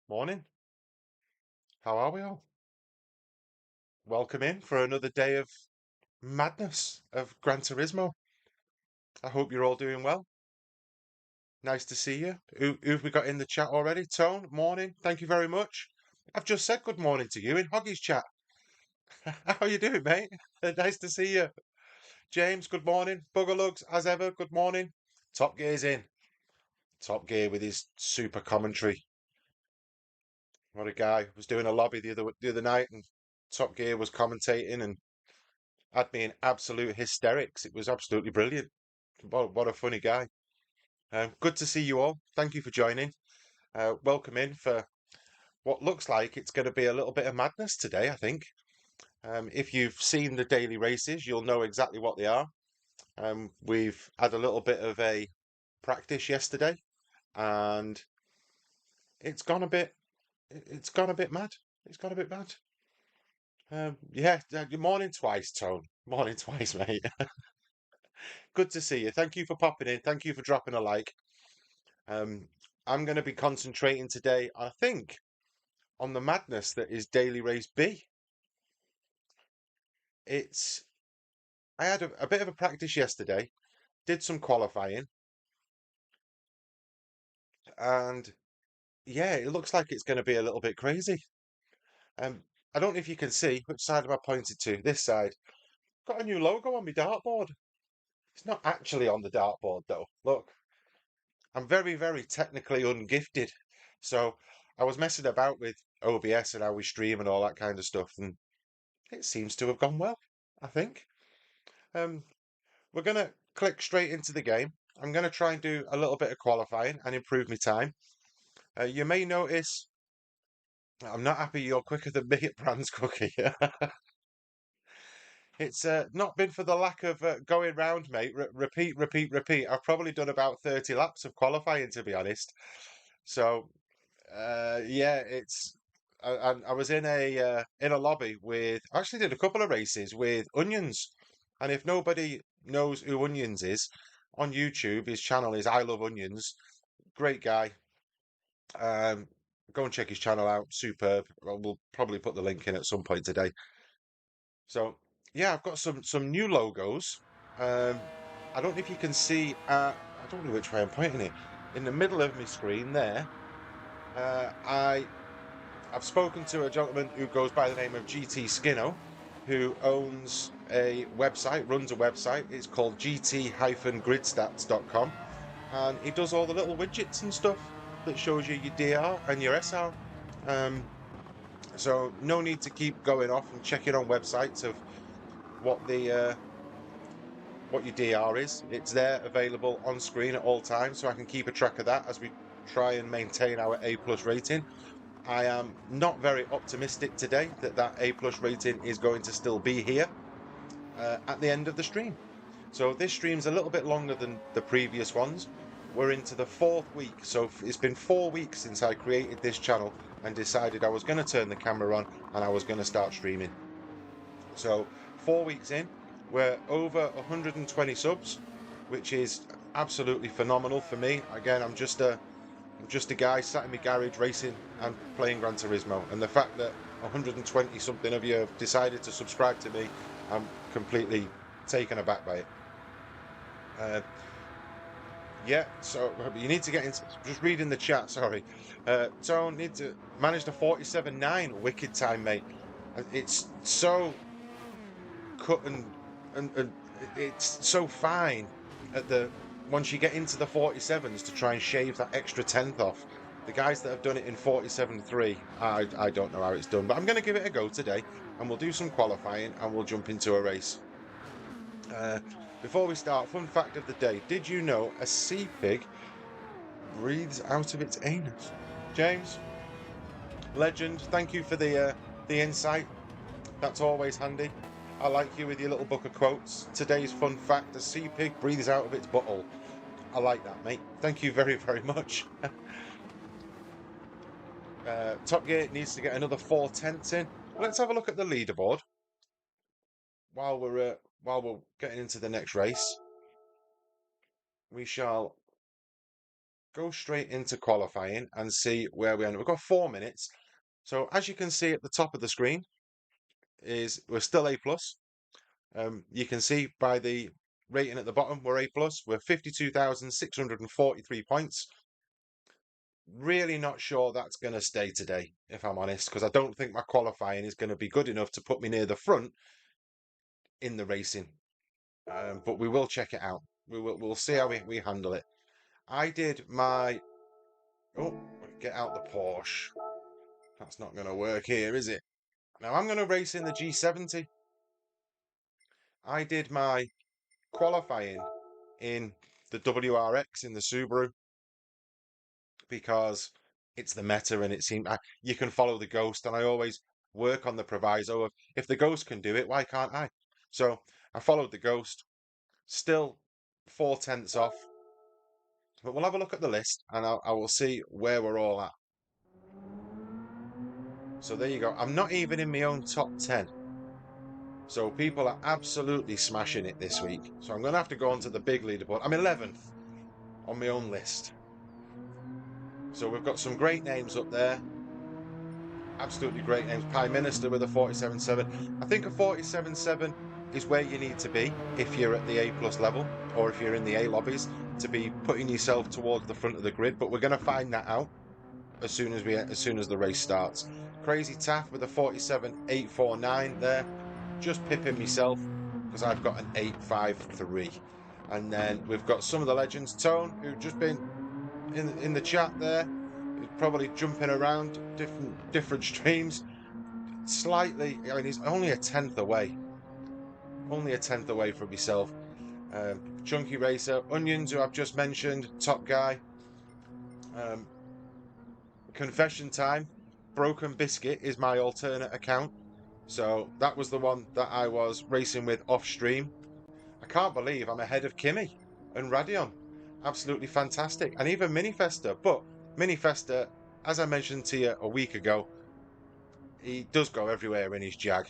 Morning. How are we all? Welcome in for another day of madness of Gran Turismo. I hope you're all doing well. Nice to see you. Who've we got in the chat already? Tone, morning. Thank you very much. I've just said good morning to you in Hoggy's chat. How are you doing, mate? Nice to see you. James, good morning. Buggerlugs, as ever, good morning. Top Gear's in. Top Gear with his super commentary. What a guy. Was doing a lobby the other night and Top Gear was commentating and had me in absolute hysterics. It was absolutely brilliant. What a funny guy. Good to see you all. Thank you for joining. Welcome in for what looks like it's going to be a little bit of madness today, I think. If you've seen the daily races, you'll know exactly what they are. We've had a little bit of a practice yesterday, and it's gone a bit. It's gone a bit mad. It's gone a bit mad. Yeah. Good morning twice, Tone. Morning twice, mate. Good to see you. Thank you for popping in. Thank you for dropping a like. Um, I'm going to be concentrating today, I think, on the madness that is Daily Race B. It's I had a bit of a practice yesterday, did some qualifying, and yeah, it looks like it's going to be a little bit crazy. Um, I don't know if you can see which side am I pointed to. This side. Got a new logo on my dartboard. It's not actually on the dartboard though. Look, I'm very, very technically ungifted. So I was messing about with OBS and how we stream and all that kind of stuff, and it seems to have gone well, I think. Um, we're going to click straight into the game. I'm going to try and do a little bit of qualifying and improve my time. You may notice I'm not happy you're quicker than me at Brand's Cookie. It's not been for the lack of going round, mate. Repeat, repeat, repeat. I've probably done about 30 laps of qualifying, to be honest. So, yeah, I was in a lobby with. I actually did a couple of races with Onions, and if nobody knows who Onions is, on YouTube, his channel is I Love Onions. Great guy. Um, go and check his channel out. Superb. We'll probably put the link in at some point today. So yeah, I've got some new logos. I don't know if you can see. I don't know which way I'm pointing it. In the middle of my screen there, I've spoken to a gentleman who goes by the name of GT Skinno, who owns a website, runs a website. It's called gt-gridstats.com, and he does all the little widgets and stuff that shows you your DR and your SR. Um, so no need to keep going off and checking on websites of what the what your DR is. It's there available on screen at all times, so I can keep a track of that as we try and maintain our A plus rating. I am not very optimistic today that that A plus rating is going to still be here at the end of the stream. So this stream's a little bit longer than the previous ones. We're into the fourth week, so it's been 4 weeks since I created this channel and decided I was going to turn the camera on and I was going to start streaming. So 4 weeks in, we're over 120 subs, which is absolutely phenomenal for me. Again, I'm just a guy sat in my garage racing and playing Gran Turismo, and the fact that 120 something of you have decided to subscribe to me, I'm completely taken aback by it. Uh, yeah, so you need to get into just reading the chat. Sorry, so need to manage the 47.9 wicked time, mate. It's so cut and it's so fine at the once you get into the 47s to try and shave that extra tenth off. The guys that have done it in 47.3, I don't know how it's done, but I'm going to give it a go today, and we'll do some qualifying and we'll jump into a race. Uh, Before we start, fun fact of the day: did you know a sea pig breathes out of its anus? James, legend. Thank you for the insight. That's always handy. I like you with your little book of quotes. Today's fun fact: a sea pig breathes out of its butthole. I like that, mate. Thank you very, very much. Top Gear needs to get another 4 tenths in. Let's have a look at the leaderboard while we're getting into the next race. We shall go straight into qualifying and see where we end. We've got 4 minutes. So as you can see at the top of the screen is we're still A plus. You can see by the rating at the bottom, we're A plus. We're 52,643 points. Really not sure that's going to stay today, if I'm honest, because I don't think my qualifying is going to be good enough to put me near the front in the racing. But we will check it out. We'll see how we handle it. I did my get out the Porsche. That's not going to work here, is it? Now I'm going to race in the G70. I did my qualifying in the WRX in the Subaru because it's the meta and it seemed you can follow the Ghost, and I always work on the proviso of if the Ghost can do it, why can't I? So I followed the Ghost, still 4/10 off, but we'll have a look at the list and I will see where we're all at. So there you go. I'm not even in my own top 10. So people are absolutely smashing it this week. So I'm going to have to go onto the big leaderboard. I'm 11th on my own list. So we've got some great names up there. Absolutely great names. Prime Minister with a 47.7. I think a 47.7 is where you need to be if you're at the A plus level or if you're in the A lobbies to be putting yourself towards the front of the grid. But we're going to find that out as soon as the race starts. Crazy Taff with a 47.849 there. Just pipping myself because I've got an 853. And then we've got some of the legends. Tone, who've just been in the chat there, who's probably jumping around different streams. Slightly, I mean, he's only a tenth away. Only a tenth away from myself. Chunky Racer, Onions, who I've just mentioned, top guy. Confession time. Broken Biscuit is my alternate account. So that was the one that I was racing with off stream. I can't believe I'm ahead of Kimmy and Radion. Absolutely fantastic. And even Minifesta. But Minifesta, as I mentioned to you a week ago, he does go everywhere in his Jag.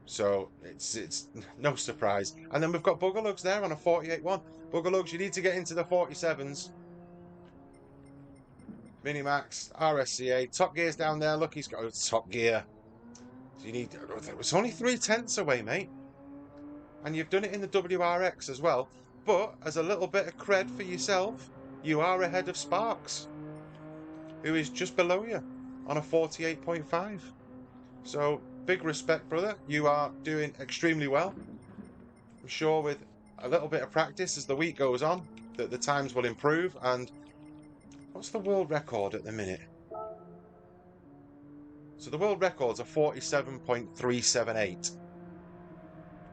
So it's no surprise. And then we've got Buggerlugs there on a 48-1. Buggerlugs, you need to get into the 47s. Minimax, RSCA, Top Gear's down there. Look, he's got Top Gear. So you need. It's only 3/10 away, mate. And you've done it in the WRX as well. But as a little bit of cred for yourself, you are ahead of Sparks, who is just below you on a 48.5. So big respect, brother. You are doing extremely well. I'm sure with a little bit of practice as the week goes on, that the times will improve. And what's the world record at the minute? So the world record's a 47.378,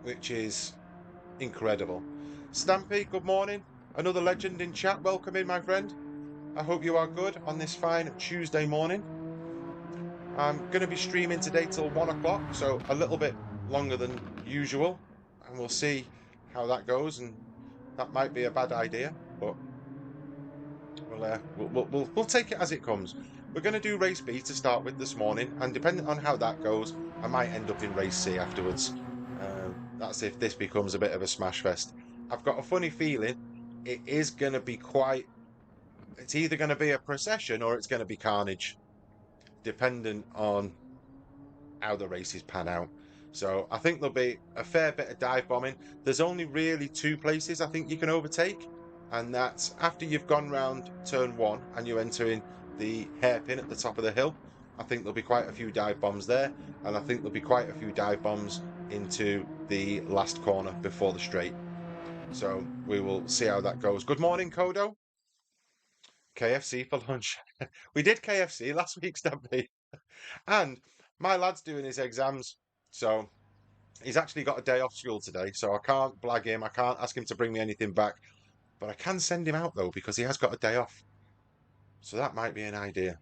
which is incredible. Stampy, good morning. Another legend in chat. Welcome in, my friend. I hope you are good on this fine Tuesday morning. I'm going to be streaming today till 1 o'clock, so a little bit longer than usual. And we'll see how that goes. And that might be a bad idea, but we'll take it as it comes. We're going to do race B to start with this morning, and depending on how that goes, I might end up in race C afterwards. That's if this becomes a bit of a smash fest. I've got a funny feeling it is going to be quite. It's either going to be a procession or it's going to be carnage, depending on how the races pan out. So I think there'll be a fair bit of dive bombing. There's only really 2 places I think you can overtake, and that's after you've gone round turn 1 and you enter in the hairpin at the top of the hill. I think there'll be quite a few dive bombs there, and I think there'll be quite a few dive bombs into the last corner before the straight. So we will see how that goes. Good morning, Kodo. KFC for lunch. We did KFC last week, Stampede. And my lad's doing his exams, so he's actually got a day off school today, so I can't blag him. I can't ask him to bring me anything back, but I can send him out, though, because he has got a day off. So that might be an idea.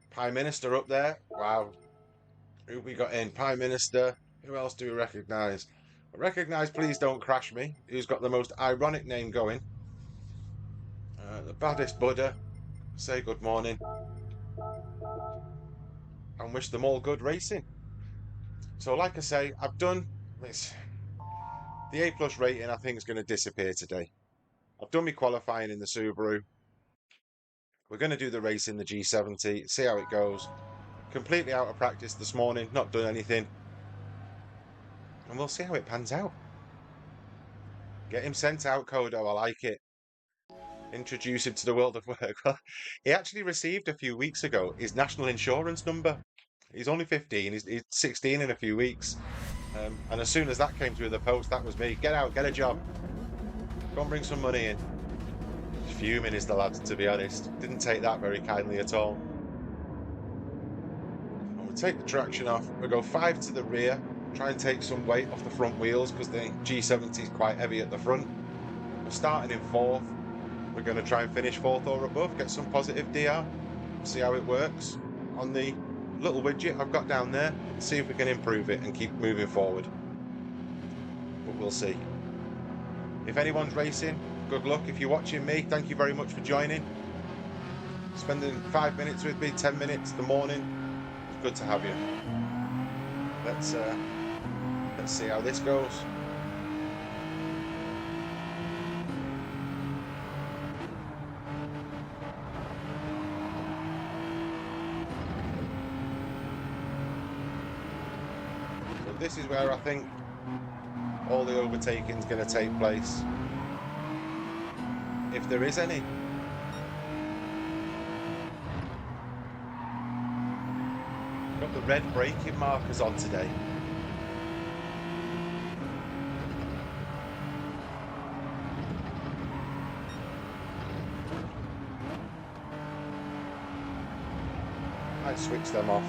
Prime Minister up there. Wow. Who we got in? Prime Minister. Who else do we recognise? Recognise Please Don't Crash Me, who's got the most ironic name going. The baddest Buddha. Say good morning. And wish them all good racing. So like I say, I've done this. The A plus rating I think is going to disappear today. I've done my qualifying in the Subaru. We're going to do the race in the G70, see how it goes. Completely out of practice this morning, not done anything. And we'll see how it pans out. Get him sent out, Kodo, I like it. Introduce him to the world of work. Well, he actually received a few weeks ago his national insurance number. He's only 15, he's 16 in a few weeks. And as soon as that came through the post, that was me. Get out, get a job. Go and bring some money in. Fuming is the lad, to be honest. Didn't take that very kindly at all. And we'll take the traction off. We'll go 5 to the rear. Try and take some weight off the front wheels because the G70 is quite heavy at the front. We're starting in 4th. We're going to try and finish 4th or above. Get some positive DR. See how it works on the little widget I've got down there. See if we can improve it and keep moving forward. But we'll see. If anyone's racing, good luck. If you're watching me, thank you very much for joining. Spending 5 minutes with me, 10 minutes in the morning. It's good to have you. Let's see how this goes. So this is where I think all the overtaking is going to take place, if there is any. Got the red braking markers on today. I'd switch them off.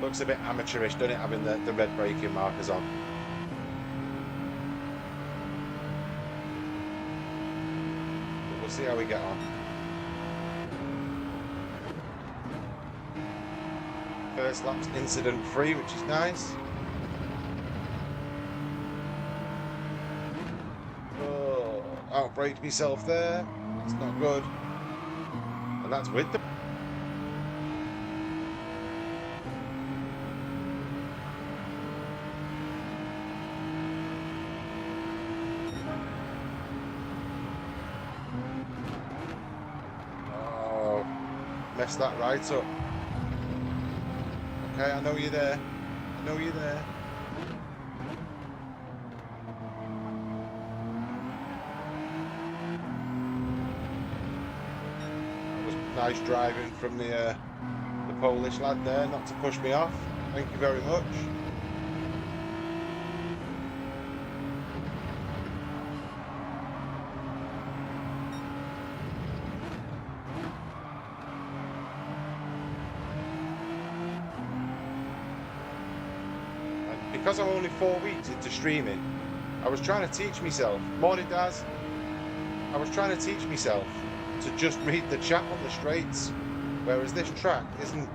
Looks a bit amateurish, doesn't it, having the red braking markers on. But we'll see how we get on. First lap's incident free, which is nice. Oh, outbraked myself there. That's not good. And that's with the... Oh, messed that right up. Okay, I know you're there. I know you're there. That was nice driving from the Polish lad there, not to push me off. Thank you very much. Because I'm only 4 weeks into streaming, I was trying to teach myself. Morning, Daz. I was trying to teach myself to just read the chat on the straights, whereas this track isn't.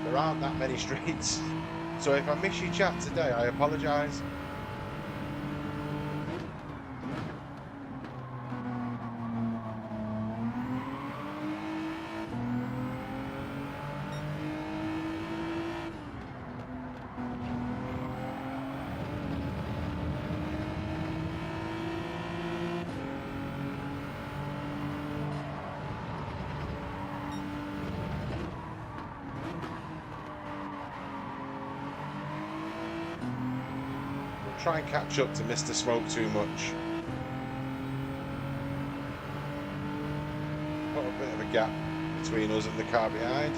There aren't that many straights. So if I miss your chat today, I apologise. Try and catch up to Mr. Smoke too much. Got a bit of a gap between us and the car behind.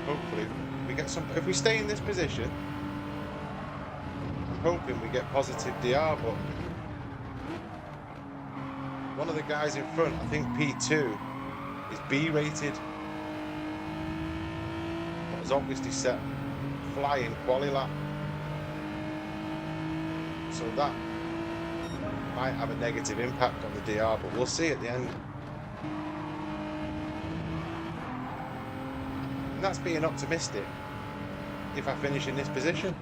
Hopefully we get some. If we stay in this position, I'm hoping we get positive DR, but one of the guys in front, I think P2, is B rated. That was obviously set flying quali lap, so that might have a negative impact on the DR, but we'll see at the end. And that's being optimistic if I finish in this position.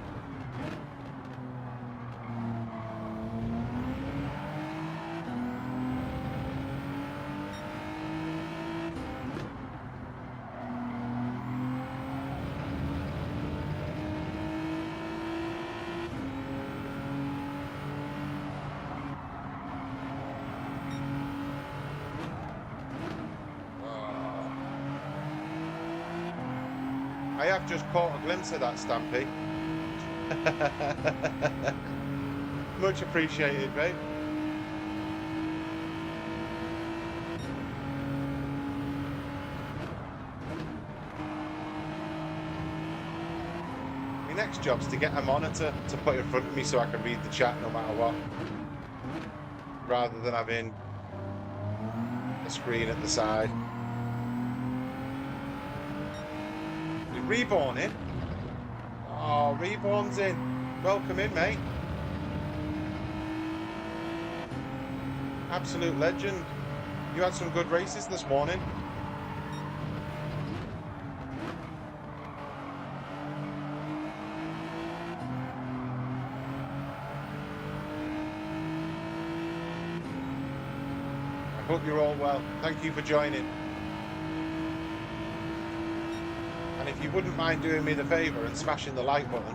I have just caught a glimpse of that, Stampy. Much appreciated, mate. My next job's to get a monitor to put in front of me so I can read the chat no matter what, rather than having a screen at the side. Is Reborn in? Oh, Reborn's in. Welcome in, mate. Absolute legend. You had some good races this morning. I hope you're all well. Thank you for joining. And if you wouldn't mind doing me the favour and smashing the like button,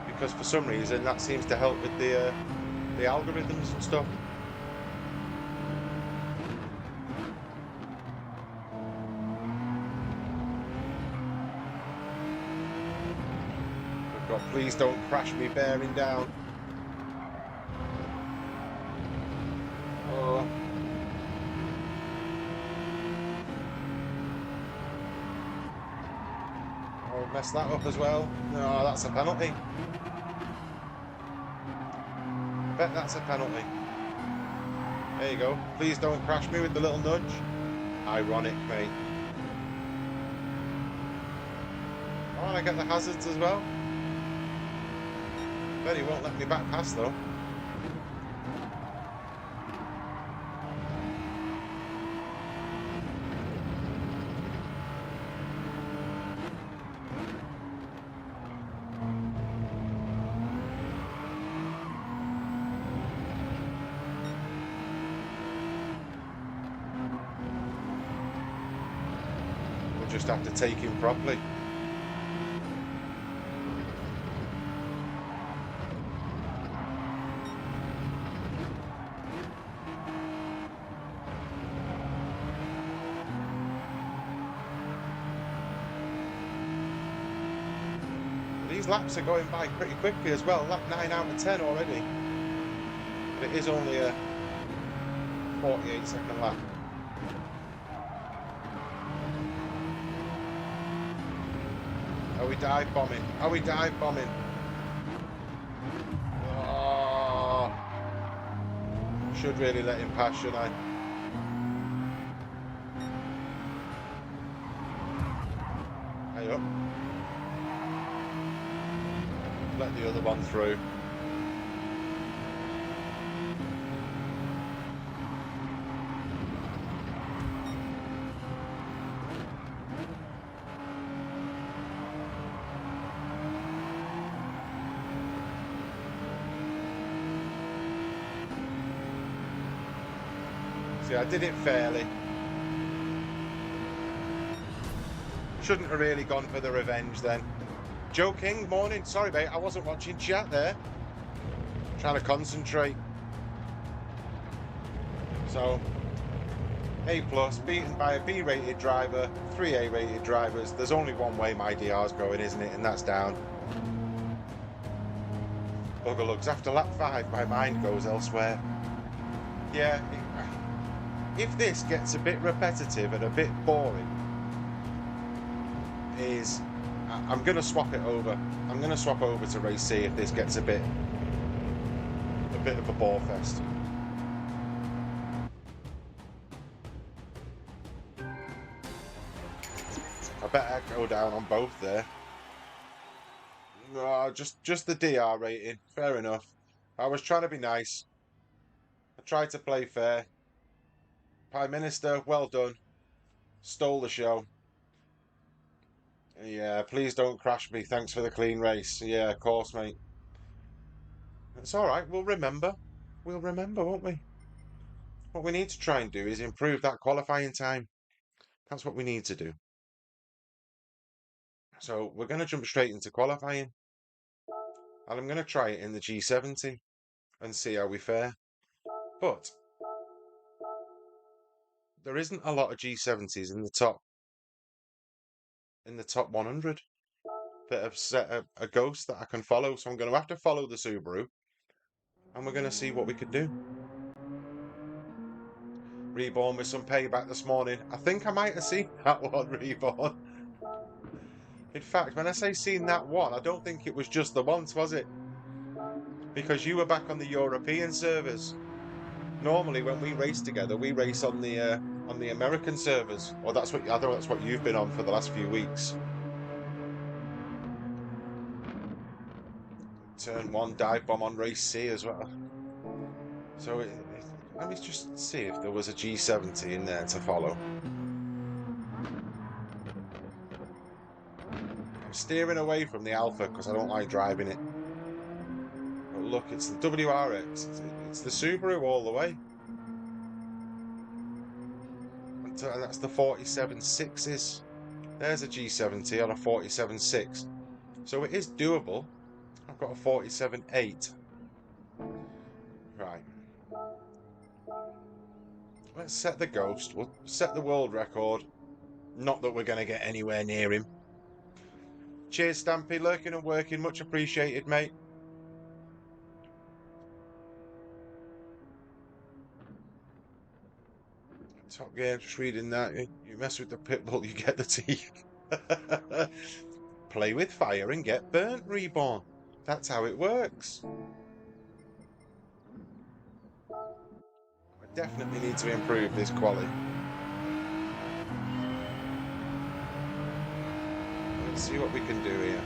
because for some reason that seems to help with the algorithms and stuff. We've got please don't crash me bearing down. Oh. Oh, messed that up as well. No, that's a penalty. I bet that's a penalty. There you go. Please don't crash me with the little nudge. Ironic, mate. Oh, and I get the hazards as well. Bet he won't let me back past though. Just have to take him properly. These laps are going by pretty quickly as well. Lap 9 out of 10 already. But it is only a 48-second lap. Are we dive bombing? Are we dive bombing? Oh. Should really let him pass, shouldn't I? Hang up. Let the other one through. See, I did it fairly. Shouldn't have really gone for the revenge then. Joe King, morning. Sorry, mate, I wasn't watching chat there. Trying to concentrate. So, A+, beaten by a B-rated driver, 3 A-rated drivers. There's only one way my DR's going, isn't it? And that's down. Ugalugs, after lap 5, my mind goes elsewhere. Yeah, if this gets a bit repetitive and a bit boring, I'm going to swap it over. I'm going to swap over to race C if this gets a bit of a bore fest. I bet I'd go down on both there. No, just the DR rating. Fair enough. I was trying to be nice. I tried to play fair. Prime Minister, well done. Stole the show. Yeah, please don't crash me. Thanks for the clean race. Yeah, of course, mate. It's all right. We'll remember. We'll remember, won't we? What we need to try and do is improve that qualifying time. That's what we need to do. So we're going to jump straight into qualifying. And I'm going to try it in the G70 and see how we fare. But there isn't a lot of G70s in the top 100 that have set a ghost that I can follow. So I'm going to have to follow the Subaru, and we're going to see what we can do. Reborn with some payback this morning. I think I might have seen that one, Reborn. In fact, when I say seen that one, I don't think it was just the once, was it? Because you were back on the European servers. Normally, when we race together, we race on the American servers, or that's what you've been on for the last few weeks. Turn one dive bomb on race C as well. So let me just see if there was a G70 in there to follow. I'm steering away from the Alpha because I don't like driving it. But look, it's the WRX. It's the Subaru all the way. And that's the 47.6s. There's a G70 on a 47.6. So it is doable. I've got a 47.8. Right. Let's set the ghost. We'll set the world record. Not that we're going to get anywhere near him. Cheers, Stampy. Lurking and working. Much appreciated, mate. Top Gear, just reading that. You mess with the pitbull, you get the teeth. Play with fire and get burnt, Reborn. That's how it works. I definitely need to improve this quality. Let's see what we can do here.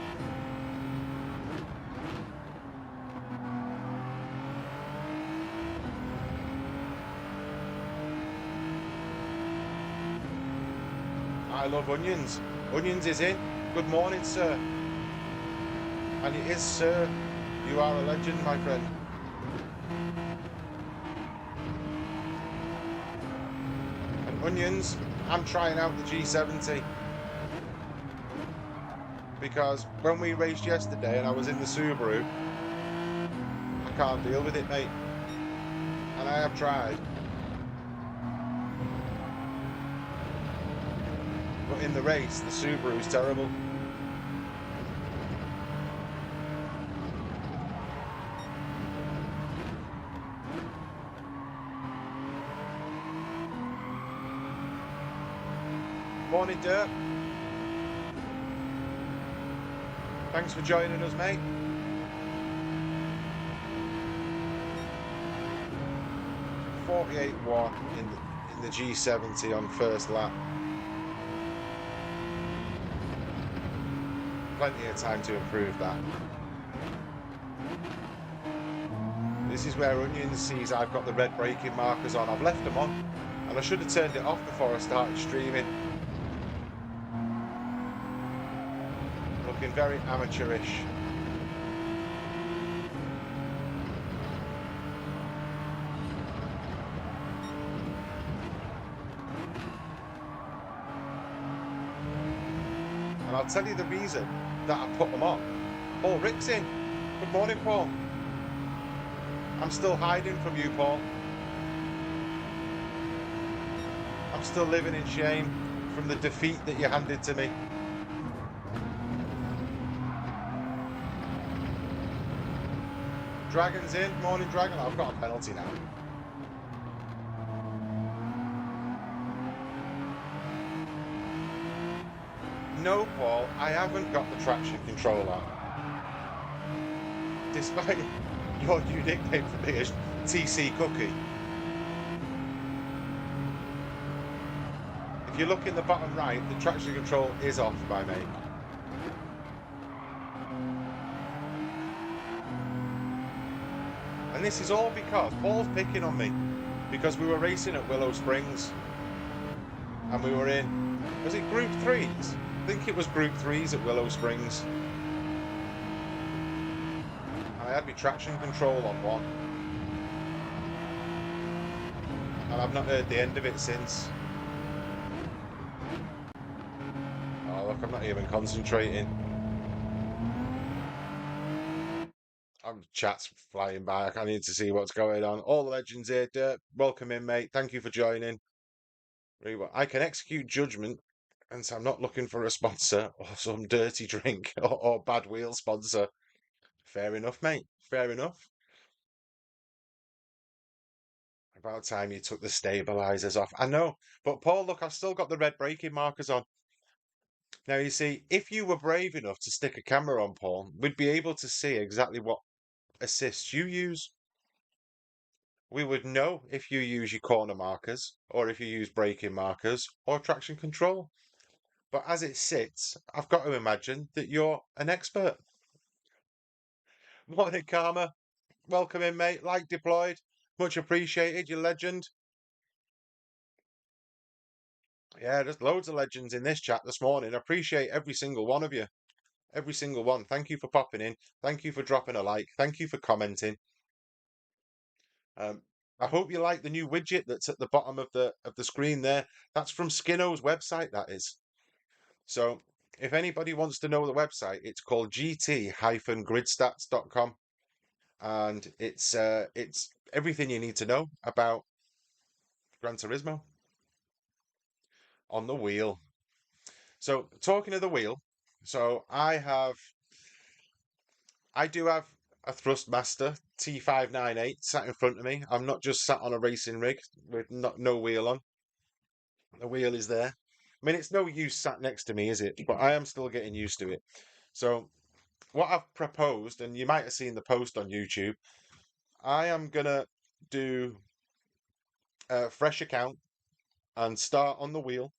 I love onions. Onions is in. Good morning, sir. And it is, sir. You are a legend, my friend. And onions, I'm trying out the G70. Because when we raced yesterday and I was in the Subaru, I can't deal with it, mate. And I have tried. But in the race, the Subaru is terrible. Morning, Dirt. Thanks for joining us, mate. .48.1 in the G70 on first lap. Plenty of time to improve that. This is where Onions sees I've got the red braking markers on. I've left them on, and I should have turned it off before I started streaming. Looking very amateurish. And I'll tell you the reason that I put them on. Paul Rick's in. Good morning, Paul. I'm still hiding from you, Paul. I'm still living in shame from the defeat that you handed to me. Dragon's in. Morning, Dragon. I've got a penalty now. No, Paul, I haven't got the traction controller. Despite your new nickname for me as TC Cookie. If you look in the bottom right, the traction control is off by me. And this is all because Paul's picking on me. Because we were racing at Willow Springs. And we were in, was it Group 3s? I think it was Group 3s at Willow Springs. I had my traction control on one, and I've not heard the end of it since. Oh, look, I'm not even concentrating. Chat's flying by. I need to see what's going on. All the legends here, Dirt. Welcome in, mate. Thank you for joining. I can execute judgment, and so I'm not looking for a sponsor or some dirty drink or bad wheel sponsor. Fair enough, mate. Fair enough. About time you took the stabilizers off. I know, but Paul, look, I've still got the red braking markers on. Now, you see, if you were brave enough to stick a camera on, Paul, we'd be able to see exactly what assists you use. We would know if you use your corner markers, or if you use braking markers, or traction control. But as it sits, I've got to imagine that you're an expert. Morning, Karma. Welcome in, mate. Like deployed. Much appreciated, you legend. Yeah, there's loads of legends in this chat this morning. Appreciate every single one of you. Every single one. Thank you for popping in. Thank you for dropping a like. Thank you for commenting. Um, I hope you like the new widget that's at the bottom of the screen there. That's from Skinno's website, that is. So if anybody wants to know the website, it's called gt-gridstats.com, and it's everything you need to know about Gran Turismo on the wheel. So talking of the wheel, so I do have a Thrustmaster T598 sat in front of me. I'm not just sat on a racing rig with no wheel on. The wheel is there. I mean, it's no use sat next to me, is it? But I am still getting used to it. So what I've proposed, and you might have seen the post on YouTube, I am gonna do a fresh account and start on the wheel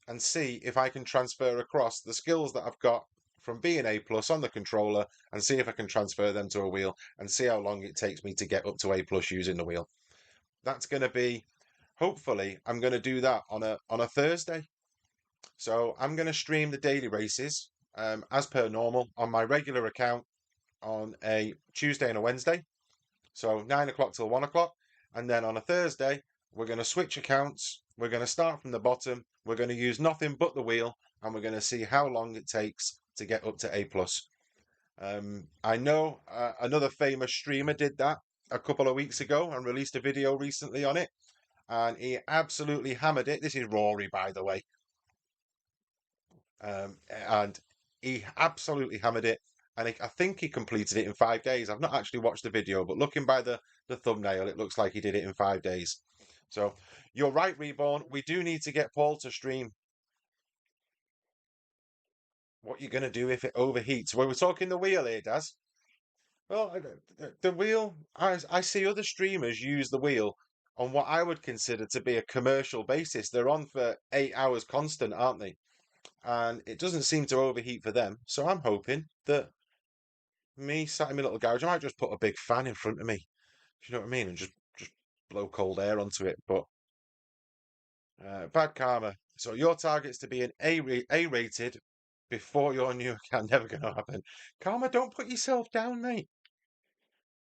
and see if I can transfer across the skills that I've got from being A plus on the controller and see if I can transfer them to a wheel and see how long it takes me to get up to A plus using the wheel. That's going to be, hopefully, I'm going to do that on a Thursday. So I'm going to stream the daily races as per normal on my regular account on a Tuesday and a Wednesday. So 9 o'clock till 1 o'clock. And then on a Thursday, we're going to switch accounts. We're going to start from the bottom. We're going to use nothing but the wheel, and we're going to see how long it takes to get up to A plus. I know another famous streamer did that a couple of weeks ago and released a video recently on it, and he absolutely hammered it. This is Rory, by the way, and he absolutely hammered it. And I think he completed it in 5 days. I've not actually watched the video, but looking by the thumbnail, it looks like he did it in 5 days. So you're right, Reborn. We do need to get Paul to stream. What you're going to do if it overheats? Well, we're talking the wheel here, Daz. Well, the wheel, I see other streamers use the wheel on what I would consider to be a commercial basis. They're on for 8 hours constant, aren't they? And it doesn't seem to overheat for them. So I'm hoping that me sat in my little garage, I might just put a big fan in front of me. Do you know what I mean? And just blow cold air onto it. But bad karma. So your target's to be an A rated before your new account. Never going to happen. Karma, don't put yourself down, mate.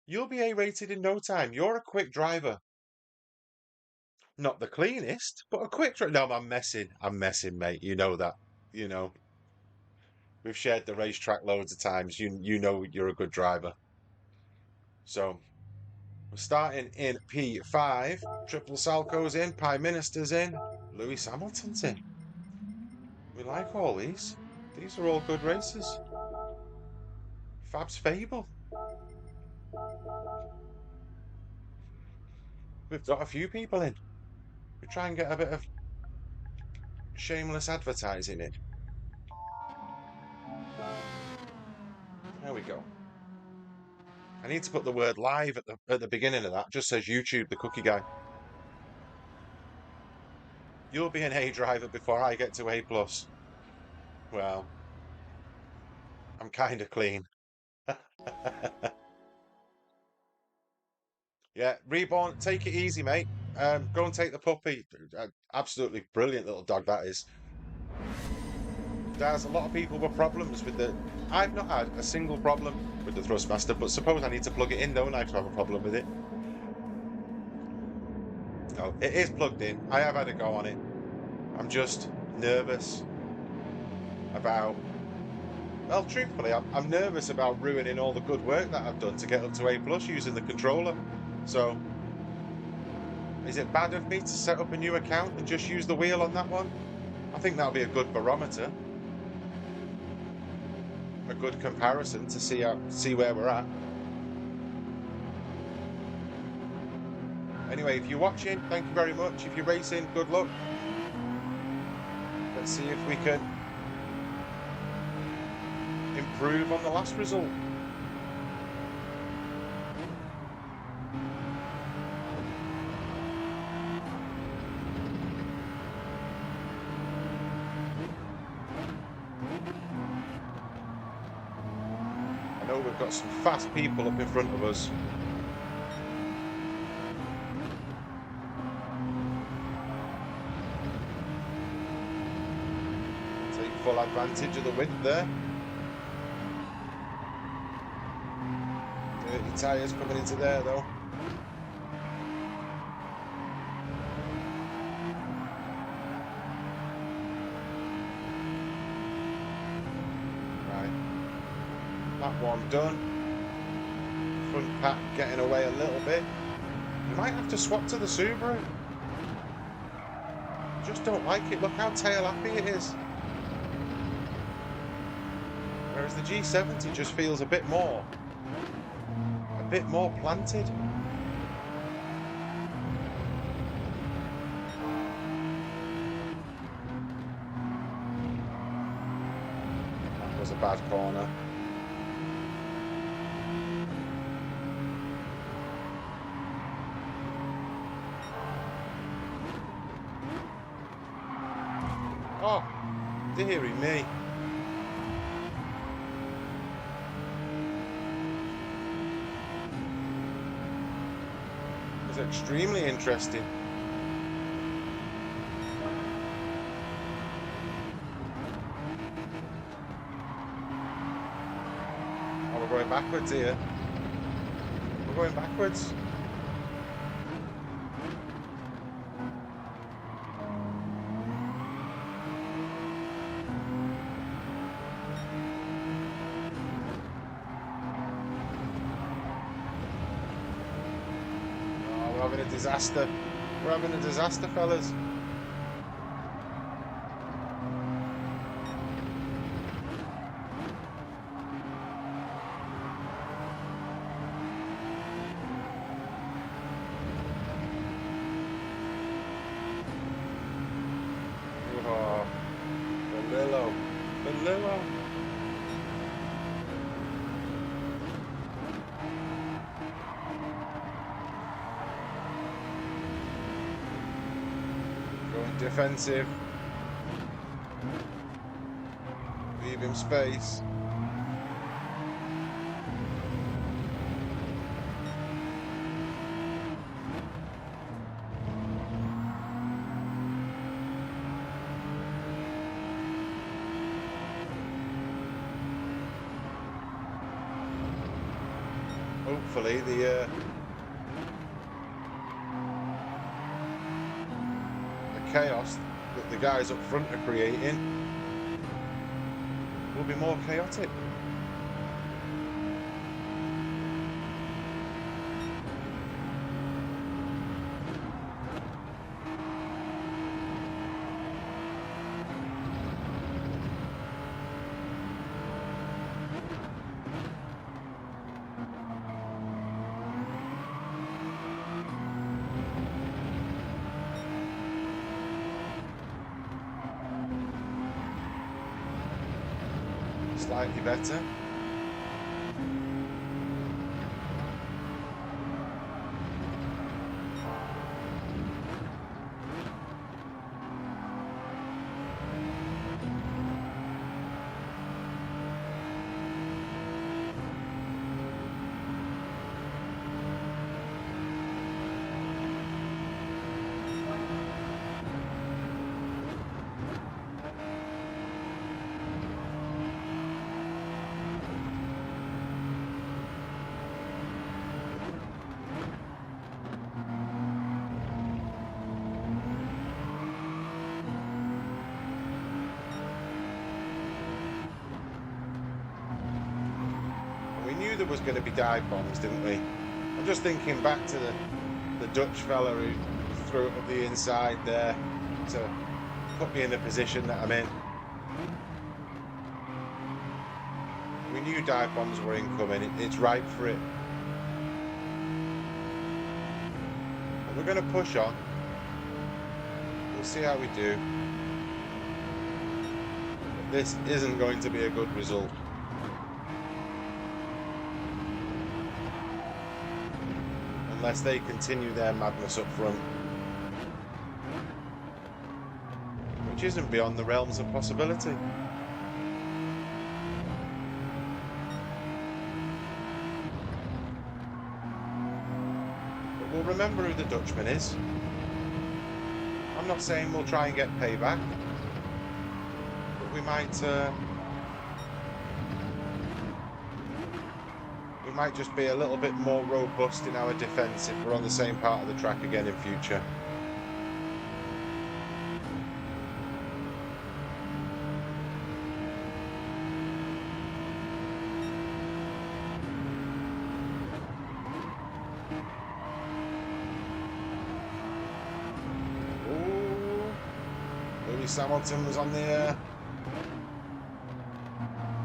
You'll be A rated in no time. You're a quick driver. Not the cleanest, but a quick driver. No, I'm messing. I'm messing, mate. You know that. You know. We've shared the racetrack loads of times. You know you're a good driver. So we're starting in P5. Triple Salco's in. Prime Minister's in. Lewis Hamilton's in. We like all these. These are all good races. Fab's Fable. We've got a few people in. We try and get a bit of shameless advertising in. There we go. I need to put the word live at the beginning of that. Just says YouTube, the cookie guy. You'll be an A driver before I get to A plus. Well, I'm kind of clean. Yeah, Reborn, take it easy, mate. Go and take the puppy. Absolutely brilliant little dog that is. There's a lot of people with problems with the... I've not had a single problem with the Thrustmaster, but suppose I need to plug it in, don't I, to have a problem with it? No, it is plugged in. I have had a go on it. I'm just nervous about... Well, truthfully, I'm nervous about ruining all the good work that I've done to get up to A+ using the controller. So, is it bad of me to set up a new account and just use the wheel on that one? I think that'll be a good barometer. A good comparison to see where we're at. Anyway, if you're watching, thank you very much. If you're racing, good luck. Let's see if we can improve on the last result. I know we've got some fast people up in front of us. Take full advantage of the wind there. Dirty tyres coming into there though. That one done. Front pack getting away a little bit. You might have to swap to the Subaru. Just don't like it. Look how tail happy it is. Whereas the G70 just feels a bit more planted. That was a bad corner. Oh, dearie me. It's extremely interesting. Oh, we're going backwards here. We're going backwards. We're having a disaster. We're having a disaster, fellas. Oh, the Lilo. Going defensive. Leave him space. Hopefully the chaos that the guys up front are creating will be more chaotic. Slightly better. knew there was going to be dive bombs, didn't we? I'm just thinking back to the Dutch fella who threw it up the inside there to put me in the position that I'm in. We knew dive bombs were incoming. It's right for it. And we're going to push on. We'll see how we do. But this isn't going to be a good result. Unless they continue their madness up front. Which isn't beyond the realms of possibility. But we'll remember who the Dutchman is. I'm not saying we'll try and get payback. But we might just be a little bit more robust in our defence if we're on the same part of the track again in future. Hamilton was on the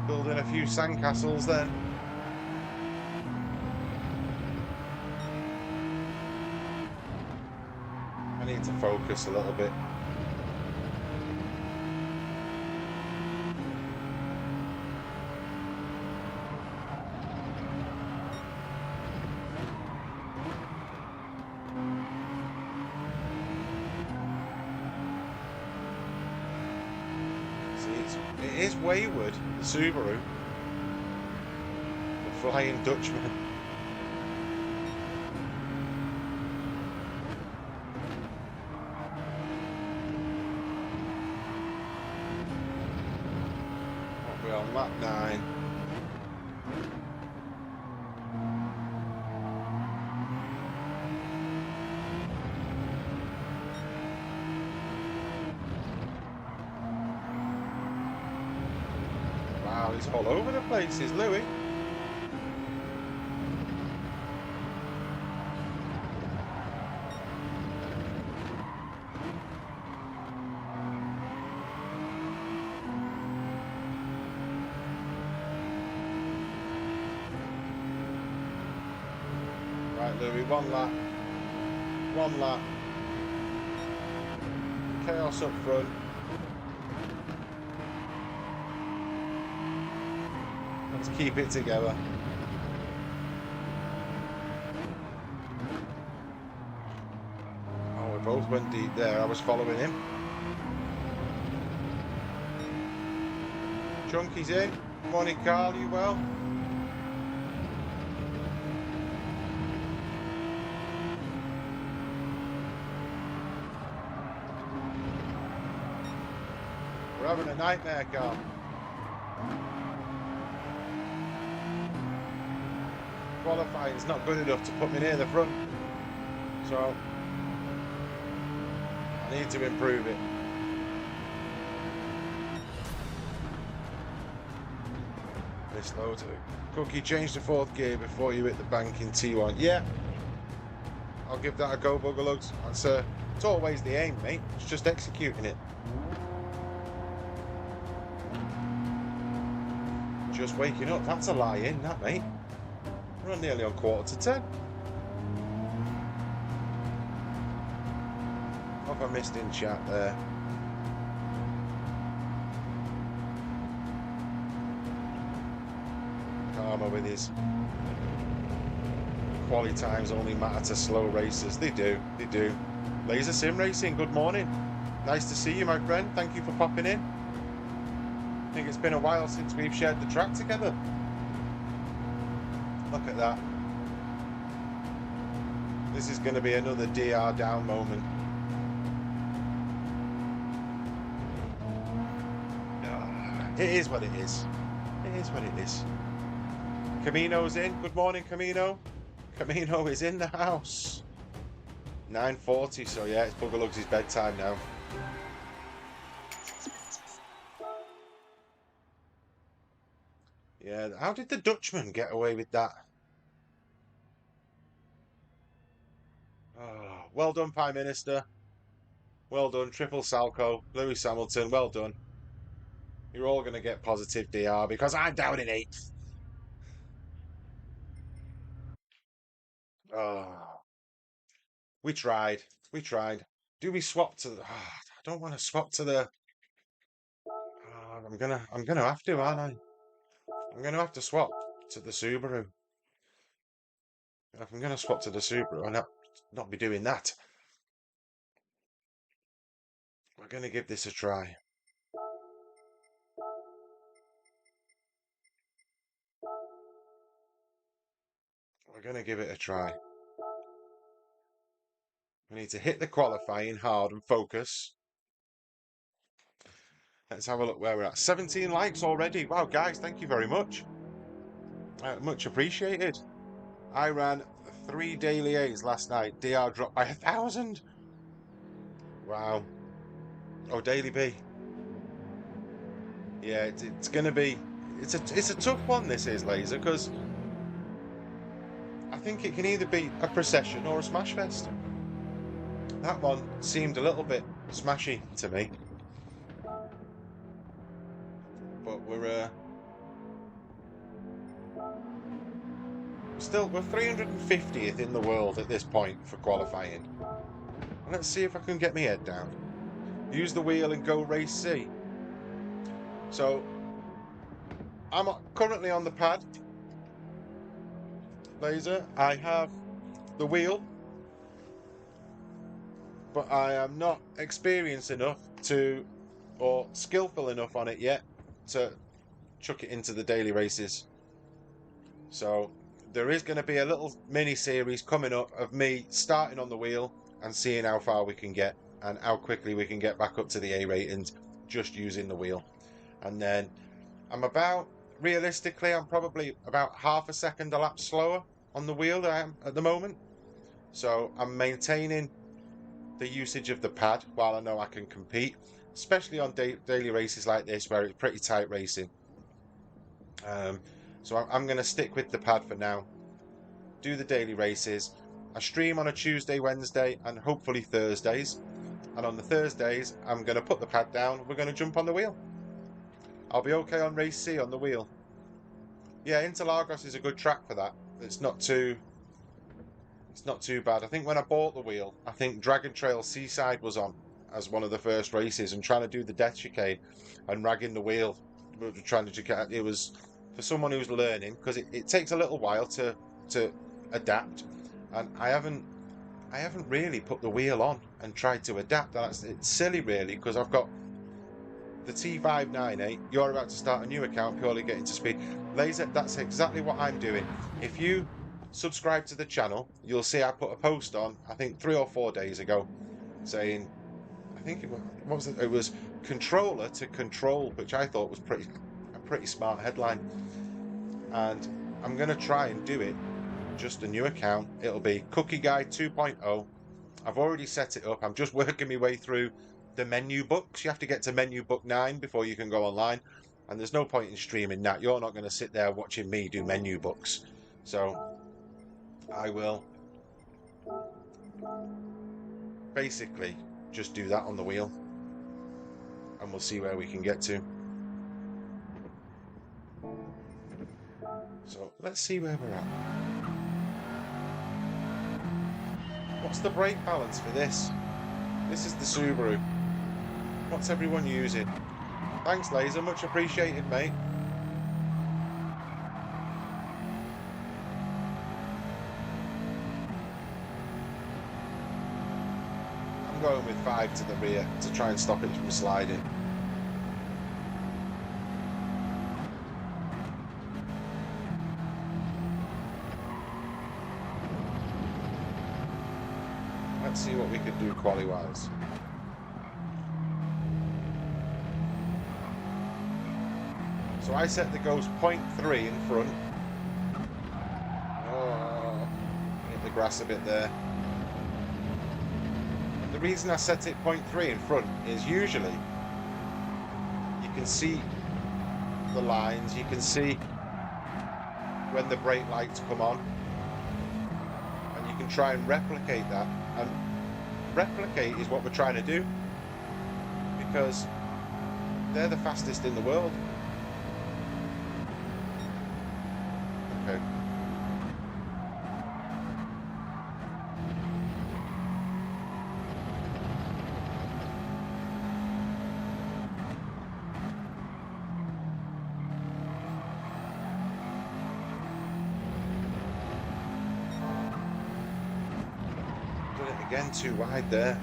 building a few sandcastles then. I need to focus a little bit. It is wayward, the Subaru. The Flying Dutchman. What are we on? Lap 9. He's all over the place, is Louis. Right, Louis, one lap. One lap. Chaos up front. Let's keep it together. Oh, we both went deep there. I was following him. Chunky's in. Morning, Carl. You well? We're having a nightmare, Carl. Qualifying is not good enough to put me near the front, so I need to improve it. This low to Cookie, change to 4th gear before you hit the bank in T1. Yeah, I'll give that a go, Buggerlugs. That's it's always the aim, mate. It's just executing it. Just waking up. That's a lie in, that, mate. We're nearly on 9:45. What have I missed in chat there? Karma with his quali times only matter to slow racers. They do, they do. Laser Sim Racing, good morning. Nice to see you, my friend. Thank you for popping in. I think it's been a while since we've shared the track together. Look at that. This is going to be another DR down moment. It is what it is. It is what it is. Camino's in. Good morning, Camino. Camino is in the house. 9:40, so yeah, it's Buggerlugs' bedtime now. Yeah, Yeah, how did the Dutchman get away with that? Oh, well done, Prime Minister. Well done, Triple Salco, Lewis Hamilton. Well done. You're all going to get positive DR because I'm down in 8th. Oh, we tried. We tried. Do we swap to the? Oh, I don't want to swap to the. Oh, I'm gonna have to, aren't I? I'm gonna have to swap to the Subaru. If I'm gonna swap to the Subaru, I'll not be doing that. We're gonna give this a try. We're gonna give it a try. We need to hit the qualifying hard and focus. Let's have a look where we're at. 17 likes already. Wow, guys, thank you very much. Much appreciated. I ran 3 daily A's last night. DR dropped by 1,000. Wow. Oh, daily B. Yeah, it's gonna be. It's a tough one. This is Laser because I think it can either be a procession or a smash fest. That one seemed a little bit smashy to me, but we're 350th in the world at this point for qualifying. Let's see if I can get my head down. Use the wheel and go race C. So I'm currently on the pad. Laser. I have the wheel, but I am not experienced enough or skillful enough on it yet to chuck it into the daily races. So there is going to be a little mini series coming up of me starting on the wheel and seeing how far we can get and how quickly we can get back up to the A ratings just using the wheel. And then realistically, I'm probably about half a second a lap slower on the wheel than I am at the moment. So I'm maintaining the usage of the pad while I know I can compete, especially on daily races like this where it's pretty tight racing. So I'm going to stick with the pad for now, do the daily races. I stream on a Tuesday, Wednesday and hopefully Thursdays, and on the Thursdays I'm going to put the pad down, we're going to jump on the wheel. I'll be okay on race C on the wheel. Yeah, Interlagos is a good track for that. It's not too bad. I think when I bought the wheel, I think Dragon Trail Seaside was on as one of the first races, and trying to do the death chicane and ragging the wheel, trying to it was for someone who's learning, because it takes a little while to adapt, and I haven't really put the wheel on and tried to adapt. It's silly really, because I've got the T598. You're about to start a new account, purely getting to speed. Laser, that's exactly what I'm doing. If you subscribe to the channel, you'll see I put a post on, I think 3 or 4 days ago, saying, I think it was controller to control, which I thought was a pretty smart headline. And I'm going to try and do it, just a new account. It'll be Cookie Guy 2.0. I've already set it up. I'm just working my way through the menu books. You have to get to menu book 9 before you can go online. And there's no point in streaming that. You're not going to sit there watching me do menu books. So I will basically just do that on the wheel. And we'll see where we can get to. So let's see where we're at. What's the brake balance for this? This is the Subaru. What's everyone using? Thanks, Laser. Much appreciated, mate. I'm going with 5 to the rear to try and stop it from sliding. Let's see what we can do quali-wise. So I set the Ghost 0.3 in front. Oh, hit the grass a bit there. And the reason I set it 0.3 in front is usually you can see the lines, you can see when the brake lights come on, and you can try and replicate that. And replicate is what we're trying to do, because they're the fastest in the world. Okay. Done it again, too wide there.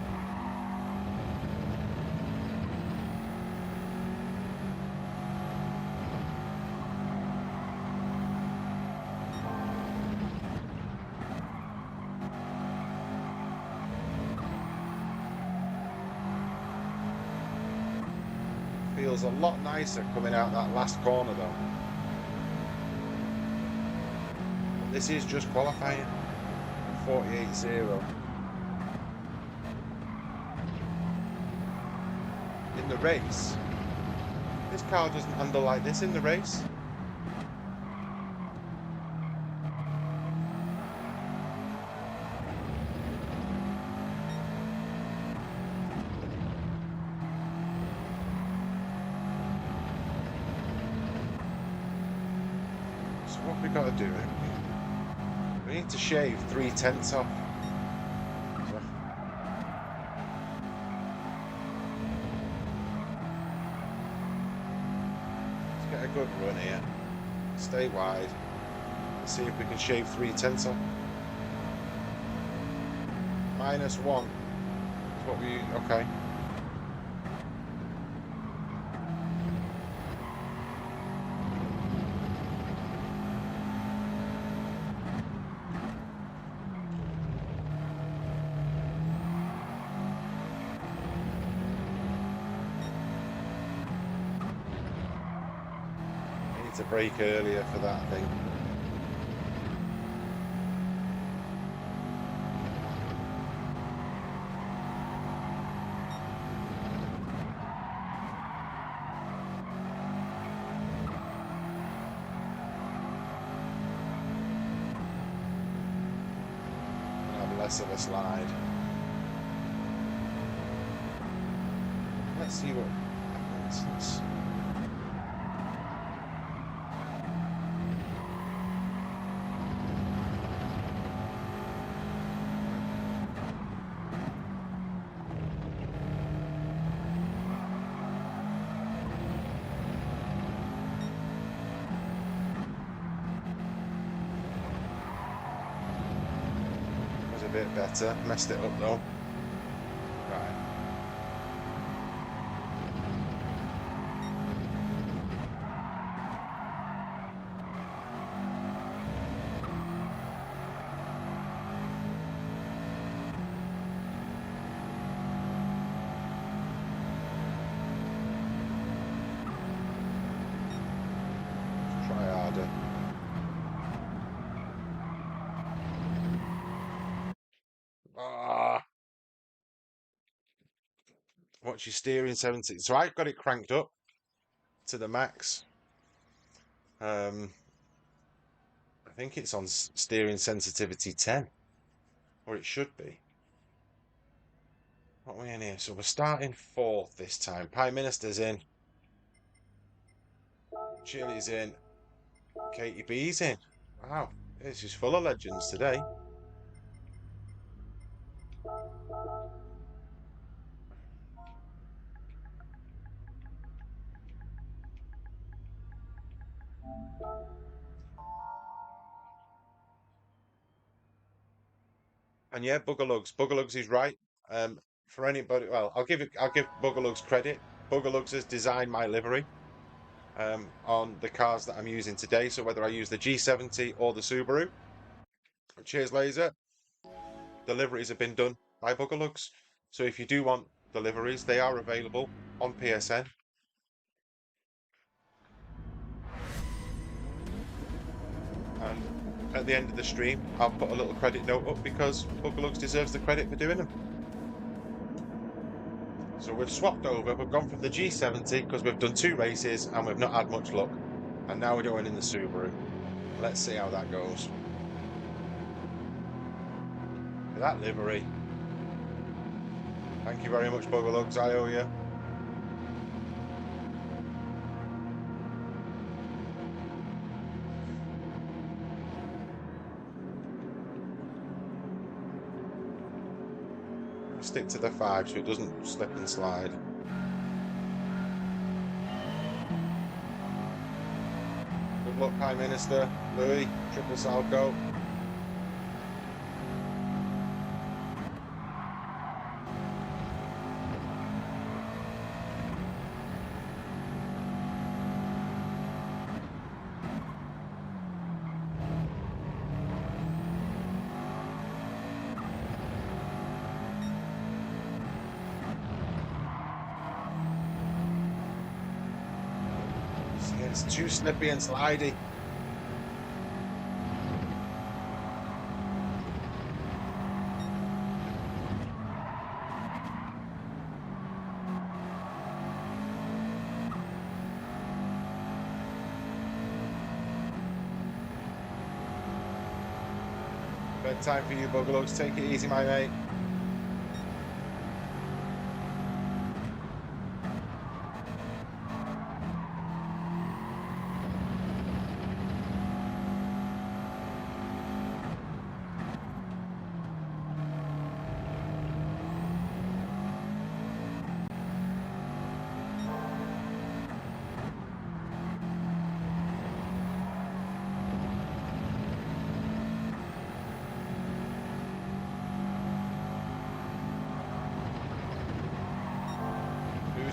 Feels a lot nicer coming out that last corner though. This is just qualifying. 48.0. In the race, this car doesn't handle like this in the race. So what we got to do? We need to shave 3/10 off. So let's get a good run here. Stay wide. Let's see if we can shave 3/10 off. -1. That's what we. Okay. To brake earlier for that, I think. Have less of a slide. Let's see what happens. A bit better. Messed it up though. Right. Let's try harder. Ah. What's your steering 70? So I've got it cranked up to the max. I think it's on steering sensitivity 10, or it should be. What are we in here? So we're starting 4th this time. Prime Minister's in. Chili's in. Katie B's in. Wow, this is full of legends today. And yeah, Buggerlugs. Buggerlugs is right. For anybody, well, I'll give Buggerlugs credit. Buggerlugs has designed my livery on the cars that I'm using today. So whether I use the G70 or the Subaru, cheers laser, the liveries have been done by Buggerlugs. So if you do want the liveries, they are available on PSN. And at the end of the stream, I'll put a little credit note up because Buggerlugs deserves the credit for doing them. So we've swapped over, we've gone from the G70 because we've done 2 races and we've not had much luck. And now we're going in the Subaru. Let's see how that goes. That livery. Thank you very much, Buggerlugs. I owe you. Stick to the 5 so it doesn't slip and slide. Good luck, Prime Minister. Louis, triple Salco. It's too slippy and slidey. Bedtime for you, Buggerlugs. Take it easy, my mate.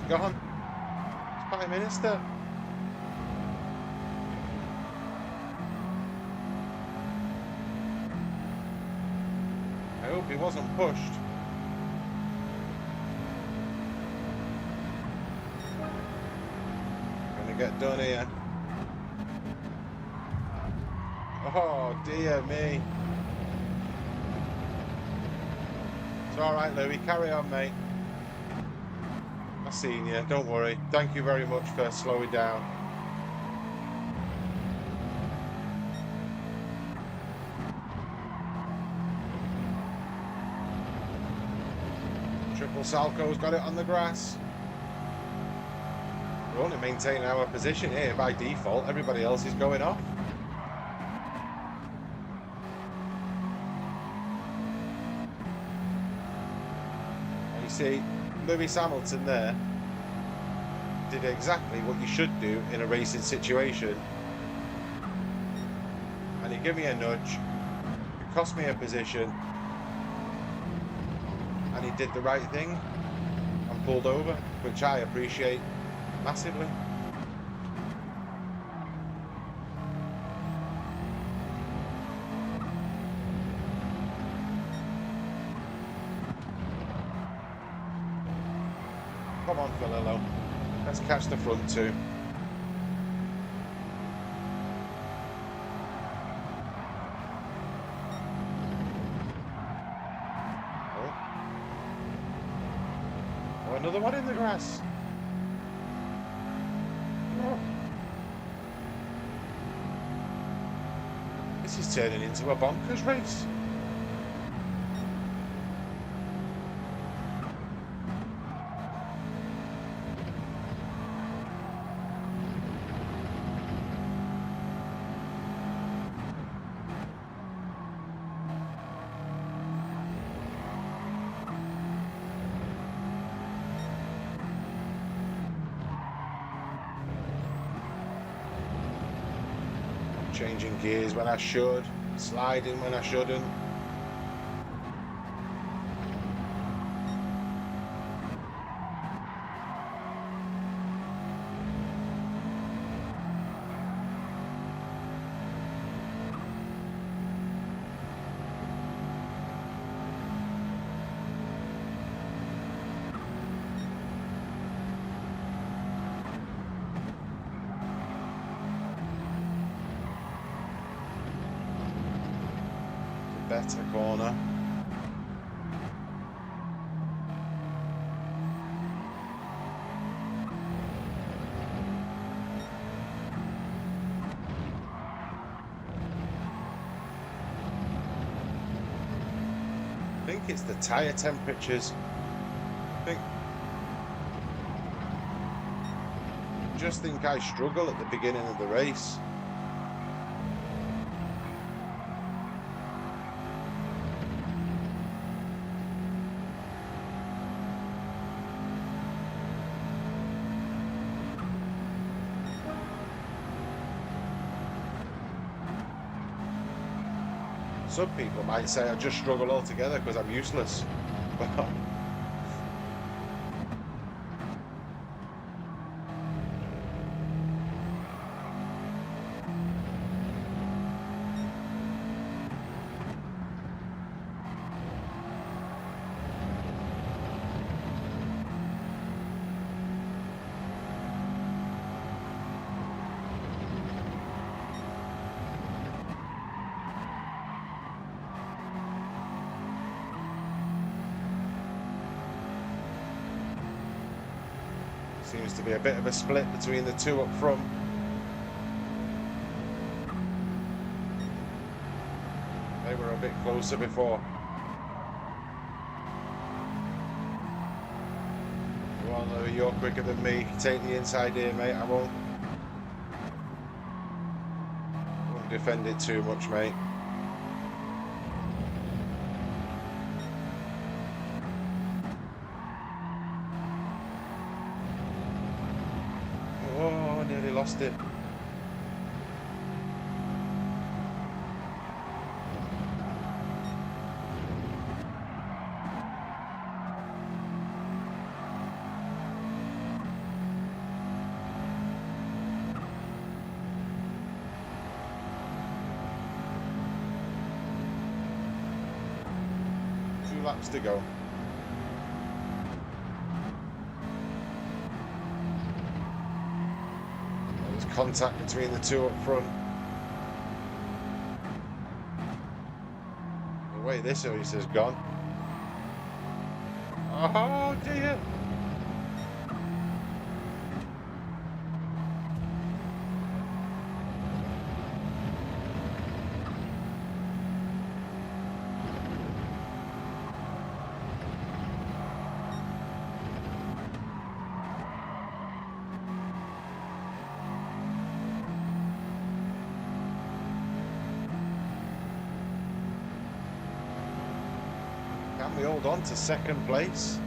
Gone. It's Prime Minister. I hope he wasn't pushed. Gonna get done here. Oh dear me. It's alright, Louis. Carry on, mate. I've seen you, don't worry. Thank you very much for slowing down. Triple Salco's got it on the grass. We're only maintaining our position here by default. Everybody else is going off. And you see, Lewis Hamilton there did exactly what you should do in a racing situation, and he gave me a nudge, it cost me a position, and he did the right thing and pulled over, which I appreciate massively. Come on, Philillo. Let's catch the front two. Oh, another one in the grass. Oh. This is turning into a bonkers race. Changing gears when I should, sliding when I shouldn't. Better corner. I think it's the tyre temperatures. I just think I struggle at the beginning of the race. Some people might say I just struggle altogether because I'm useless. But seems to be a bit of a split between the two up front. They were a bit closer before. Go on, Louis, you're quicker than me. Take the inside here, mate. I won't defend it too much, mate. Oh, nearly lost it. Laps to go. There's contact between the two up front. The way this race has gone. Oh dear. Can we hold on to second place?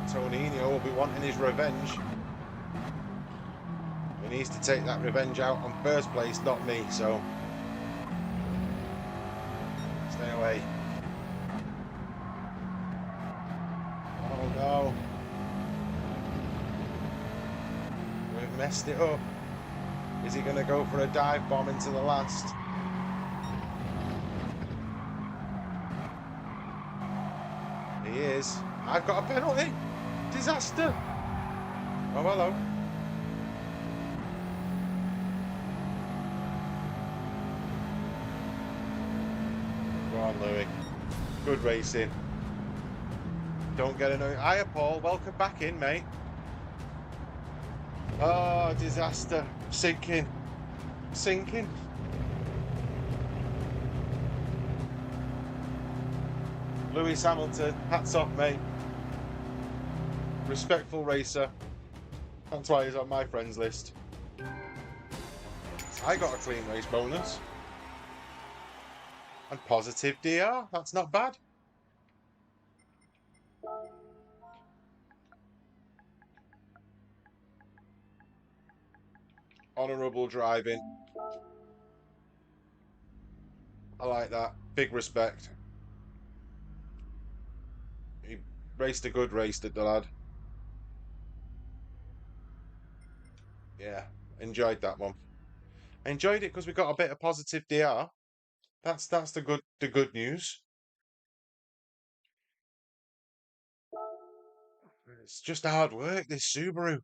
Tonino will be wanting his revenge. He needs to take that revenge out on first place, not me, so stay away. Oh no. We've messed it up. Is he going to go for a dive bomb into the last? He is. I've got a penalty. Disaster. Oh, hello. Go on, Louis. Good racing. Don't get annoyed. Hiya, Paul. Welcome back in, mate. Oh, disaster. Sinking. Sinking. Lewis Hamilton, hats off, mate. Respectful racer. That's why he's on my friends list. I got a clean race bonus. And positive DR. That's not bad. Honourable driving. I like that. Big respect. He raced a good race, did the lad. Yeah, enjoyed that one. I enjoyed it because we got a bit of positive DR. That's the good news. It's just hard work, this Subaru.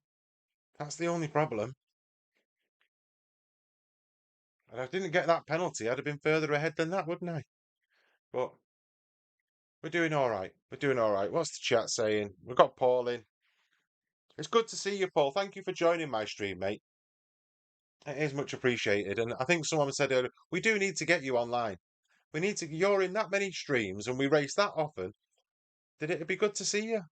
That's the only problem. And if I didn't get that penalty, I'd have been further ahead than that, wouldn't I? But we're doing all right. We're doing all right. What's the chat saying? We've got Paul in. It's good to see you, Paul. Thank you for joining my stream, mate. It is much appreciated. And I think someone said earlier, we do need to get you online. We need to, you're in that many streams and we race that often that it'd be good to see you.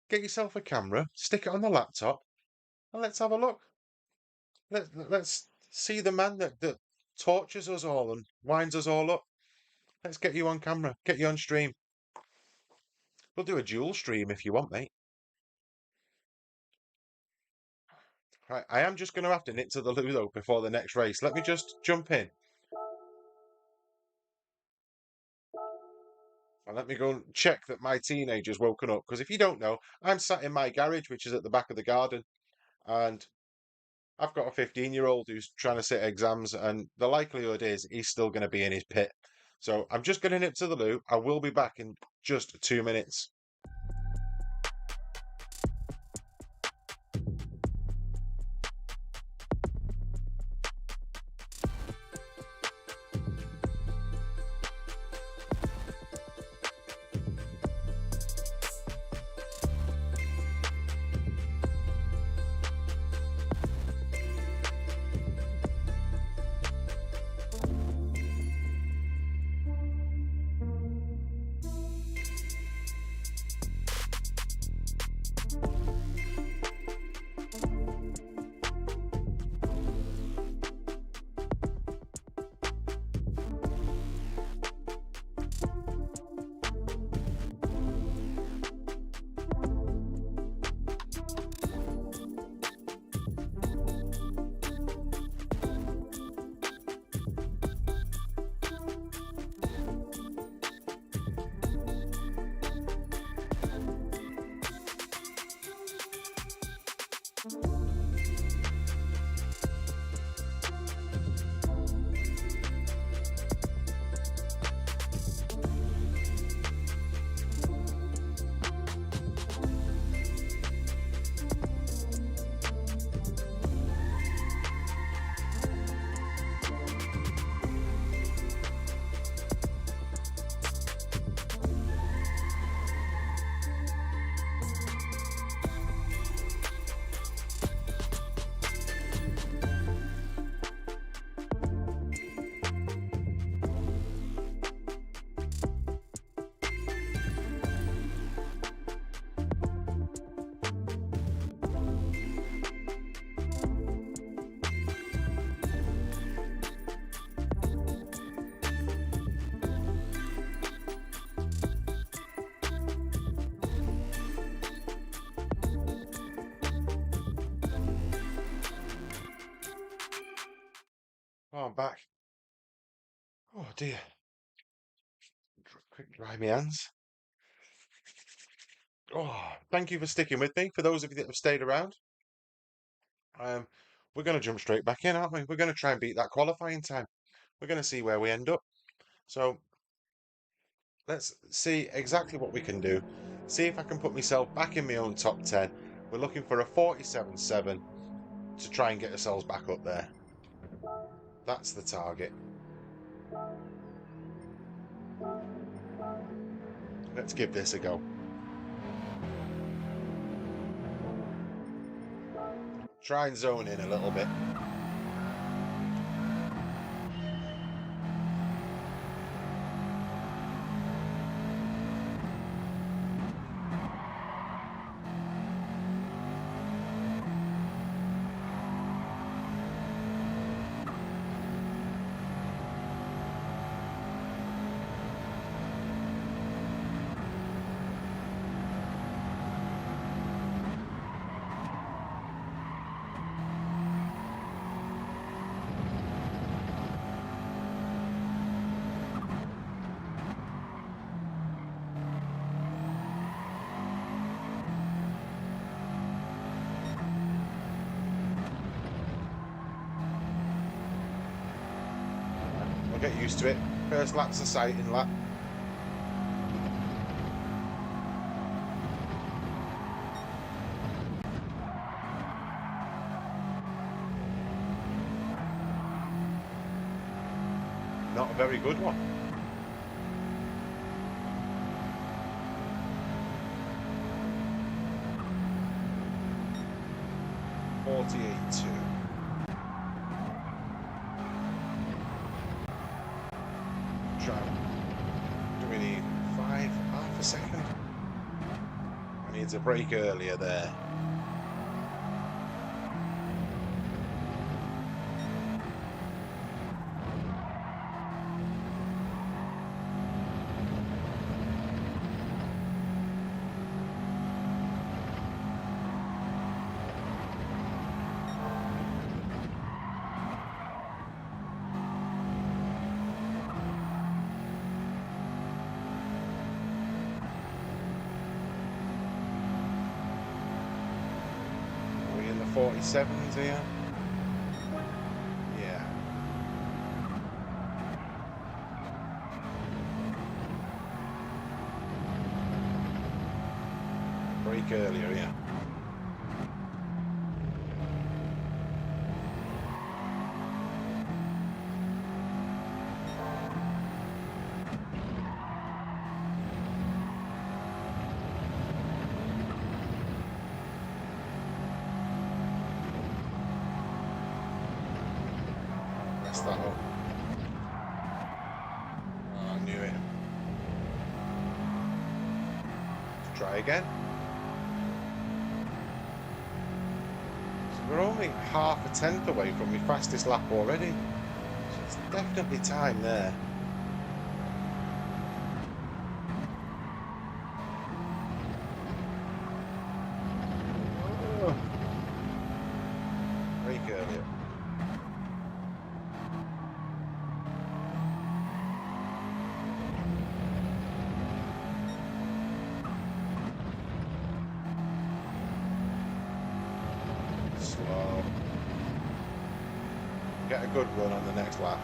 Get yourself a camera, stick it on the laptop, and let's have a look. Let's see the man that tortures us all and winds us all up. Let's get you on camera, get you on stream. We'll do a dual stream if you want, mate. Right, I am just going to have to nip to the loo though before the next race. Let me just jump in. And let me go and check that my teenager's woken up. Because if you don't know, I'm sat in my garage, which is at the back of the garden. And I've got a 15-year-old who's trying to sit exams. And the likelihood is he's still going to be in his pit. So I'm just going to nip to the loo. I will be back in just 2 minutes. Oh, I'm back. Oh dear. Quick dry my hands. Oh, thank you for sticking with me. For those of you that have stayed around, we're going to jump straight back in, aren't we? We're going to try and beat that qualifying time. We're going to see where we end up. So let's see exactly what we can do. See if I can put myself back in my own top 10. We're looking for a 47.7 to try and get ourselves back up there. That's the target. Let's give this a go. Try and zone in a little bit. I'll get used to it. First lap's a sighting lap. Not a very good one. 48.2. Try. Do we need half a second? I need to brake earlier there. Are we in the 47s here? Yeah. Brake earlier, yeah. Messed that up. Oh, I knew it. Let's try again. So we're only half a tenth away from my fastest lap already. So it's definitely time there. Oh. Brake earlier. Slow. Get a good run on the next lap.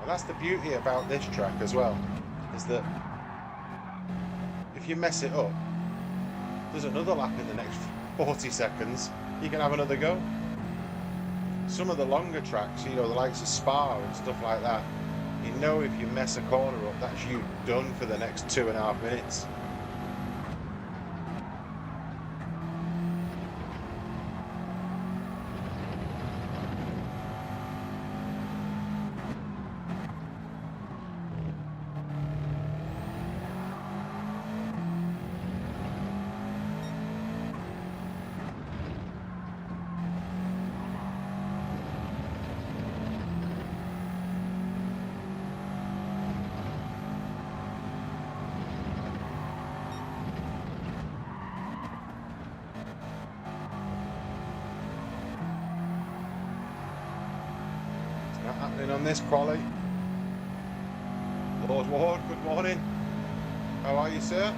And that's the beauty about this track as well, is that if you mess it up, there's another lap in the next 40 seconds. You can have another go. Some of the longer tracks, you know, the likes of Spa and stuff like that, you know if you mess a corner up, that's you done for the next 2.5 minutes. Not happening on this quali. Lord Ward, good morning. How are you, sir?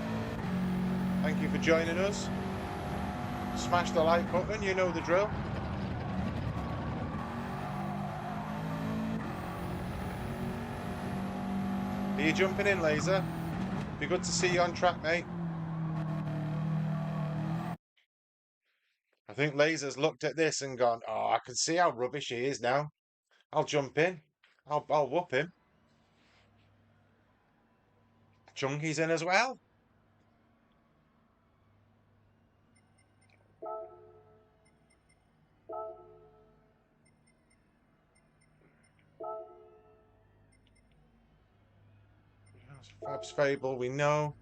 Thank you for joining us. Smash the like button, you know the drill. Are you jumping in, Laser? Be good to see you on track, mate. I think Laser's looked at this and gone, oh, I can see how rubbish he is now. I'll jump in. I'll whoop him. Chunky's in as well. Fab's Fable, we know.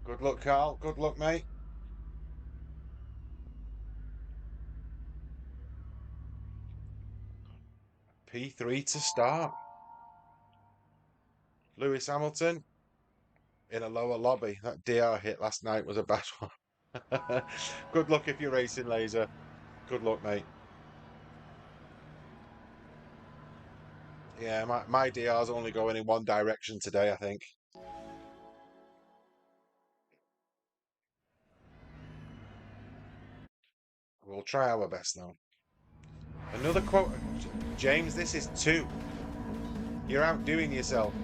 Good luck, Carl. Good luck, mate. P3 to start. Lewis Hamilton in a lower lobby. That DR hit last night was a bad one. Good luck if you're racing, Laser. Good luck, mate. Yeah, my DR's only going in one direction today, I think. We'll try our best, though. Another quote. James, this is 2. You're outdoing yourself.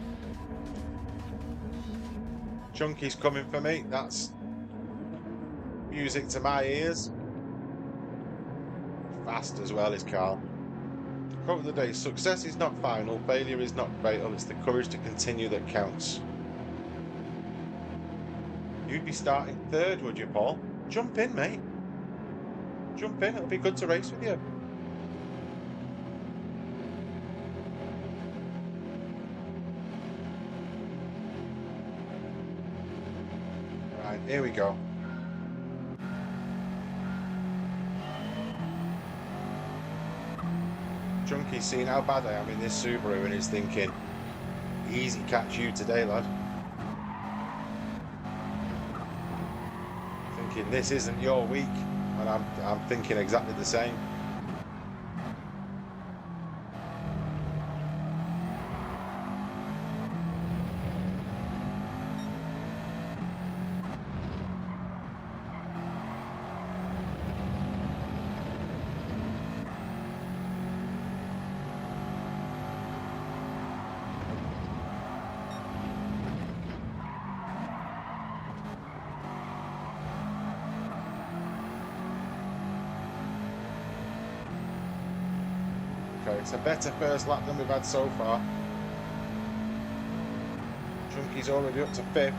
Chunky's coming for me. That's music to my ears. Fast as well is Carl. Quote of the day: success is not final, failure is not fatal, it's the courage to continue that counts. You'd be starting third, would you, Paul? Jump in, mate. Jump in. It'll be good to race with you. Right, here we go. Junky's seen how bad I am in this Subaru and he's thinking, easy catch you today, lad. Thinking this isn't your week, and I'm thinking exactly the same. Okay, it's a better first lap than we've had so far. Chunky's already up to 5th.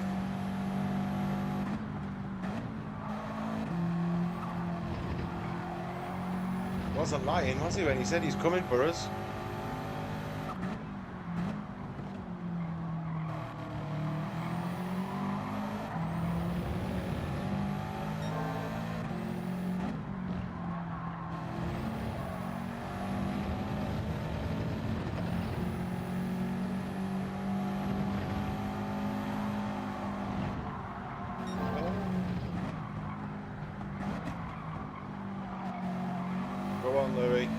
Wasn't lying, was he, when he said he's coming for us? Go on, Louis.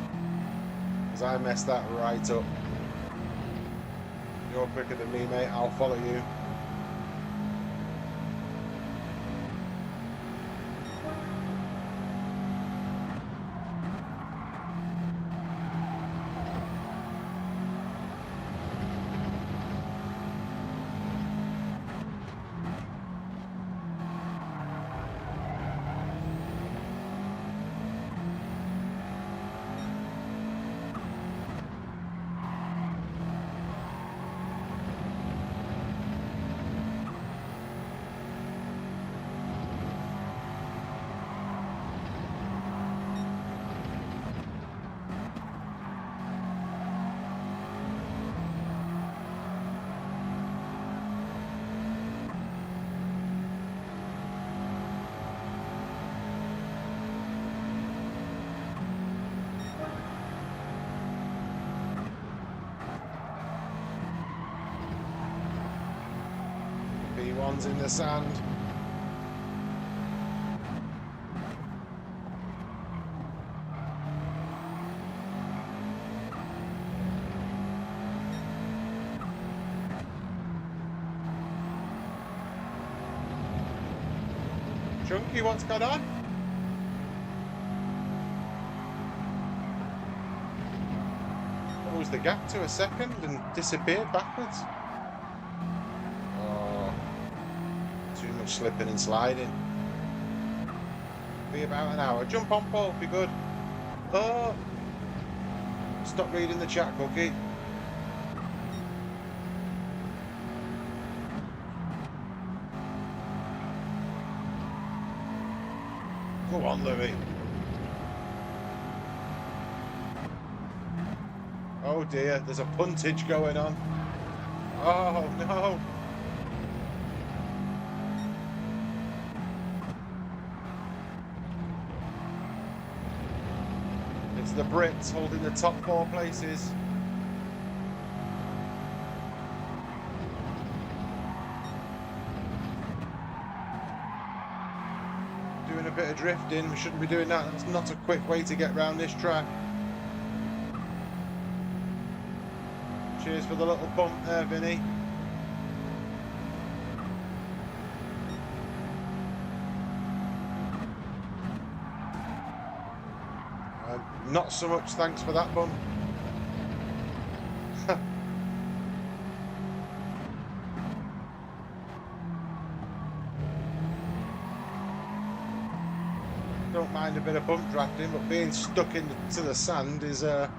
Because I messed that right up. You're quicker than me, mate. I'll follow you. B1's in the sand. Chunky, what's going on? Closed the gap to a second and disappeared backwards. Oh, too much slipping and sliding. Be about an hour. Jump on, Paul, be good. Oh, stop reading the chat, Cookie. Go on, Louis. Oh dear, there's a puntage going on. Oh no. It's the Brits holding the top 4 places. Doing a bit of drifting. We shouldn't be doing that. That's not a quick way to get round this track. Cheers for the little bump there, Vinny. Not so much thanks for that bump. Don't mind a bit of bump drafting, but being stuck into the sand is not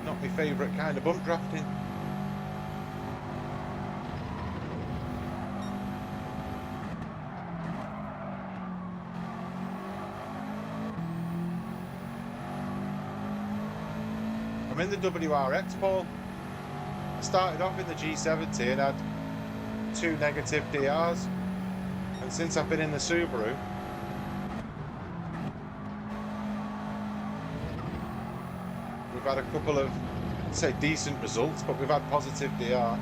my favourite kind of bump drafting. I'm in the WRX, Paul. I started off in the G70 and had 2 negative DRs. And since I've been in the Subaru, we've had a couple of, I'd say, decent results, but we've had positive DR.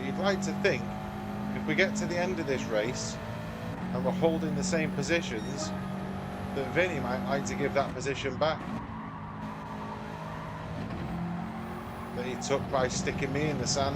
You'd like to think if we get to the end of this race and we're holding the same positions, that Vinny might like to give that position back that he took by sticking me in the sand.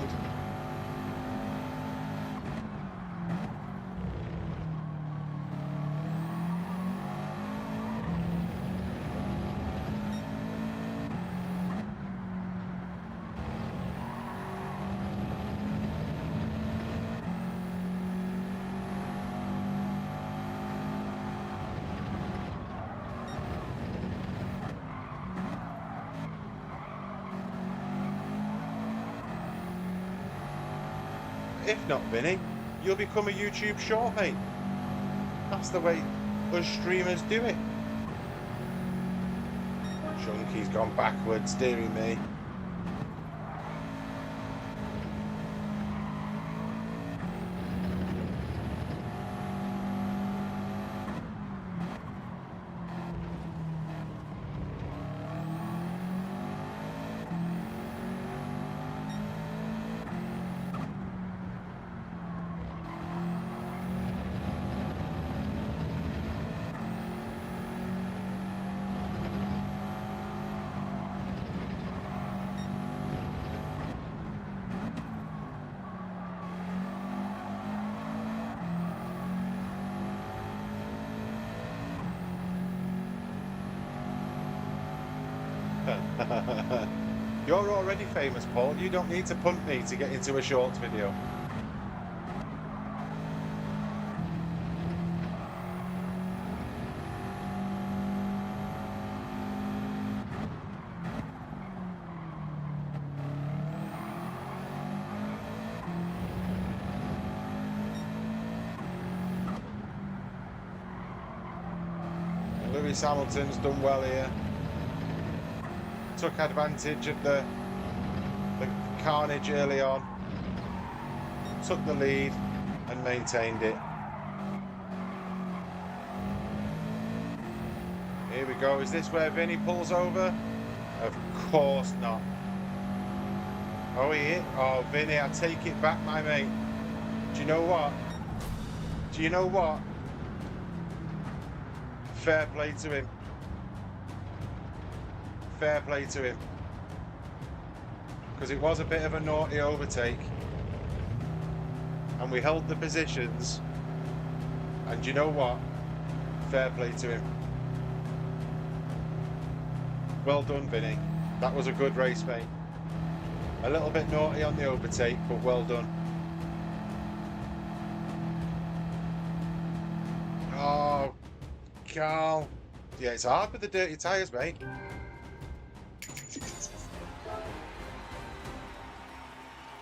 If not, Vinny, you'll become a YouTube short, mate. That's the way us streamers do it. Chunky's gone backwards, dearie me. You're already famous, Paul. You don't need to punt me to get into a shorts video. Lewis Hamilton's done well here. Took advantage of the carnage early on, took the lead and maintained it. Here we go. Is this where Vinny pulls over? Of course not. Oh, oh, Vinny, I take it back, my mate. Do you know what? Do you know what? Fair play to him. Fair play to him. Because it was a bit of a naughty overtake. And we held the positions. And you know what? Fair play to him. Well done, Vinny. That was a good race, mate. A little bit naughty on the overtake, but well done. Oh, Carl. Yeah, it's hard with the dirty tyres, mate.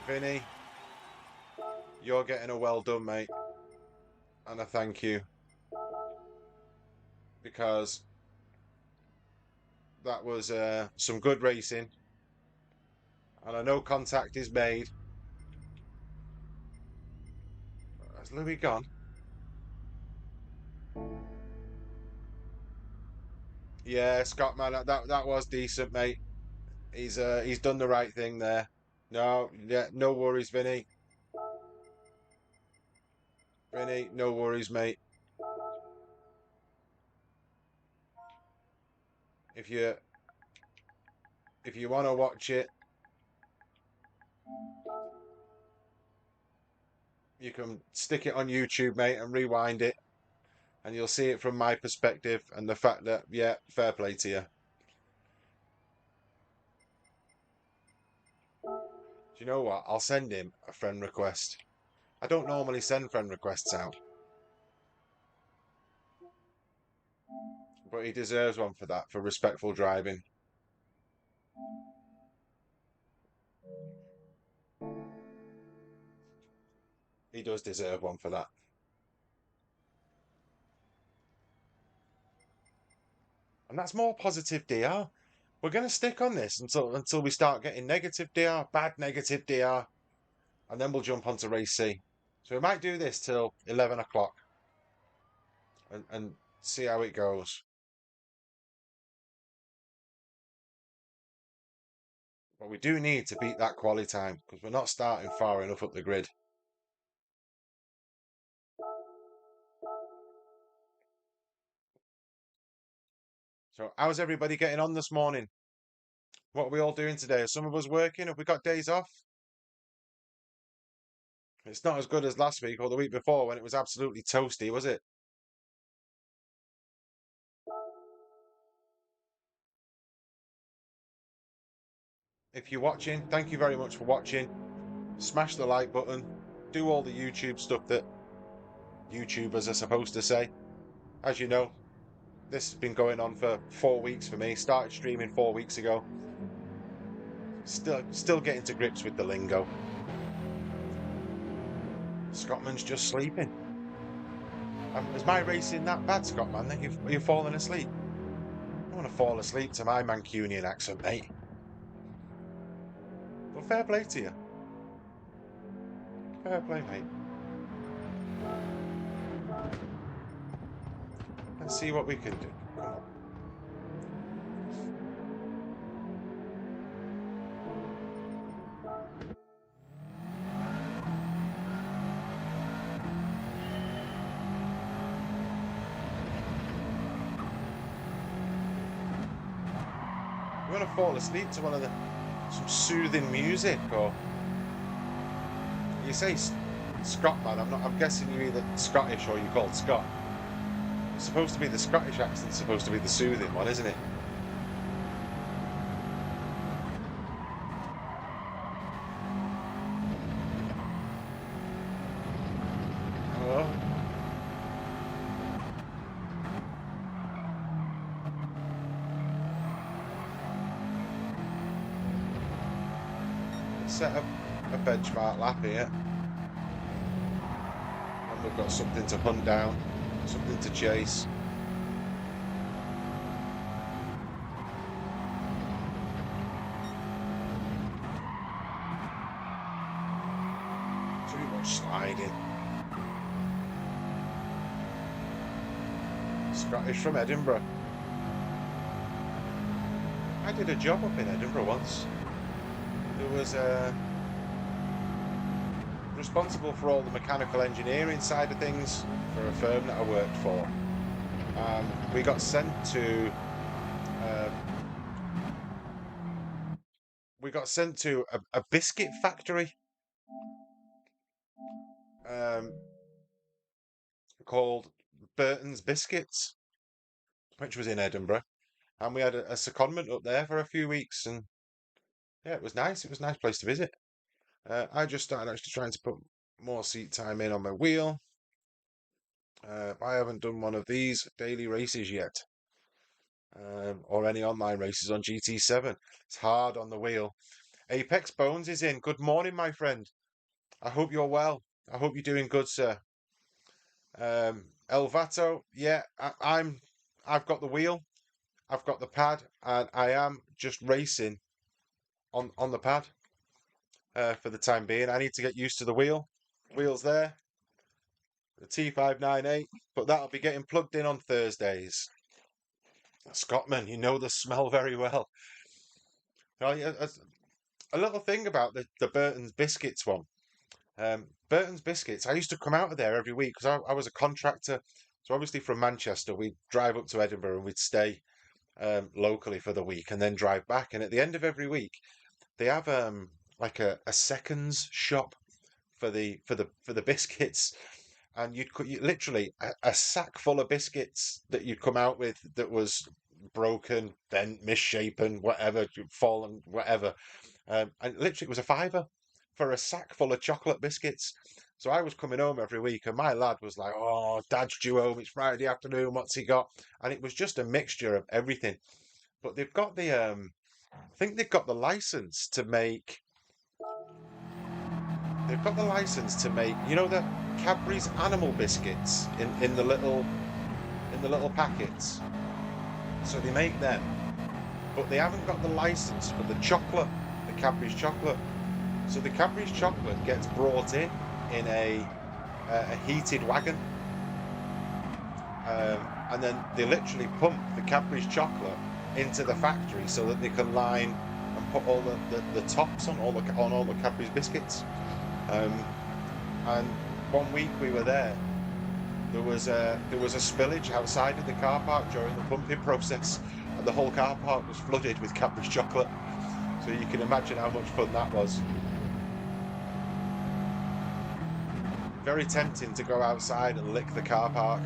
Vinny, you're getting a well done, mate. And I thank you. Because that was some good racing. And I know contact is made. Has Louis gone? Yeah, Scott, man, that was decent, mate. He's done the right thing there. No, yeah, no worries, Vinny. Vinny, no worries, mate. If you want to watch it, you can stick it on YouTube, mate, and rewind it, and you'll see it from my perspective and the fact that, yeah, fair play to you. Do you know what? I'll send him a friend request. I don't normally send friend requests out, but he deserves one for that, for respectful driving. He does deserve one for that. And that's more positive DR. We're going to stick on this until we start getting negative DR, bad negative DR, and then we'll jump onto race C. So we might do this till 11 o'clock and see how it goes. But we do need to beat that quali time because we're not starting far enough up the grid. So how's everybody getting on this morning? What are we all doing today? Are some of us working? Have we got days off? It's not as good as last week or the week before when it was absolutely toasty, was it? If you're watching, thank you very much for watching. Smash the like button. Do all the YouTube stuff that YouTubers are supposed to say. As you know, this has been going on for 4 weeks for me. Started streaming 4 weeks ago. Still getting to grips with the lingo. Scottman's just sleeping. Is my racing that bad, Scottman? That you're falling asleep? I don't want to fall asleep to my Mancunian accent, mate. Well, fair play to you. Fair play, mate. Let's see what we can do. Come on. You want to fall asleep to some soothing music, or you say Scott, man? I'm guessing you're either Scottish or you're called Scott. It's supposed to be the Scottish accent, supposed to be the soothing one, isn't it? Oh, set up a benchmark lap here, and we've got something to hunt down, something to chase. Too much sliding. Scottish from Edinburgh. I did a job up in Edinburgh once. There was responsible for all the mechanical engineering side of things for a firm that I worked for. We got sent to uh, a biscuit factory um, called Burton's Biscuits, which was in Edinburgh, and we had a secondment up there for a few weeks, and yeah, it was nice. It was a nice place to visit. I just started actually trying to put more seat time in on my wheel. I haven't done one of these daily races yet, or any online races on GT7. It's hard on the wheel. Apex Bones is in. Good morning, my friend. I hope you're well. I hope you're doing good, sir. Elvato, yeah, I've got the wheel, I've got the pad, and I am just racing on the pad for the time being. I need to get used to the wheel. Wheels there, the T598, but that'll be getting plugged in on Thursdays. Scottman, you know the smell very well. Well, yeah, a little thing about the Burton's Biscuits one. Burton's Biscuits, I used to come out of there every week because I was a contractor. So obviously from Manchester, we'd drive up to Edinburgh and we'd stay locally for the week and then drive back. And at the end of every week, they have like a seconds shop for the biscuits, and you literally a sack full of biscuits that you'd come out with that was broken, bent, misshapen, whatever, fallen, whatever. And literally it was a fiver. for a sack full of chocolate biscuits. So I was coming home every week, and my lad was like, "Oh, Dad's due home. It's Friday afternoon. What's he got?" And it was just a mixture of everything. But they've got the I think they've got the license to make. They've got the license to make, you know, the Cadbury's animal biscuits in the little packets. So they make them, but they haven't got the license for the chocolate, the Cadbury's chocolate. So the Cadbury's chocolate gets brought in a heated wagon, and then they literally pump the Cadbury's chocolate into the factory so that they can line and put all the tops on all the Cadbury's biscuits. Um, and one week we were there, there was a spillage outside of the car park during the pumping process, and the whole car park was flooded with Cadbury's chocolate. So you can imagine how much fun that was. Very tempting to go outside and lick the car park.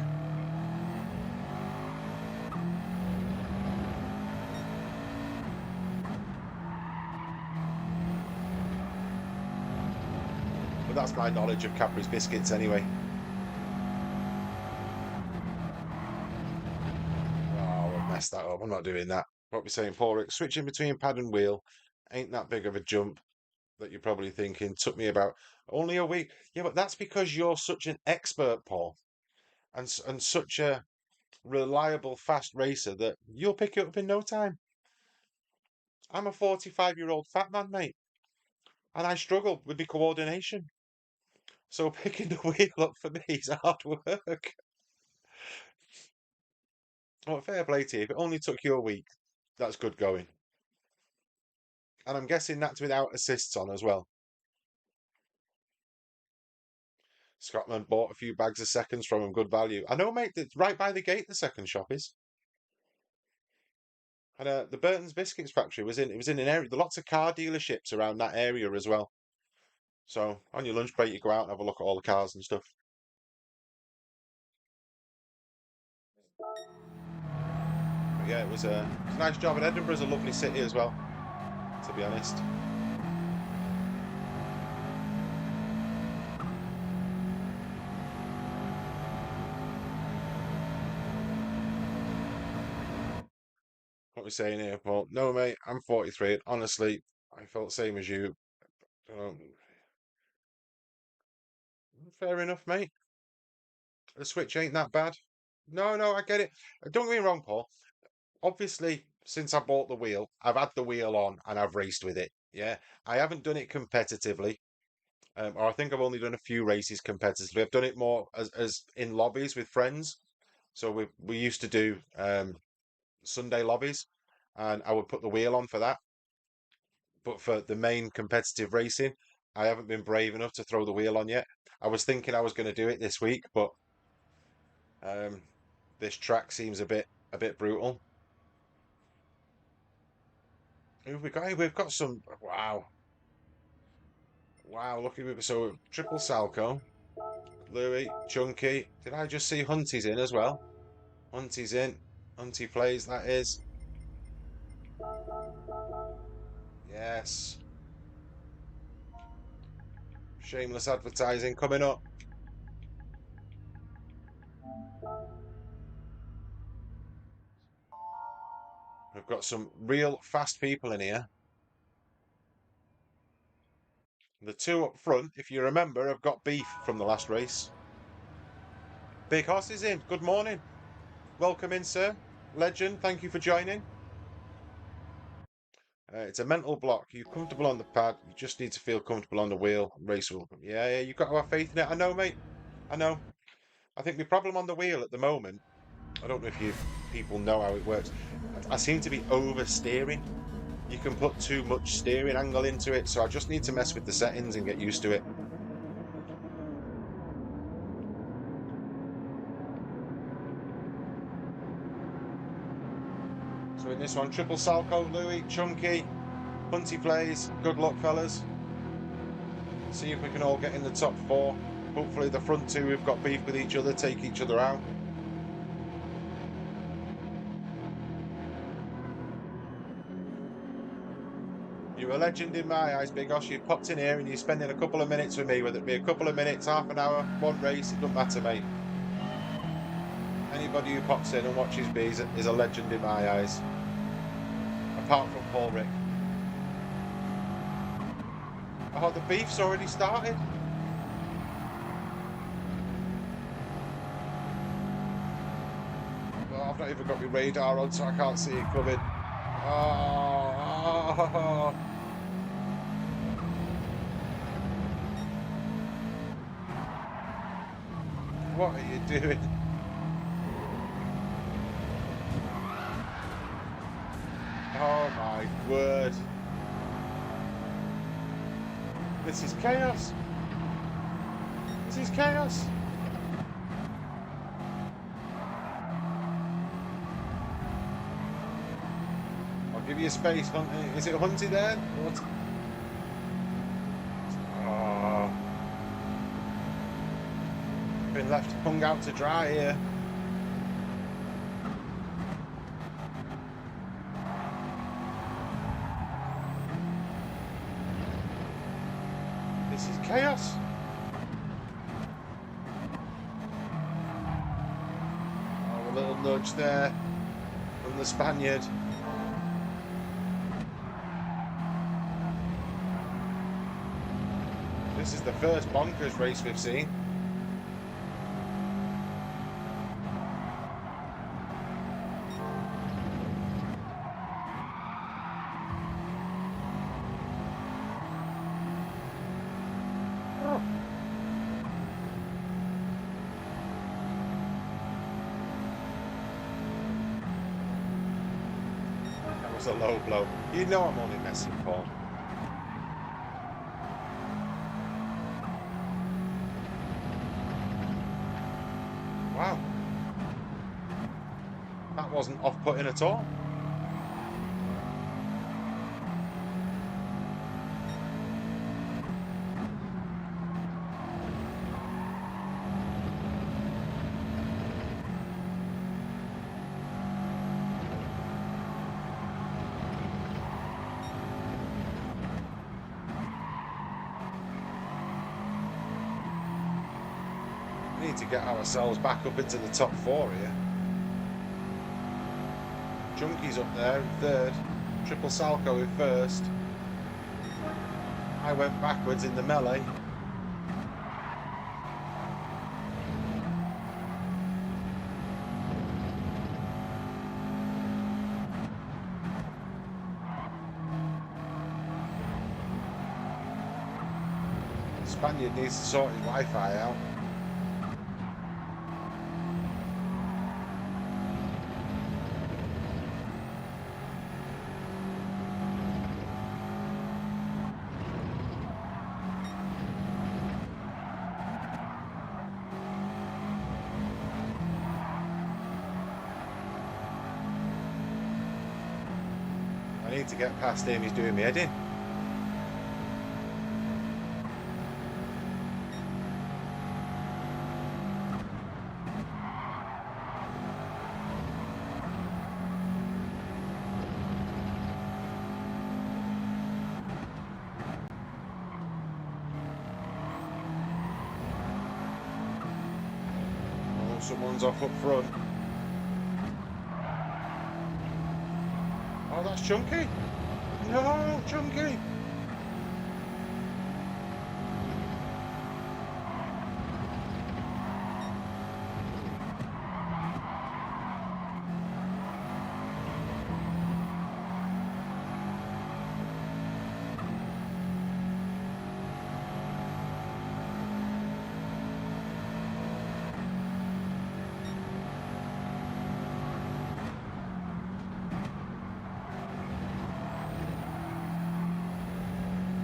But that's my knowledge of Cadbury's biscuits anyway. Oh, I've messed that up. I'm not doing that. What we're saying, Paul Rick, switching between pad and wheel ain't that big of a jump that you're probably thinking. Took me about only a week. Yeah, but that's because you're such an expert, Paul, and such a reliable, fast racer that you'll pick it up in no time. I'm a 45-year-old fat man, mate, and I struggle with the coordination. So picking the wheel up for me is hard work. Well, fair play to you. If it only took you a week, that's good going. And I'm guessing that's without assists on as well. Scotland bought a few bags of seconds from him, good value. I know, mate, that's right by the gate the second shop is. And the Burton's Biscuits factory was in an area, there are lots of car dealerships around that area as well. So on your lunch break, you go out and have a look at all the cars and stuff. But yeah, it was a nice job. And Edinburgh's a lovely city as well, to be honest. What we're saying here, Paul? No, mate, I'm 43. Honestly, I felt the same as you. Um, Fair enough, mate. The Switch ain't that bad. No, no, I get it. Don't get me wrong, Paul. Obviously, since I bought the wheel, I've had the wheel on and I've raced with it. Yeah, I haven't done it competitively, or I think I've only done a few races competitively. I've done it more as in lobbies with friends. So we used to do Sunday lobbies, and I would put the wheel on for that. But for the main competitive racing, I haven't been brave enough to throw the wheel on yet. I was thinking I was going to do it this week, but um, this track seems a bit brutal. Who have we got? Hey, we've got some. Wow, wow! Look at so triple Salco, Louis, Chunky. Did I just see Hunty's in as well? Hunty's in. Hunty plays. That is yes. Shameless advertising coming up. We've got some real fast people in here. The two up front, if you remember, have got beef from the last race. Big Hoss is in. Good morning. Welcome in, sir. Legend, thank you for joining. It's a mental block. You're comfortable on the pad. You just need to feel comfortable on the wheel. Race will. Yeah, yeah, you've got to have faith in it. I know, mate. I know. I think the problem on the wheel at the moment, I don't know if you people know how it works. I seem to be oversteering. You can put too much steering angle into it, so I just need to mess with the settings and get used to it. So in this one, triple Salco, Louis, Chunky, Hunty plays. Good luck, fellas. See if we can all get in the top four. Hopefully the front two who've got beef with each other take each other out. You're a legend in my eyes, Big Osh. You popped in here and you're spending a couple of minutes with me, whether it be a couple of minutes, half an hour, one race, it doesn't matter, mate. Anybody who pops in and watches me is a legend in my eyes. Apart from Paul Rick. Oh, the beef's already started. Well, I've not even got my radar on, so I can't see it coming. Oh. What are you doing? Oh my word. This is chaos. This is chaos. I'll give you a space. Is it Hunty there? What? Oh. Been left hung out to dry here. This is chaos. Oh, a little nudge there from the Spaniard. This is the first bonkers race we've seen. A low blow. You know I'm only messing, Paul. Wow. That wasn't off-putting at all. We need to get ourselves back up into the top four here. Junky's up there in third. Triple Salco in first. I went backwards in the melee. The Spaniard needs to sort his Wi-Fi out. I need to get past him, he's doing me head in. Oh, someone's off up front. Oh, that's Chunky. No, Chunky.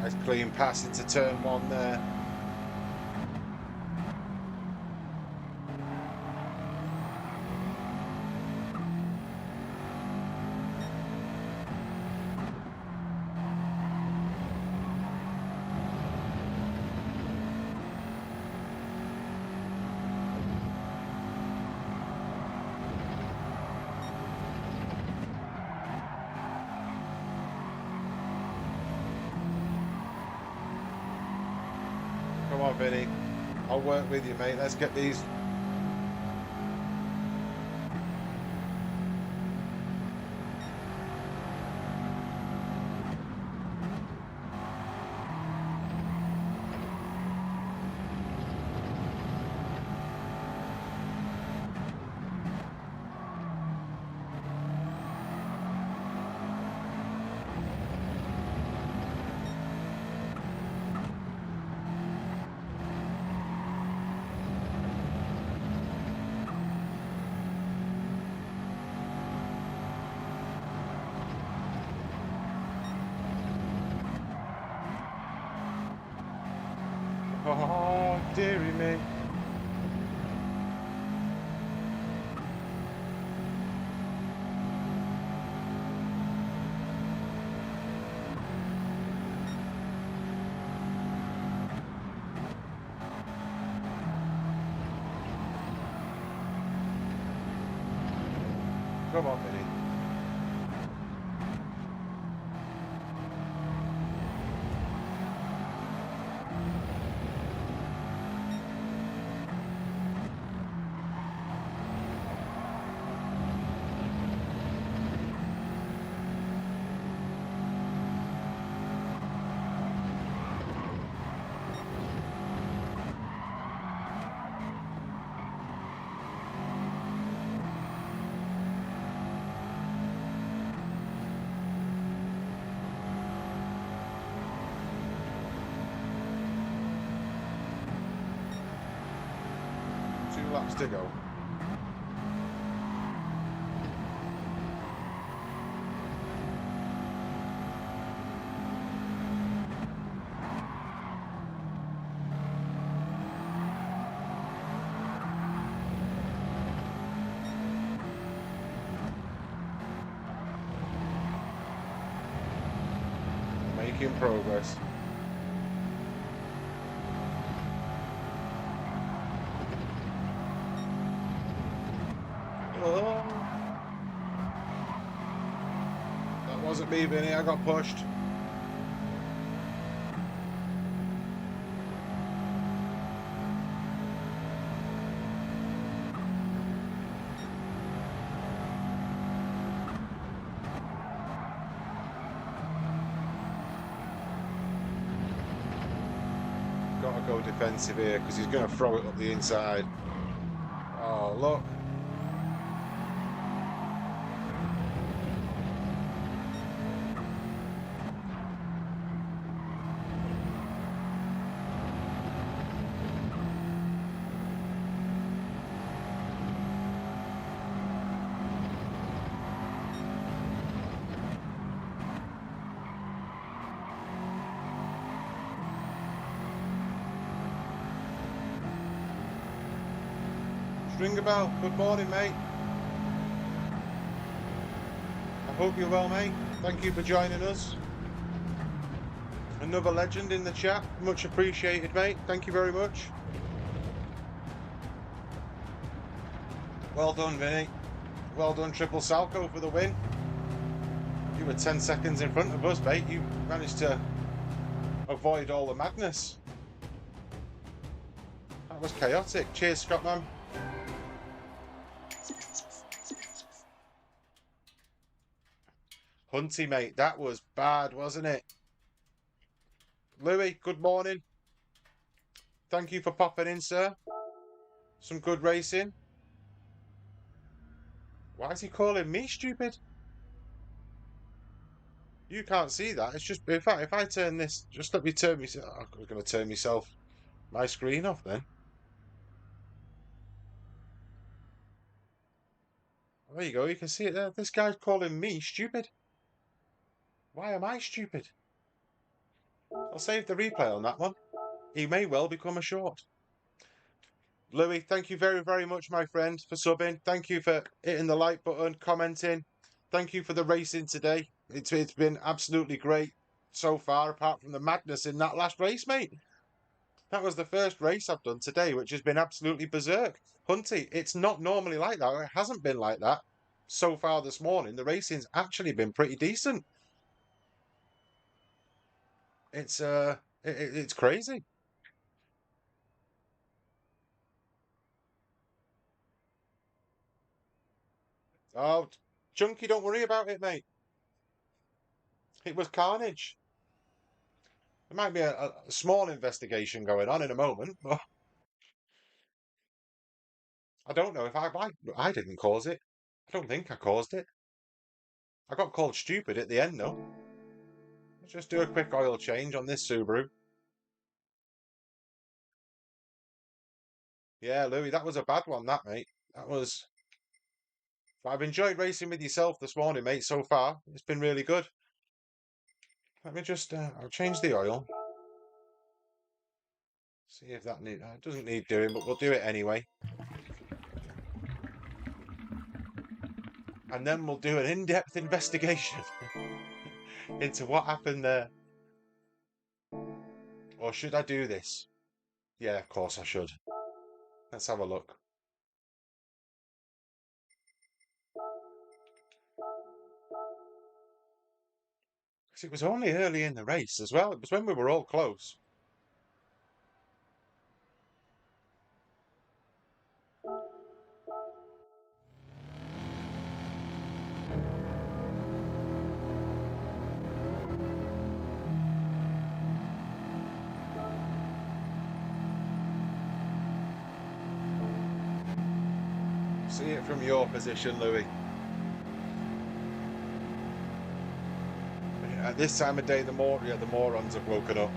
Nice clean pass into turn one there. on, Vinny. I'll work with you, mate. Let's get these. Oh, dearie me. Come on, Vinny. Two laps to go. Making progress. Oh, that wasn't me, Vinny. I got pushed. Got to go defensive here because he's going to throw it up the inside. Oh, look. Ring a bell. Good morning, mate. I hope you're well, mate. Thank you for joining us. Another legend in the chat. Much appreciated, mate. Thank you very much. Well done, Vinny. Well done, Triple Salco, for the win. You were 10 seconds in front of us, mate. You managed to avoid all the madness. That was chaotic. Cheers, Scottman. Hunty, mate, that was bad, wasn't it? Louis, good morning. Thank you for popping in, sir. Some good racing. Why is he calling me stupid? You can't see that. It's just, in fact, if I turn this, just let me turn myself. I'm going to turn my screen off then. There you go. You can see it there. This guy's calling me stupid. Why am I stupid? I'll save the replay on that one. He may well become a short. Louis, thank you very, very much, my friend, for subbing. Thank you for hitting the like button, commenting. Thank you for the racing today. It's been absolutely great so far, apart from the madness in that last race, mate. That was the first race I've done today, which has been absolutely berserk. Hunty, it's not normally like that. It hasn't been like that so far this morning. The racing's actually been pretty decent. It's crazy. Oh, Chunky, don't worry about it, mate. It was carnage. There might be a small investigation going on in a moment, but I don't know if I didn't cause it. I don't think I caused it. I got called stupid at the end, though. Let's just do a quick oil change on this Subaru. Yeah, Louis, that was a bad one, that, mate. That was... I've enjoyed racing with yourself this morning, mate, so far. It's been really good. Let me just... I'll change the oil. See if that it doesn't need doing, but we'll do it anyway. And then we'll do an in-depth investigation into what happened there. Or should I do this? Yeah, of course I should. Let's have a look. Because it was only early in the race as well. It was when we were all close. See it from your position, Louis. At this time of day, the morons have woken up.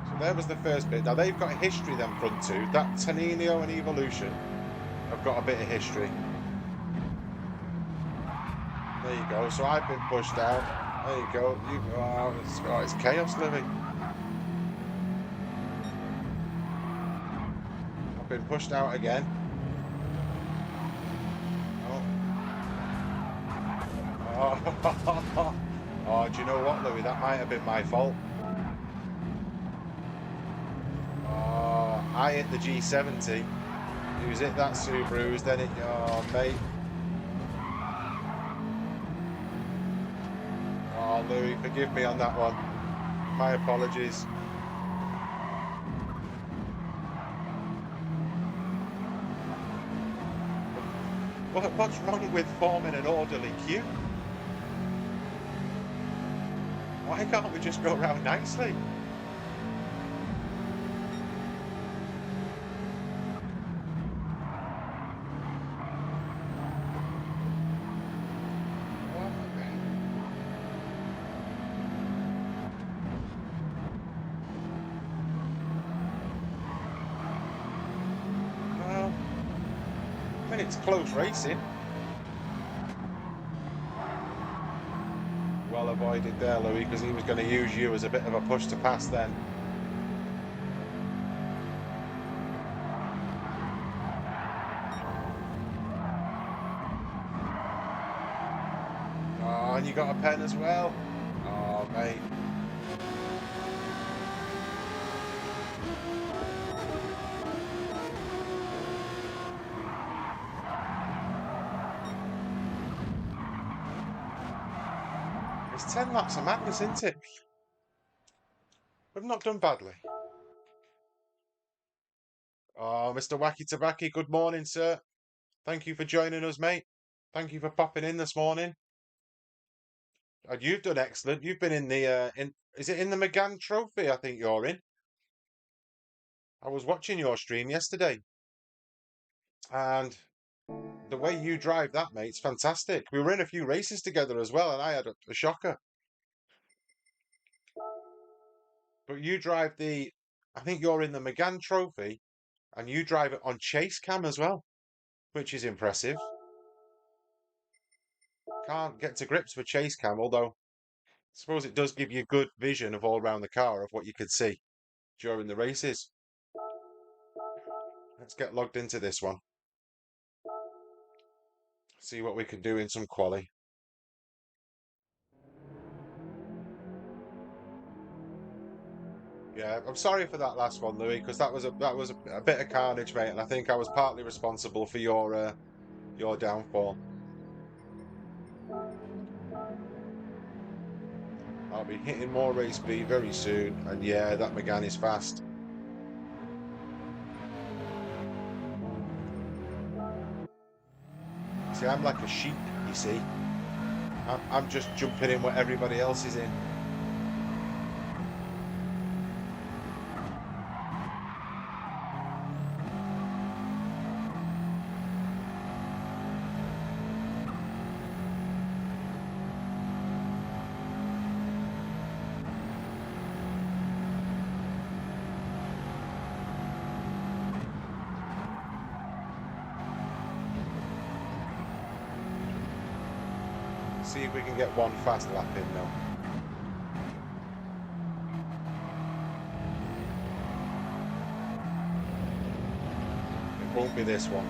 So there was the first bit. Now they've got a history, them front two. That Tanino and Evolution have got a bit of history. There you go. So I've been pushed out. There you go. It's chaos, Louis. I've been pushed out again. Oh. Oh, do you know what, Louis? That might have been my fault. Oh, I hit the G70. Who's hit that Subaru? Then it. Oh, mate. Oh, Louis, forgive me on that one. My apologies. What's wrong with forming an orderly queue? Why can't we just go around nicely? Well, I mean, it's close racing. Well avoided there, Louis, because he was going to use you as a bit of a push to pass then. Oh, and you got a pen as well. Oh, mate. It's 10 laps of madness, isn't it? We've not done badly. Oh, Mr. Wacky Tabaki, good morning, sir. Thank you for joining us, mate. Thank you for popping in this morning. And you've done excellent. You've been in the is it in the McGann Trophy? I think you're in. I was watching your stream yesterday, and the way you drive that, mate's fantastic. We were in a few races together as well, and I had a shocker. But you drive I think you're in the McGann Trophy, and you drive it on chase cam as well, which is impressive. Can't get to grips with chase cam, although I suppose it does give you good vision of all around the car of what you could see during the races. Let's get logged into this one. See what we can do in some quali. Yeah, I'm sorry for that last one, Louis, because that was a bit of carnage, mate, and I think I was partly responsible for your downfall. I'll be hitting more race speed very soon, and yeah, that McGann is fast. See, I'm like a sheep, you see. I'm just jumping in what everybody else is in. See if we can get one fast lap in now. It won't be this one.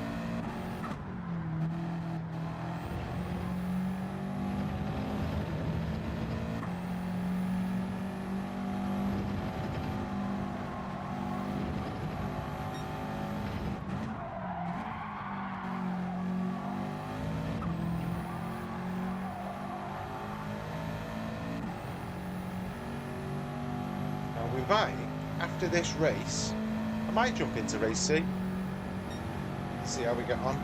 We might, after this race, I might jump into race C. See how we get on.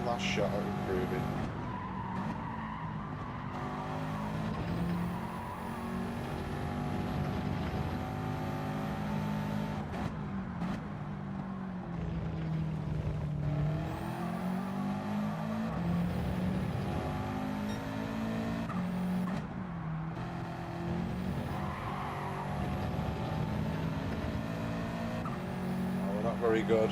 Last shot at improving. Oh, we're not very good.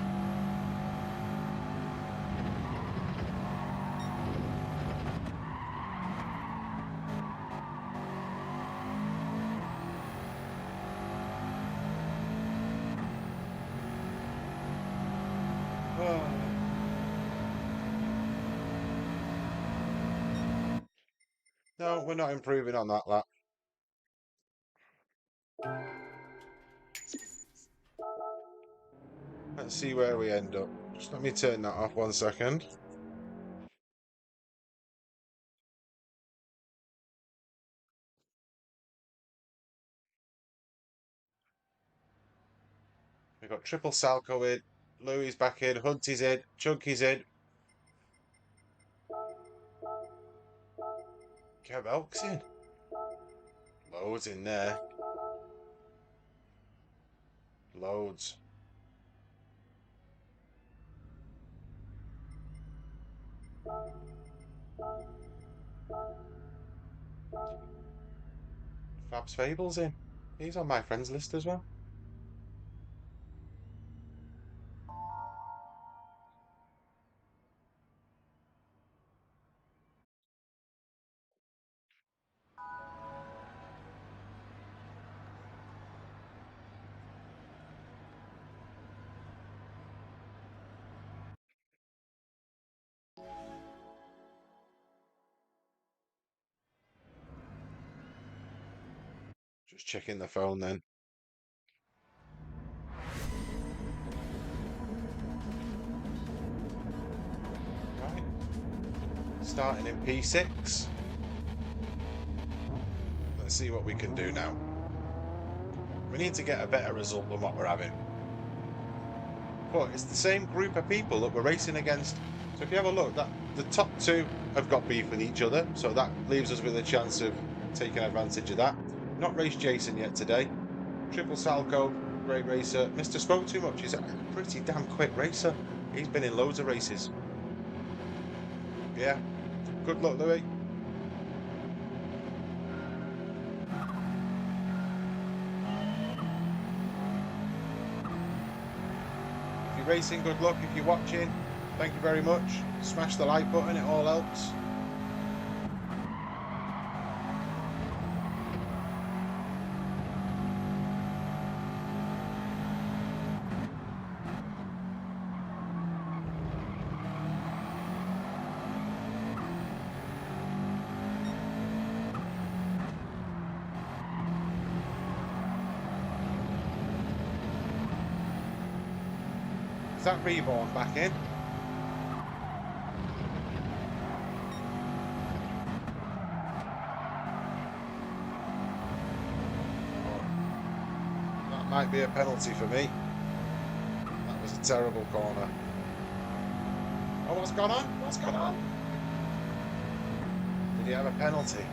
No, we're not improving on that lap. Let's see where we end up. Just let me turn that off 1 second. We've got triple Salco in, Louis back in, Hunty's in, Chunky's in. Kev in. Loads in there. Loads. Fab's Fable's in. He's on my friends list as well. Just checking the phone then. Right. Starting in P6. Let's see what we can do now. We need to get a better result than what we're having. But it's the same group of people that we're racing against. So if you have a look, that the top two have got beef with each other, so that leaves us with a chance of taking advantage of that. Not raced Jason yet today. Triple Salco, great racer. Mr. Spoke Too Much, he's a pretty damn quick racer. He's been in loads of races. Yeah. Good luck, Louis. If you're racing, good luck. If you're watching, Thank you very much. Smash the like button, it all helps. Is that Reborn back in? Might be a penalty for me. That was a terrible corner. Oh, what's gone on? What's gone on? Did he have a penalty?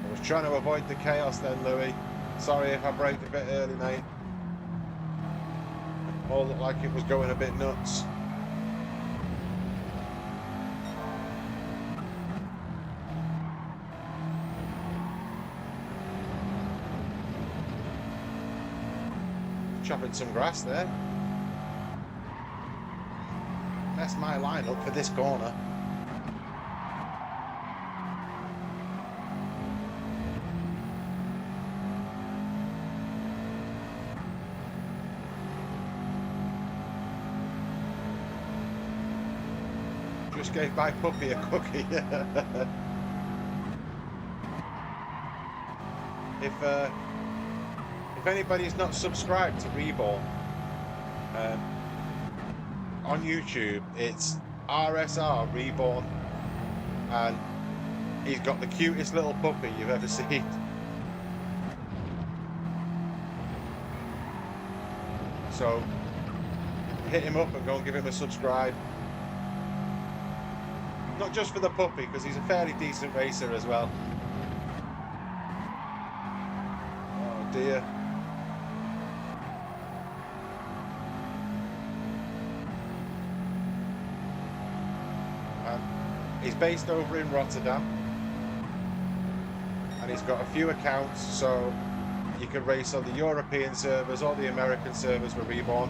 I was trying to avoid the chaos then, Louis. Sorry if I braked a bit early, mate. All looked like it was going a bit nuts. Chopping some grass there. That's my lineup for this corner. Just gave my puppy a cookie. If anybody's not subscribed to Reborn on YouTube, it's RSR Reborn, and he's got the cutest little puppy you've ever seen. So hit him up and go and give him a subscribe. Not just for the puppy, because he's a fairly decent racer as well. Oh dear. He's based over in Rotterdam, and he's got a few accounts, so you can race on the European servers or the American servers with Reborn.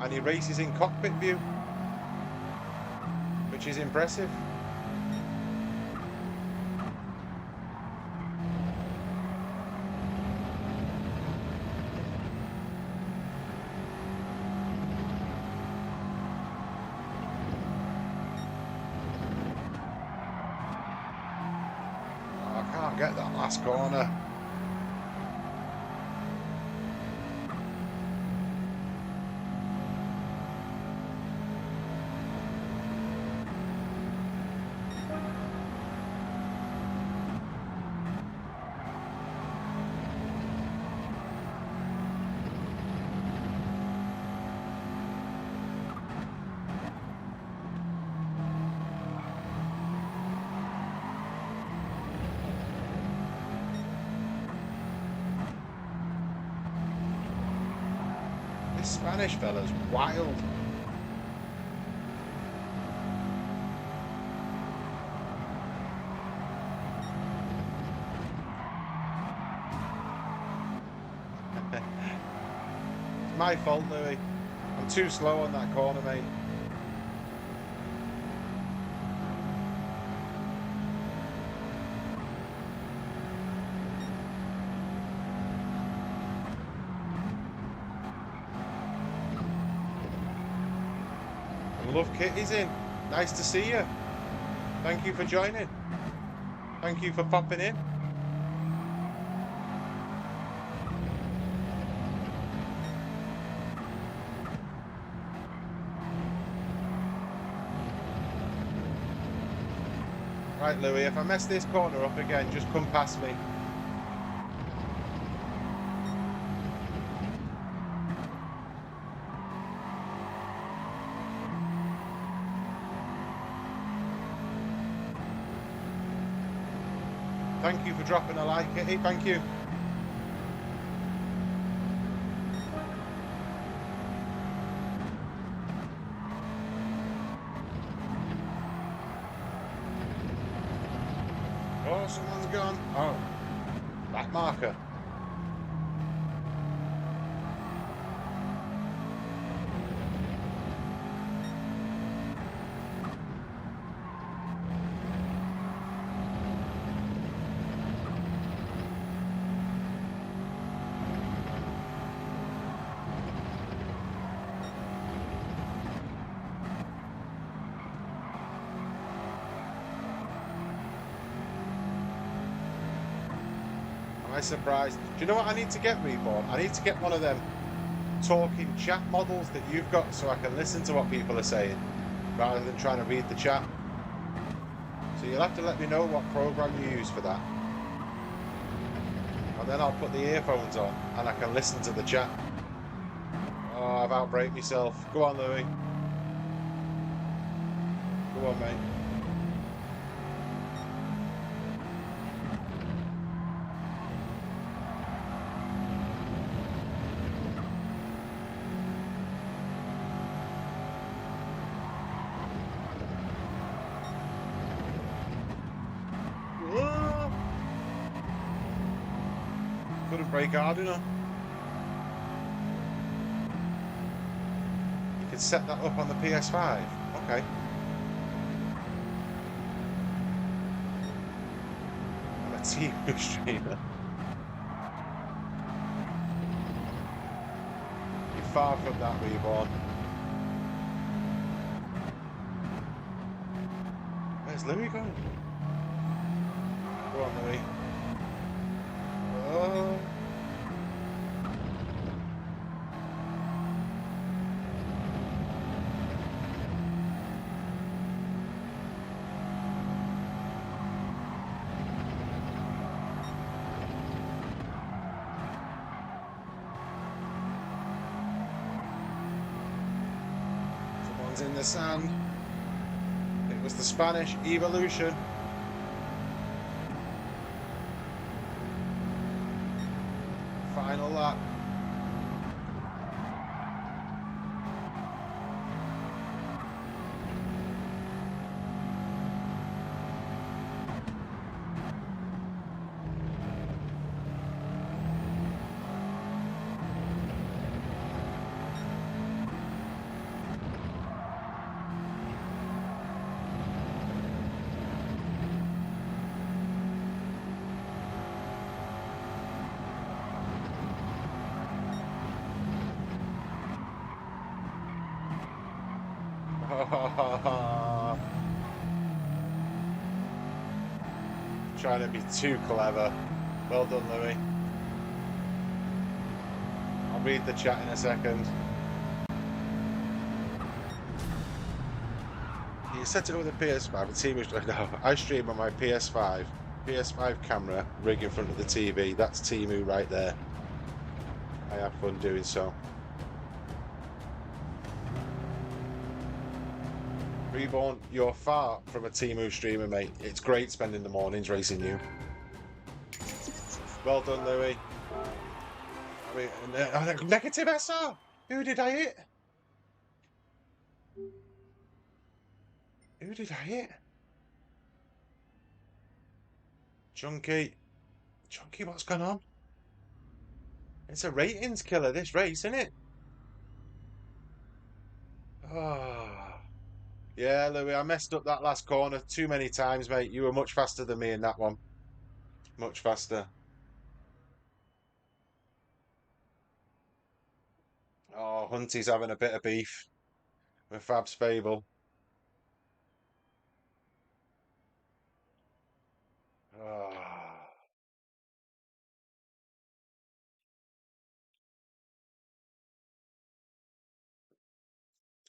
And he races in cockpit view, which is impressive. Get that last corner. Spanish fella's wild. It's my fault, Louis. I'm too slow on that corner, mate. Love Kitty's in. Nice to see you. Thank you for joining. Thank you for popping in. Right, Louis, if I mess this corner up again, just come past me. Thank you for dropping a like, Kitty. Thank you. Oh, someone's gone. Oh, back marker. Am I surprised? Do you know what I need to get, Reborn? I need to get one of them talking chat models that you've got so I can listen to what people are saying rather than trying to read the chat. So you'll have to let me know what program you use for that. And then I'll put the earphones on and I can listen to the chat. Oh, I've outbraked myself. Go on, Louis. Go on, mate. Whoa. Couldn't brake hard enough. You can set that up on the PS5. Okay. I'm a TV streamer. You're far from that, Reborn. Where's Louis going? Go on, Louis. Oh. Someone's in the sand. It was the Spanish Evolution. Final lap. Trying to be too clever. Well done, Louis. I'll read the chat in a second. You set it up with a PS5. The team is no. I stream on my PS5 camera rig in front of the TV. That's Timu right there. I have fun doing so. Reborn, you're far from a Timu streamer, mate. It's great spending the mornings racing you. Well done, Louis. I mean, negative SR. Who did I hit? Who did I hit? Chunky. Chunky, what's going on? It's a ratings killer, this race, isn't it? Ah. Yeah, Louis, I messed up that last corner too many times, mate. You were much faster than me in that one. Much faster. Oh, Hunty's having a bit of beef with Fab's Fable. Ah.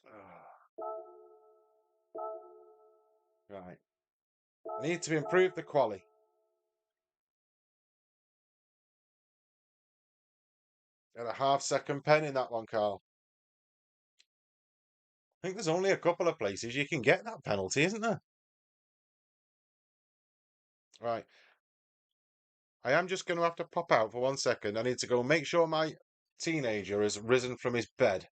Ah. Right. I need to improve the quali. Got a half-second pen in that one, Carl. I think there's only a couple of places you can get that penalty, isn't there? Right. I am just going to have to pop out for 1 second. I need to go make sure my teenager has risen from his bed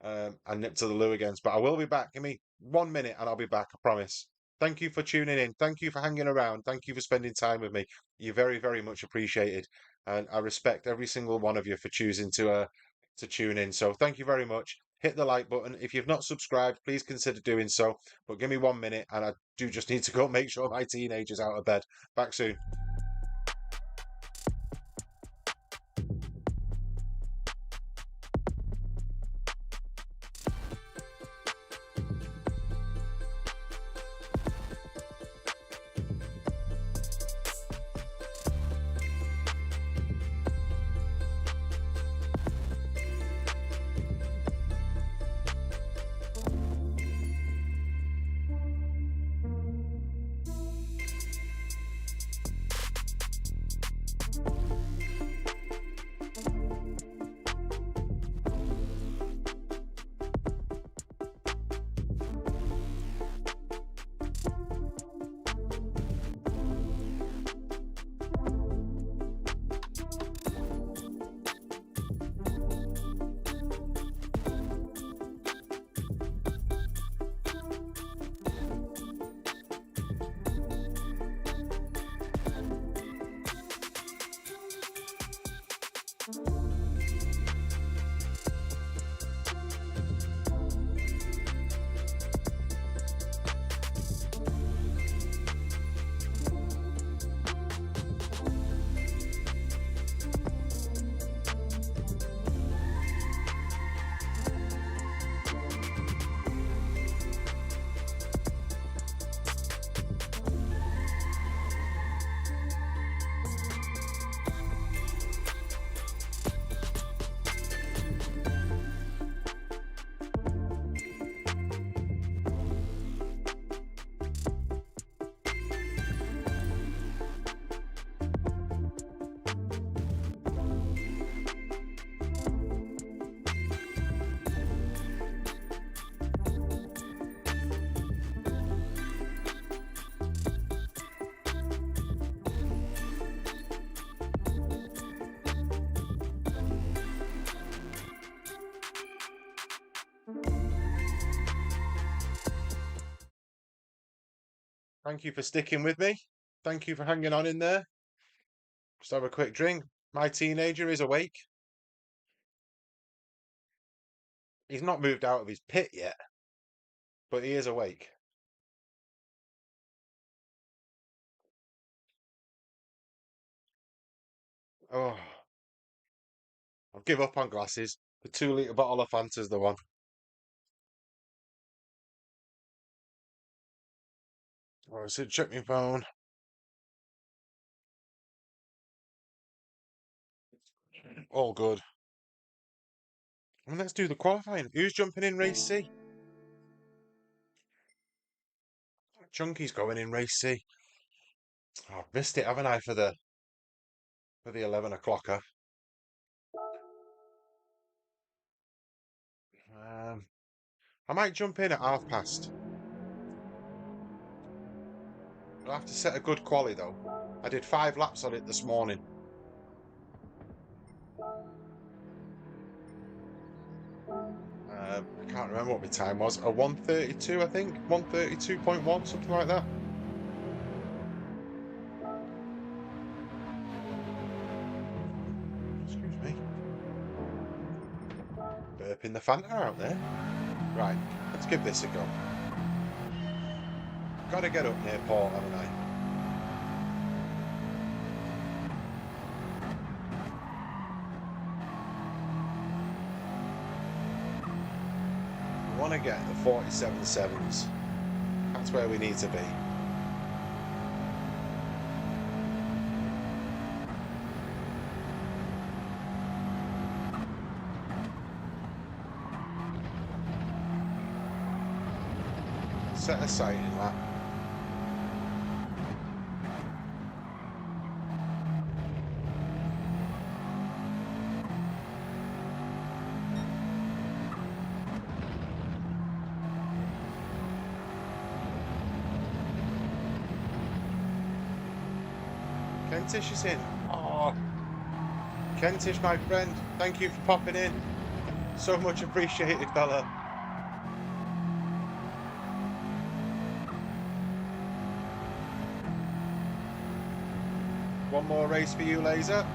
and nip to the loo again. But I will be back. Give me 1 minute and I'll be back, I promise. Thank you for tuning in. Thank you for hanging around. Thank you for spending time with me. You're very, very much appreciated, and I respect every single one of you for choosing to tune in. So thank you very much. Hit the like button. If you've not subscribed, please consider doing so. But give me 1 minute, and I do just need to go make sure my teenager's out of bed. Back soon. Thank you for sticking with me. Thank you for hanging on in there. Just have a quick drink. My teenager is awake. He's not moved out of his pit yet, but he is awake. Oh, I'll give up on glasses. The 2 litre bottle of Fanta's the one. Oh, so check my phone. All good. And let's do the qualifying. Who's jumping in race C? Chunky's going in race C. Oh, I've missed it, haven't I, for the 11 o'clocker? I might jump in at past. I'll have to set a good quali though. I did 5 laps on it this morning. I can't remember what my time was. A 1:32, I think. 1:32.1, something like that. Excuse me. Burping the Fanta out there. Right, let's give this a go. Gotta get up near port, haven't I? We want to get the 47 sevens. That's where we need to be. Set a sight in that. Kentish is in. Oh, Kentish, my friend, thank you for popping in. So much appreciated, fella. One more race for you, Laser.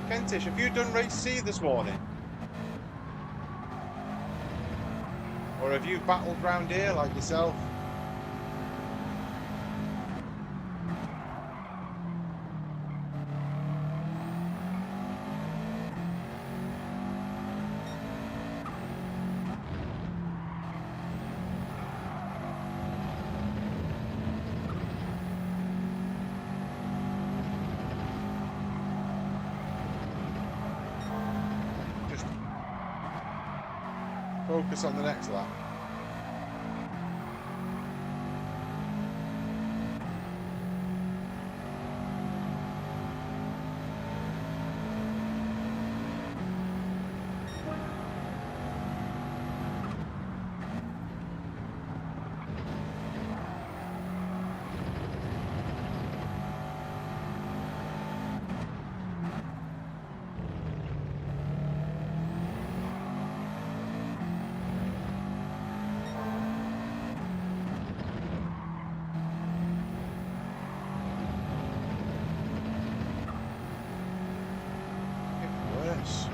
Kentish, have you done race C this morning? Or have you battled round here like yourself? Just focus on the next lap. Worse.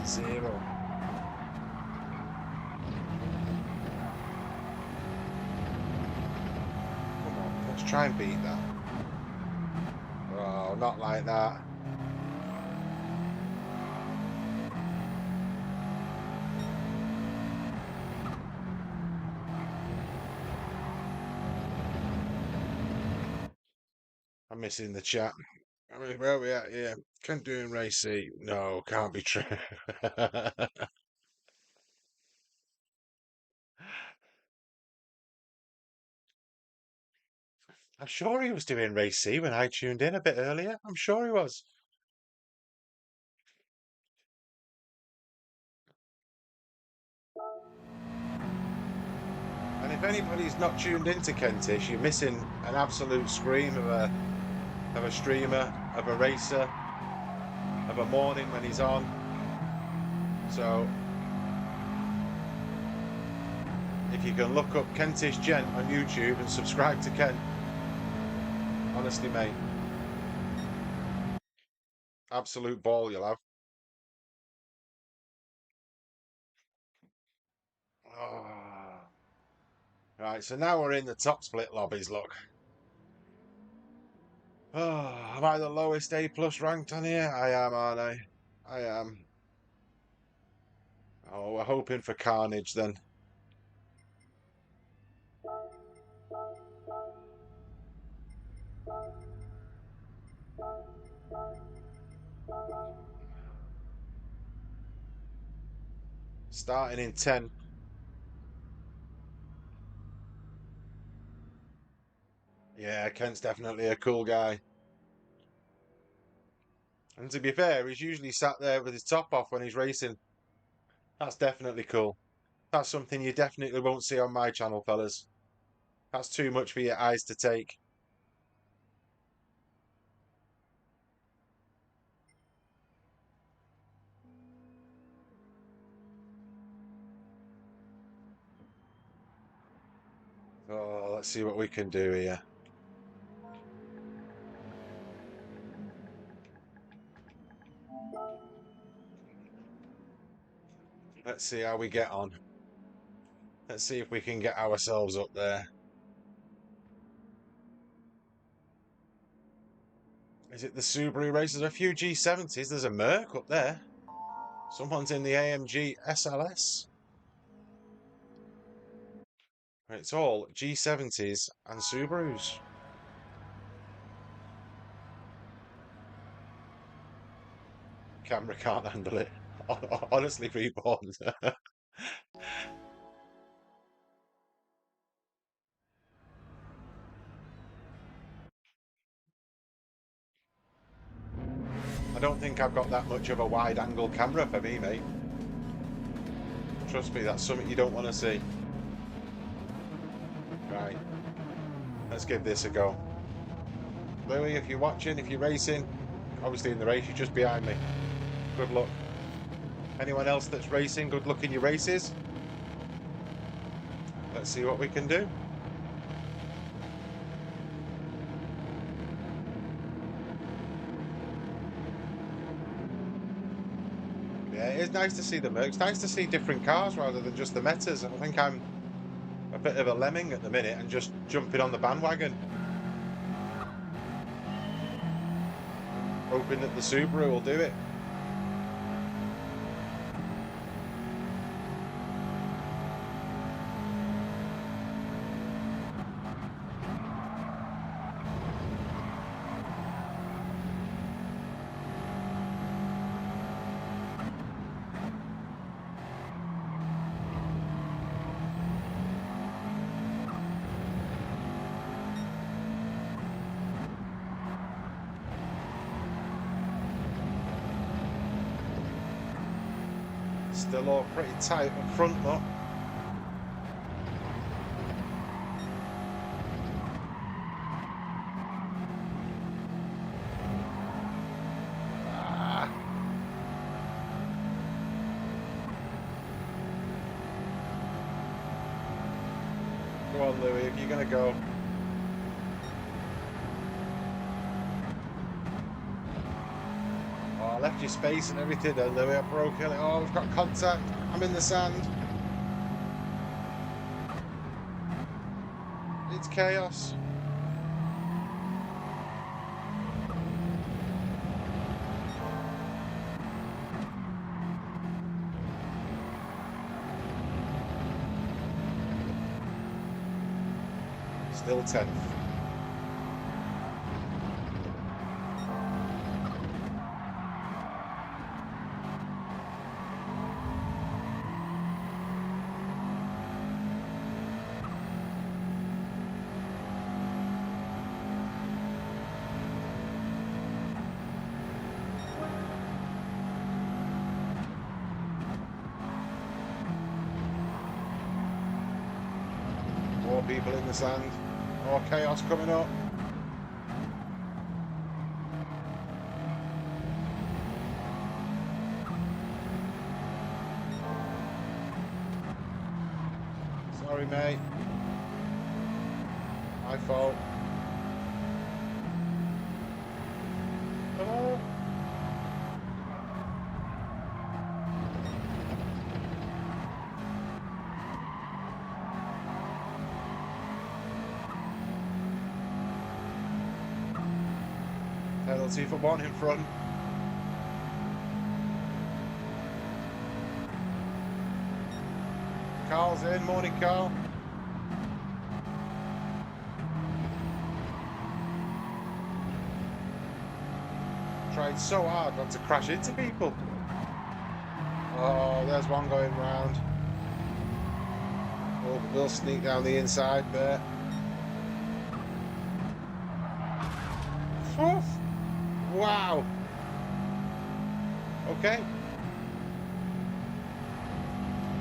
Zero. Come on, let's try and beat that. Oh, not like that. I'm missing the chat. I mean, where are we at? Yeah, can do in race C. No, can't be true. I'm sure he was doing race C when I tuned in a bit earlier. I'm sure he was. And if anybody's not tuned into Kentish, you're missing an absolute scream of a streamer, of a racer, of a morning when he's on. So if you can look up Kentish Gent on YouTube and subscribe to Ken, honestly, mate, absolute ball you'll have. Oh. Right, so now we're in the top split lobbies. Look, oh, am I the lowest A plus ranked on here? I am, aren't I? I am. Oh, we're hoping for carnage then. Starting in 10. Yeah, Kent's definitely a cool guy. And to be fair, he's usually sat there with his top off when he's racing. That's definitely cool. That's something you definitely won't see on my channel, fellas. That's too much for your eyes to take. Oh, let's see what we can do here. Let's see how we get on. Let's see if we can get ourselves up there. Is it the Subaru races? A few G70s. There's a Merc up there. Someone's in the AMG SLS. It's all G70s and Subarus. Camera can't handle it. Honestly, reborn. I don't think I've got that much of a wide angle camera for me, mate. Trust me, that's something you don't want to see. Right. Let's give this a go. Louis, if you're watching, if you're racing, obviously in the race, you're just behind me. Good luck. Anyone else that's racing, good luck in your races. Let's see what we can do. Yeah, it is nice to see them. It's nice to see different cars rather than just the metas. I think I'm a bit of a lemming at the minute and just jumping on the bandwagon. Hoping that the Subaru will do it. Still all pretty tight up front though. Go on, Louis, if you're going to go. Oh, I left you space and everything then, Louis. I broke it. Oh, we've got contact. I'm in the sand. It's chaos. Still 10th. More people in the sand. More chaos coming up. Sorry, mate. My fault. Oh. Penalty for one in front. Carl's in. Morning, Carl. Tried so hard not to crash into people. Oh, there's one going round. We'll sneak down the inside there. Oh. Wow. Okay.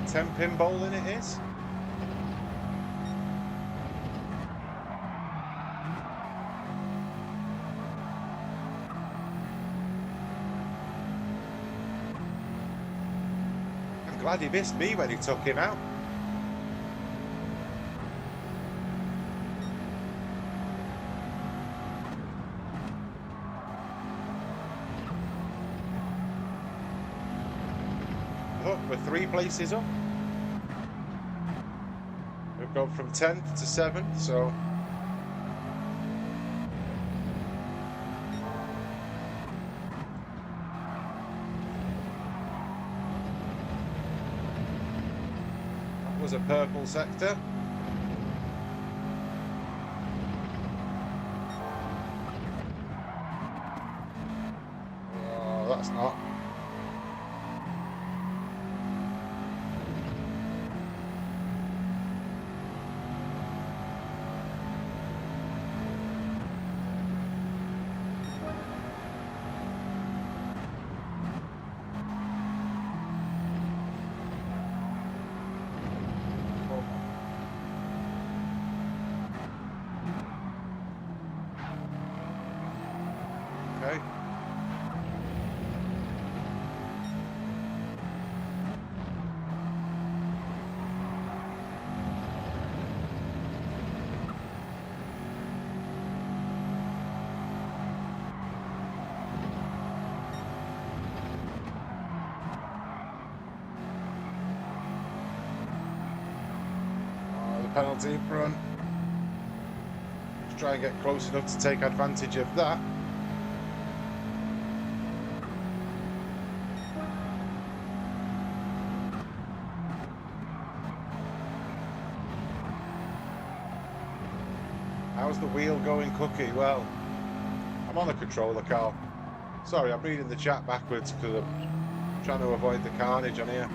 10-pin bowling it is. I'm glad he missed me when he took him out. Look, we're 3 places up. We've gone from 10th to 7th, so that was a purple sector. Oh, that's not. Okay. Oh, the penalty in front. Let's try and get close enough to take advantage of that. How's the wheel going, Cookie? Well, I'm on a controller car. Sorry, I'm reading the chat backwards because I'm trying to avoid the carnage on here.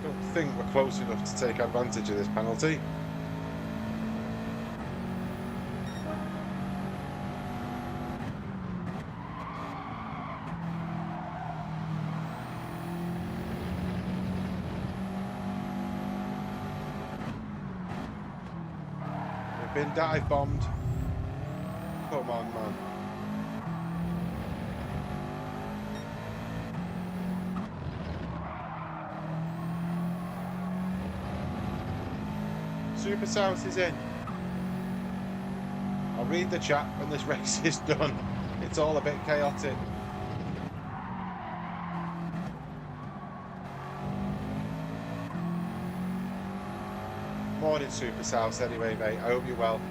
Don't think we're close enough to take advantage of this penalty. We've been dive bombed. Come on, man. Super South is in. I'll read the chat when this race is done. It's all a bit chaotic. Morning, Super South. Anyway, mate, I hope you're well.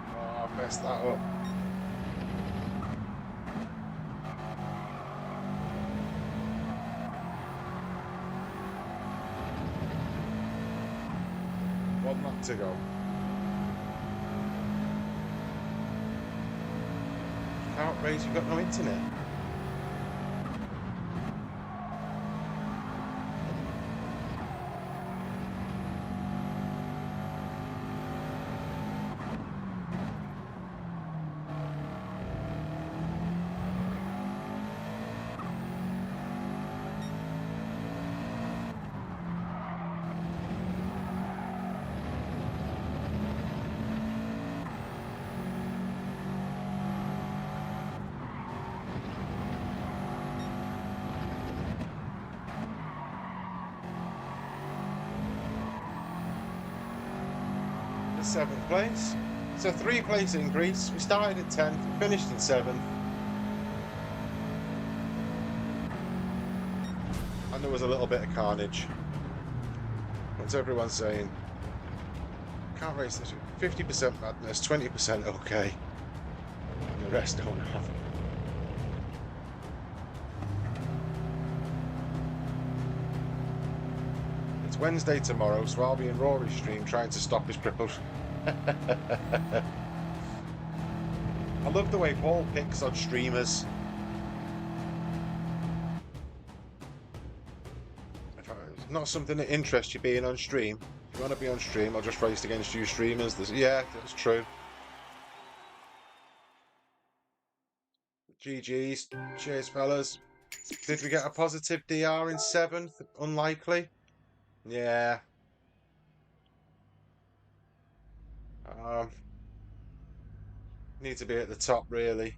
Oh, I messed that up. One lap to go. Can't race, you've got no internet. The 7th place. It's a 3-place increase. We started at 10th, we finished in 7th. And there was a little bit of carnage. What's everyone saying? Can't race this. 50% madness, 20% okay. And the rest don't have. It's Wednesday tomorrow, so I'll be in Rory's stream trying to stop his cripples. I love the way Paul picks on streamers. If it's not something that interests you being on stream. If you want to be on stream, I'll just race against you streamers. Yeah, that's true. GG's. Cheers, fellas. Did we get a positive DR in 7th? Unlikely. Yeah. Um, need to be at the top, really.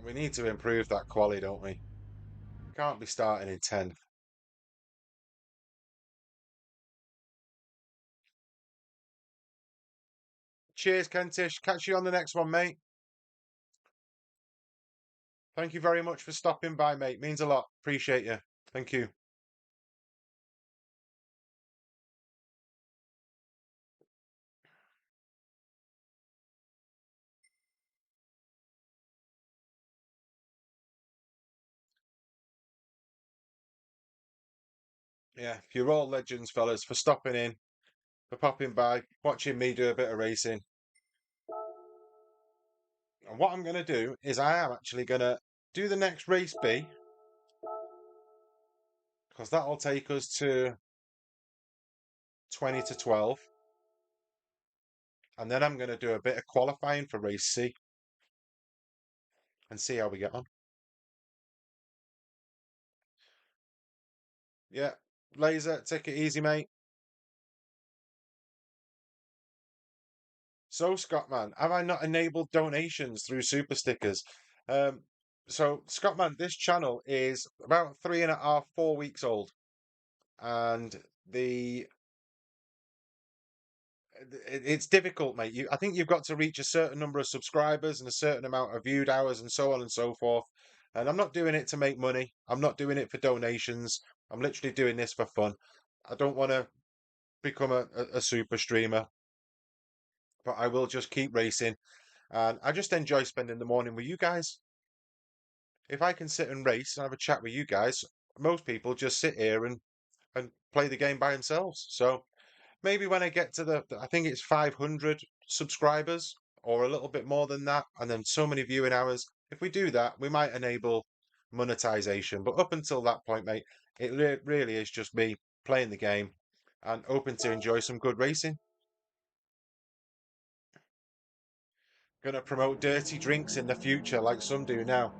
We need to improve that quali, don't we? Can't be starting in 10th. Cheers, Kentish. Catch you on the next one, mate. Thank you very much for stopping by, mate. Means a lot. Appreciate you. Thank you. Yeah, you're all legends, fellas, for stopping in, for popping by, watching me do a bit of racing. And what I'm going to do is I am actually going to do the next race B, because that'll take us to 20 to 12. And then I'm going to do a bit of qualifying for race C and see how we get on. Yeah, Laser, take it easy, mate. So, Scottman, have I not enabled donations through super stickers? Um, so, Scottman, this channel is about 3.5, 4 weeks old, and it's difficult, mate. I think you've got to reach a certain number of subscribers and a certain amount of viewed hours and so on and so forth. And I'm not doing it to make money. I'm not doing it for donations. I'm literally doing this for fun. I don't want to become a super streamer, but I will just keep racing. And I just enjoy spending the morning with you guys. If I can sit and race and have a chat with you guys, most people just sit here and play the game by themselves. So maybe when I get to I think it's 500 subscribers or a little bit more than that, and then so many viewing hours. If we do that, we might enable monetization. But up until that point, mate, it really is just me playing the game and hoping to enjoy some good racing. Gonna promote dirty drinks in the future, like some do now.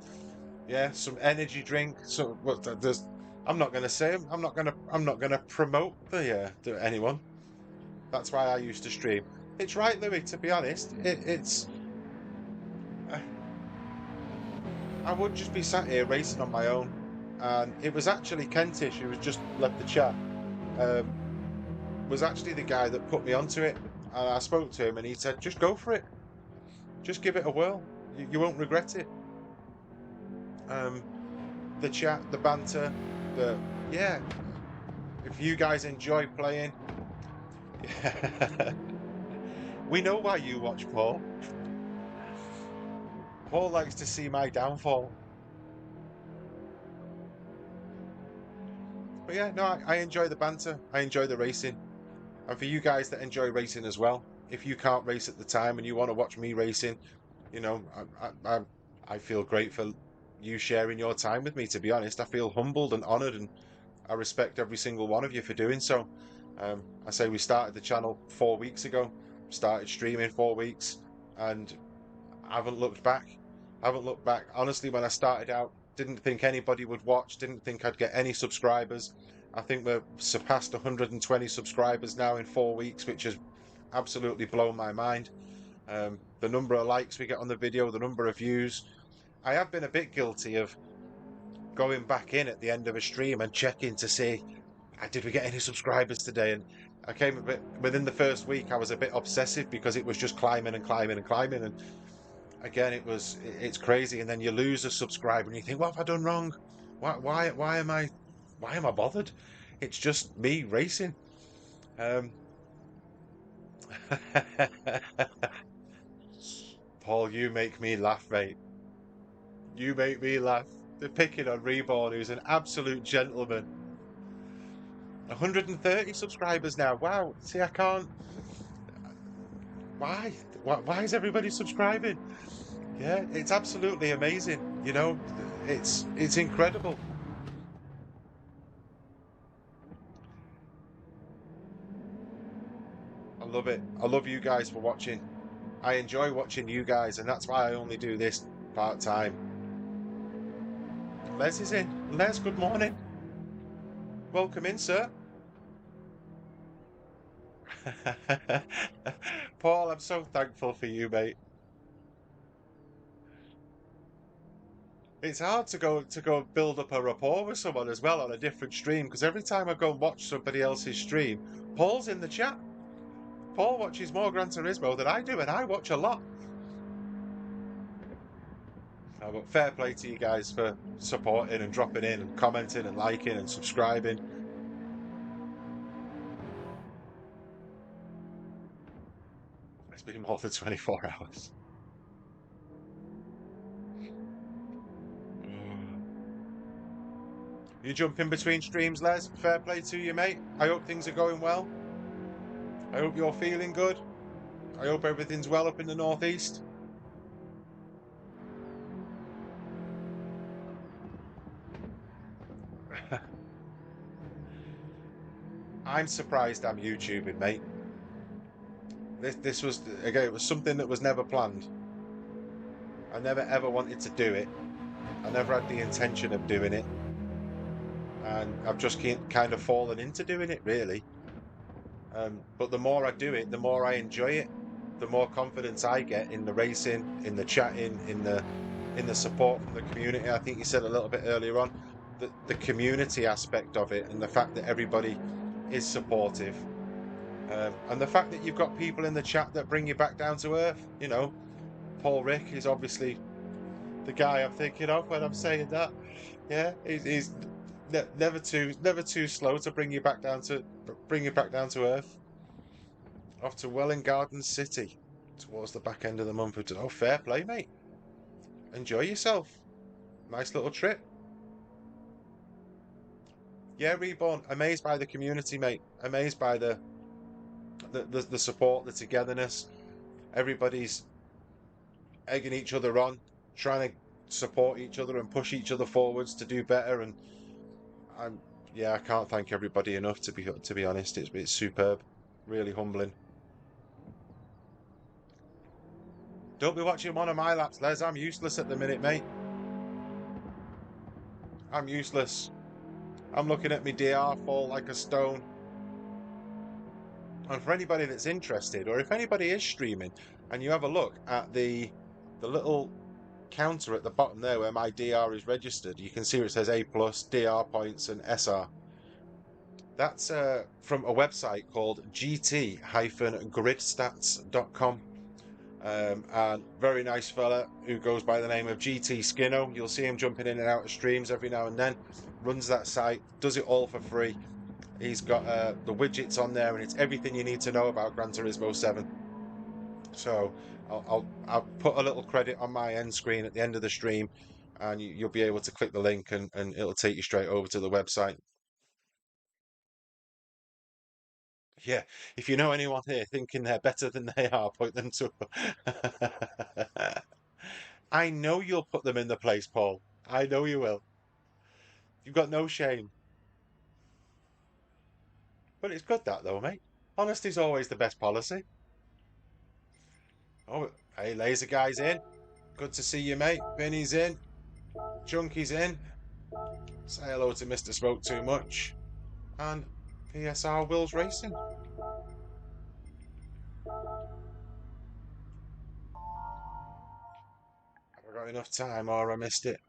Yeah, some energy drink. So what? There's. I'm not gonna say 'em. I'm not gonna promote the anyone. That's why I used to stream. It's right, Louis. To be honest, it's. uh, I would just be sat here racing on my own, and it was actually Kentish who was just left the chat. Um, was actually the guy that put me onto it, and I spoke to him, and he said, "Just go for it. Just give it a whirl. You won't regret it." Um, the chat, the banter, the yeah. If you guys enjoy playing, we know why you watch, Paul. Paul likes to see my downfall. But yeah, no, I enjoy the banter. I enjoy the racing. And for you guys that enjoy racing as well, if you can't race at the time and you want to watch me racing, you know, I feel great for you sharing your time with me, to be honest. I feel humbled and honored, and I respect every single one of you for doing so. I say we started the channel 4 weeks ago, started streaming 4 weeks, and I haven't looked back. I haven't looked back. Honestly, when I started out, didn't think anybody would watch, didn't think I'd get any subscribers. I think we've surpassed 120 subscribers now in 4 weeks, which has absolutely blown my mind. The number of likes we get on the video, the number of views. I have been a bit guilty of going back in at the end of a stream and checking to see, did we get any subscribers today? And I came a bit, within the first week, I was a bit obsessive because it was just climbing and climbing and climbing. And again, it's crazy. And then you lose a subscriber and you think, what have I done wrong? Why am I bothered? It's just me racing. Um, Paul, you make me laugh, mate. You make me laugh. They're picking on Reborn, who's an absolute gentleman. 130 subscribers now. Wow. See, I can't. Why? Why is everybody subscribing? Yeah, it's absolutely amazing. You know, it's incredible. I love it. I love you guys for watching. I enjoy watching you guys, and that's why I only do this part time. Les is in. Les, good morning. Welcome in, sir. Paul, I'm so thankful for you, mate. It's hard to go build up a rapport with someone as well on a different stream, because every time I go and watch somebody else's stream, Paul's in the chat. Paul watches more Gran Turismo than I do, and I watch a lot. Oh, but fair play to you guys for supporting and dropping in and commenting and liking and subscribing. It's been more than 24 hours. You jump in between streams, Les. Fair play to you, mate. I hope things are going well. I hope you're feeling good. I hope everything's well up in the northeast. I'm surprised I'm YouTubing, mate. This was, again, it was something that was never planned. I never ever wanted to do it. I never had the intention of doing it. And I've just kind of fallen into doing it, really. But the more I do it, the more I enjoy it. The more confidence I get in the racing, in the chatting, in the support from the community. I think you said a little bit earlier on the community aspect of it, and the fact that everybody is supportive, and the fact that you've got people in the chat that bring you back down to earth. You know, Paul Rick is obviously the guy I'm thinking of when I'm saying that. Yeah, he's never too slow to bring you back down to earth. Off to Welwyn Garden City towards the back end of the month. Oh, fair play, mate. Enjoy yourself. Nice little trip. Yeah, Reborn. Amazed by the community, mate. Amazed by the support, the togetherness. Everybody's egging each other on, trying to support each other and push each other forwards to do better. And I'm yeah, I can't thank everybody enough to be honest. It's superb, really humbling. Don't be watching one of my laps, Les. I'm useless at the minute, mate. I'm useless. I'm looking at my DR fall like a stone. And for anybody that's interested, or if anybody is streaming, and you have a look at the little counter at the bottom there where my DR is registered, you can see where it says A plus, DR points, and SR. That's from a website called GT-gridstats.com. And very nice fella who goes by the name of GT Skinno. You'll see him jumping in and out of streams every now and then. Runs that site, does it all for free. He's got the widgets on there, and it's everything you need to know about Gran Turismo 7. So I'll put a little credit on my end screen at the end of the stream, and you'll be able to click the link, and it'll take you straight over to the website. Yeah, if you know anyone here thinking they're better than they are, point them to. I know you'll put them in the place, Paul. I know you will. You've got no shame. But it's good that though, mate. Honesty's always the best policy. Oh, hey, Laser Guy's in. Good to see you, mate. Benny's in. Junky's in. Say hello to Mr. Smoke Too Much. And PSR Will's Racing. Have I got enough time or I missed it?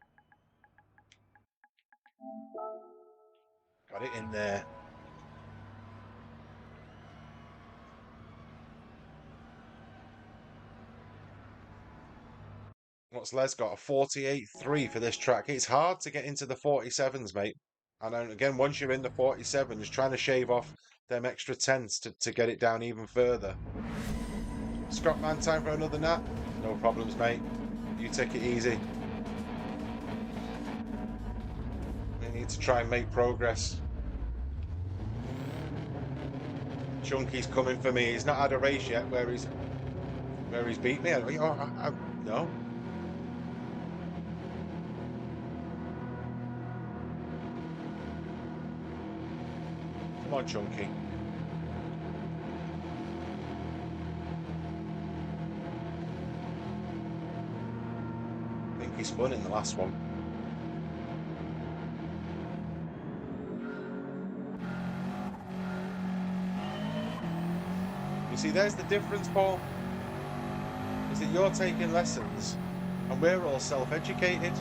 Got it in there. What's Les got? A 48.3 for this track. It's hard to get into the 47s, mate. And then again, once you're in the 47s, trying to shave off them extra tenths to get it down even further. Scott Man, time for another nap? No problems, mate. You take it easy. We need to try and make progress. Chunky's coming for me. He's not had a race yet where he's beat me. No. Come on, Chunky. I think he spun in the last one. You see, there's the difference, Paul. Is that you're taking lessons and we're all self-educated.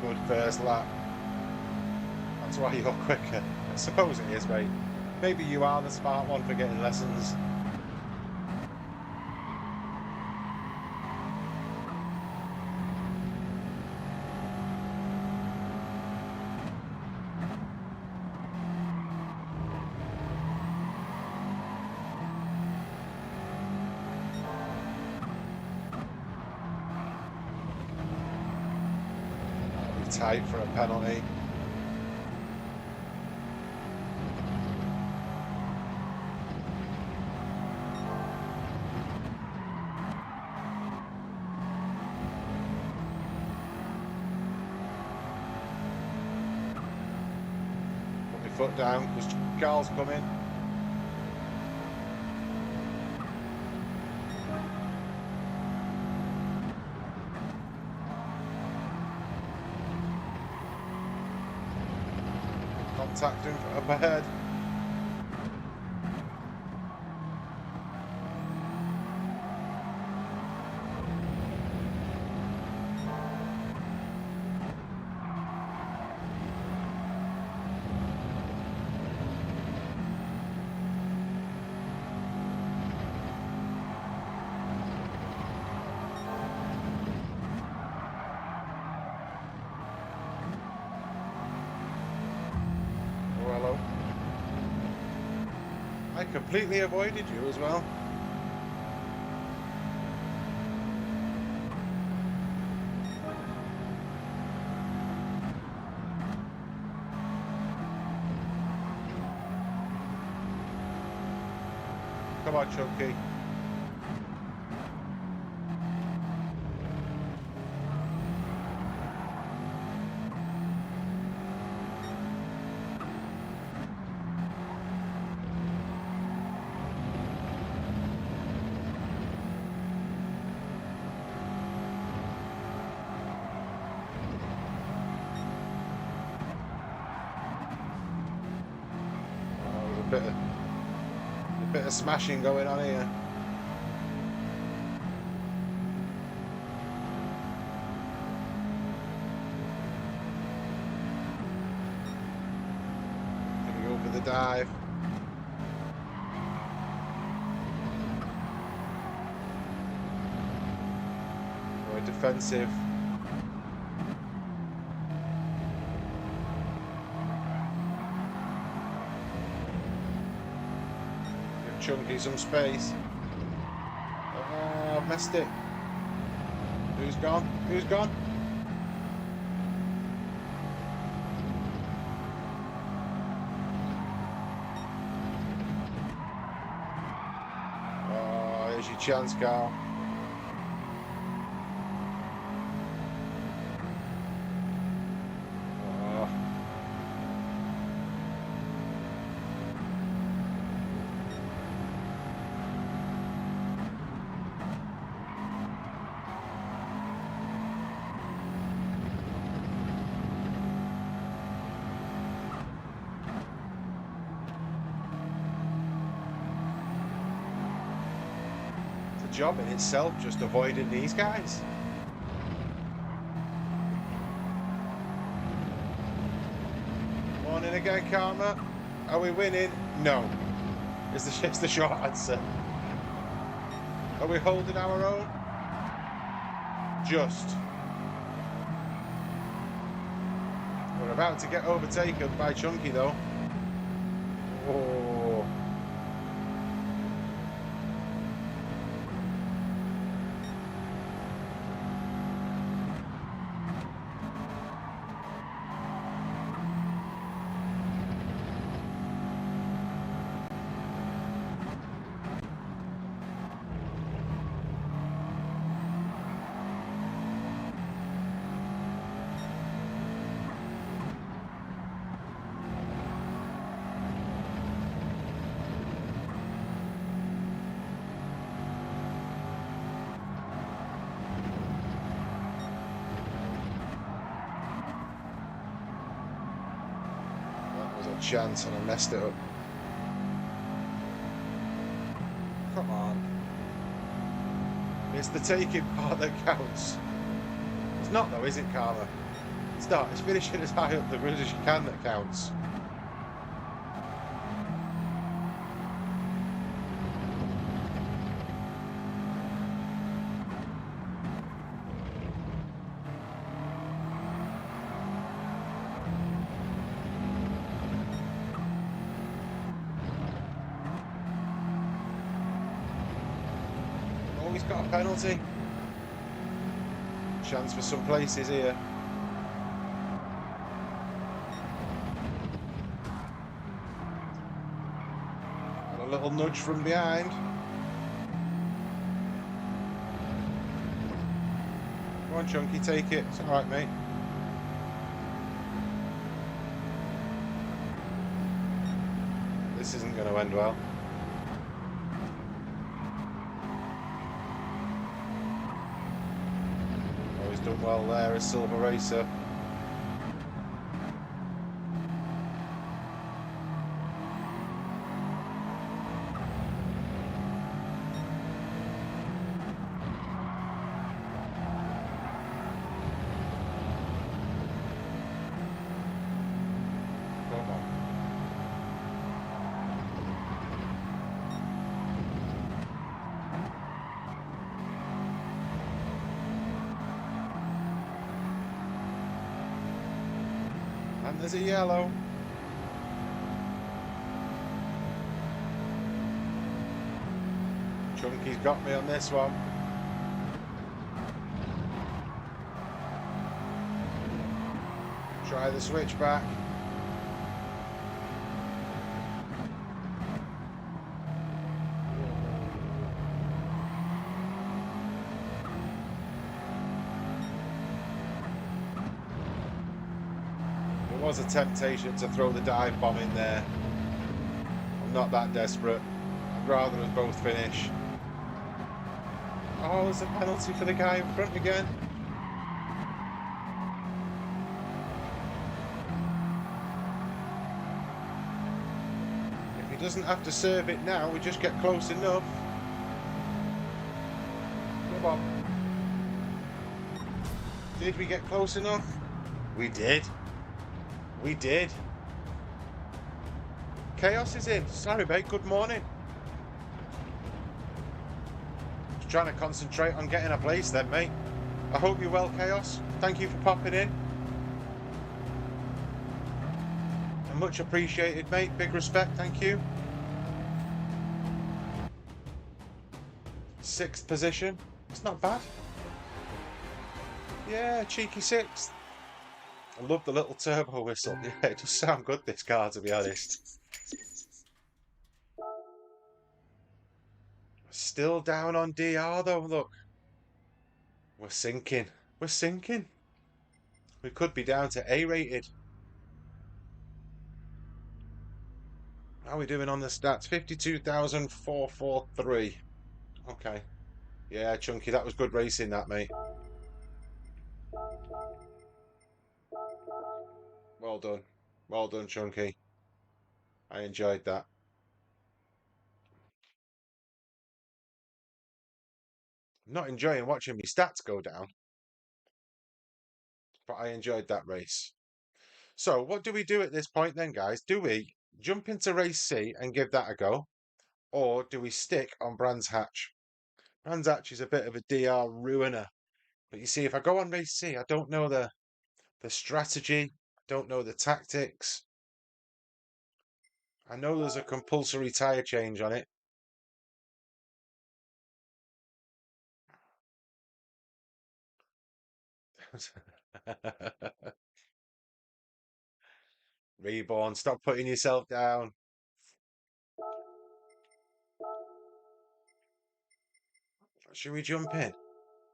good first lap. That's why you're quicker. I suppose it is, mate. Maybe you are the smart one for getting lessons. That'll be tight for a penalty. Foot down because Carl's coming. Contact him up ahead. I completely avoided you as well. Come on, Chunky. A bit of smashing going on here. Gonna go for the dive. Very defensive. Chunky some space. Oh, I've missed it. Who's gone? Who's gone? Oh, here's your chance, Carl. Job in itself, just avoiding these guys. Morning again, Karma. Are we winning? No. Is the short answer. Are we holding our own? Just. We're about to get overtaken by Chunky though. Oh. Chance and I messed it up. Come on. It's the taking part that counts. It's not though, is it, Carla? start. It's finishing as high up the grid as you can that counts. Oh, he's got a penalty. Chance for some places here. And a little nudge from behind. Come on, Chunky, take it. It's all right, mate. This isn't going to end well. Oh, he's done well there as Silver Racer. Come on. And there's a yellow. Chunky's got me on this one. Try the switchback. There was a temptation to throw the dive bomb in there. I'm not that desperate. I'd rather us both finish. Oh, there's a penalty for the guy in front again. If he doesn't have to serve it now, we just get close enough. Come on. Did we get close enough? We did. We did. Chaos is in. Sorry, mate. Good morning. Just trying to concentrate on getting a place then, mate. I hope you're well, Chaos. Thank you for popping in. And much appreciated, mate. Big respect. Thank you. 6th position. It's not bad. Yeah, cheeky 6th. I love the little turbo whistle. Yeah, it does sound good, this car, to be honest. Still down on DR, though, look. We're sinking. We're sinking. We could be down to A-rated. How are we doing on the stats? 52,443. Okay. Yeah, Chunky, that was good racing, that, mate. Well done. Well done, Chunky. I enjoyed that. I'm not enjoying watching my stats go down, but I enjoyed that race. So, what do we do at this point then, guys? Do we jump into race C and give that a go? Or do we stick on Brands Hatch? Brands Hatch is a bit of a DR ruiner. But you see, if I go on race C, I don't know the strategy, I don't know the tactics. I know there's a compulsory tyre change on it. Reborn, stop putting yourself down. Should we jump in?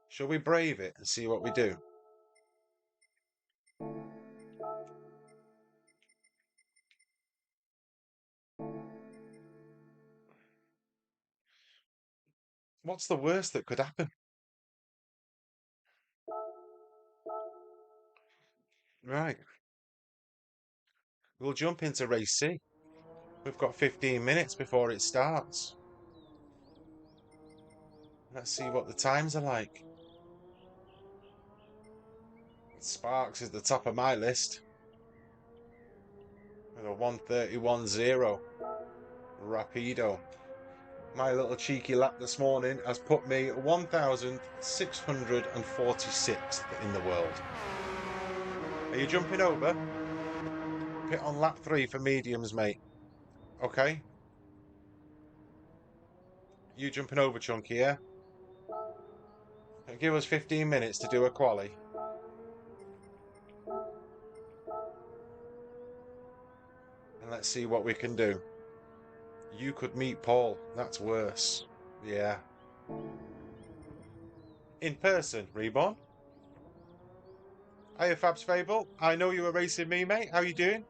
Shall we brave it and see what we do? What's the worst that could happen? Right. We'll jump into race C. We've got 15 minutes before it starts. Let's see what the times are like. Sparks is the top of my list with a 1:31.0 Rapido. My little cheeky lap this morning has put me 1,646th in the world. Are you jumping over? Pit on lap 3 for mediums, mate. Okay. You jumping over, Chunky, yeah? Give us 15 minutes to do a quali. And let's see what we can do. You could meet Paul. That's worse. Yeah. In person, Reborn. Hiya, Fabs Fable. I know you were racing me, mate. How you doing?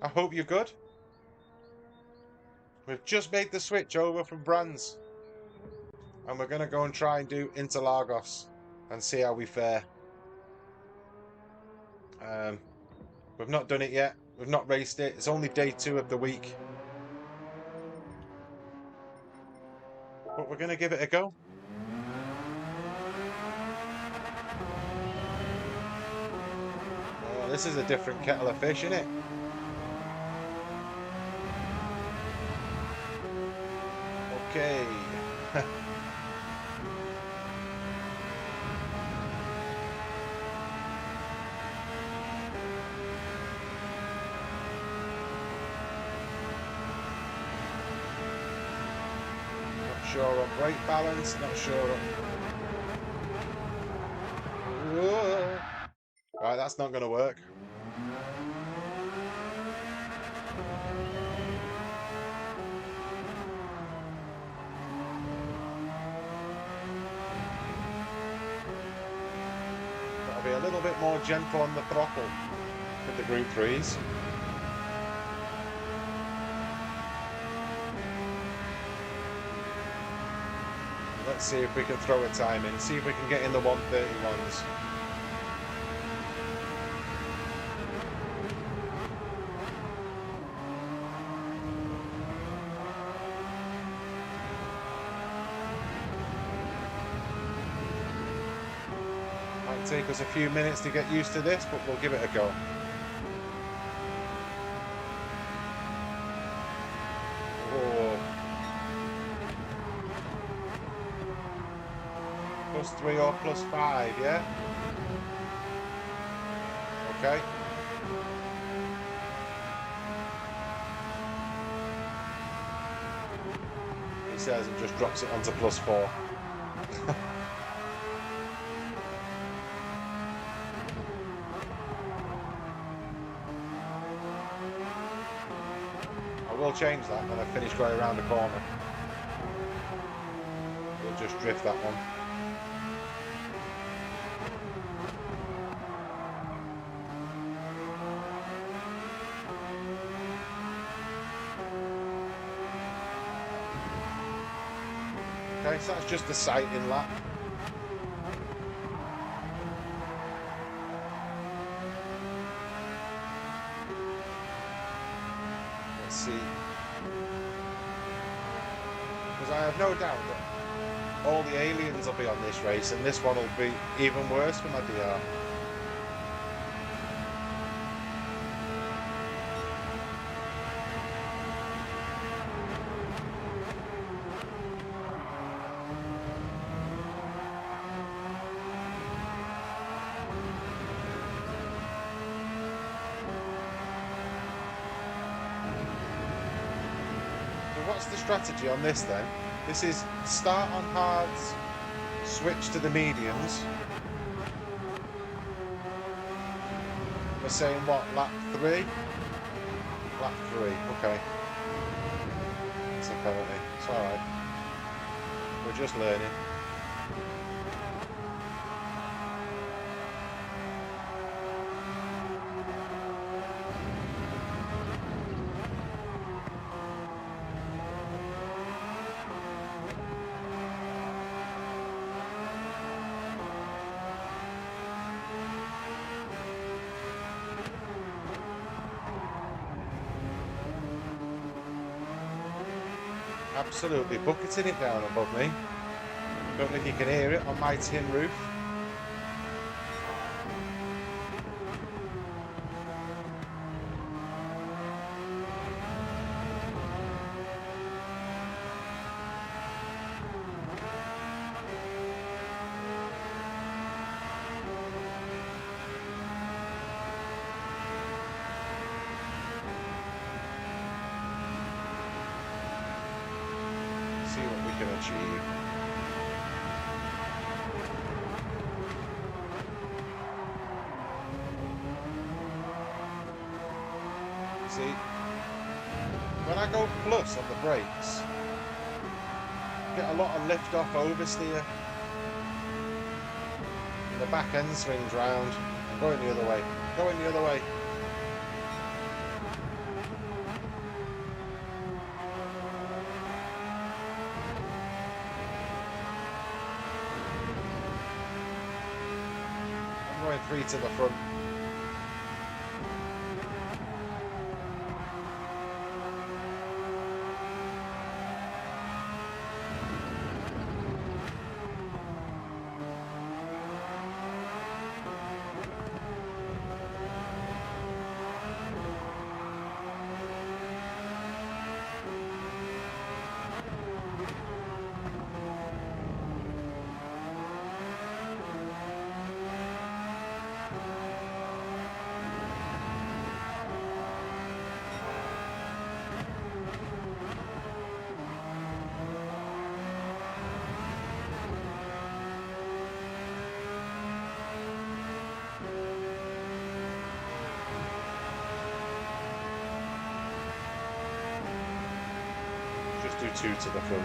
I hope you're good. We've just made the switch over from Brands. And we're going to go and try and do Interlagos and see how we fare. We've not done it yet. We've not raced it. It's only day 2 of the week. But we're going to give it a go. Oh, this is a different kettle of fish, isn't it? Okay. Not sure on brake balance, not sure on... Whoa. Right, that's not going to work. Got to be a little bit more gentle on the throttle with the Group 3s. Let's see if we can throw a time in, see if we can get in the 1:31s. Might take us a few minutes to get used to this, but we'll give it a go. +3 or +5, yeah? Okay. He says and just drops it onto +4. I will change that when I finish going around the corner. We'll just drift that one. Okay, so that's just the sighting lap. Let's see. Because I have no doubt that all the aliens will be on this race, and this one will be even worse for my DR. What's the strategy on this then? This is start on hards, switch to the mediums. We're saying what, lap 3? Lap 3, okay. It's a penalty, it's alright. We're just learning. Absolutely bucketing it down above me. Don't think you can hear it on my tin roof. achieve. See, when I go plus on the brakes, I get a lot of lift off oversteer. The back end swings round. Going the other way. Going the other way. I'm going 3 to the front. Just do 2 to the front.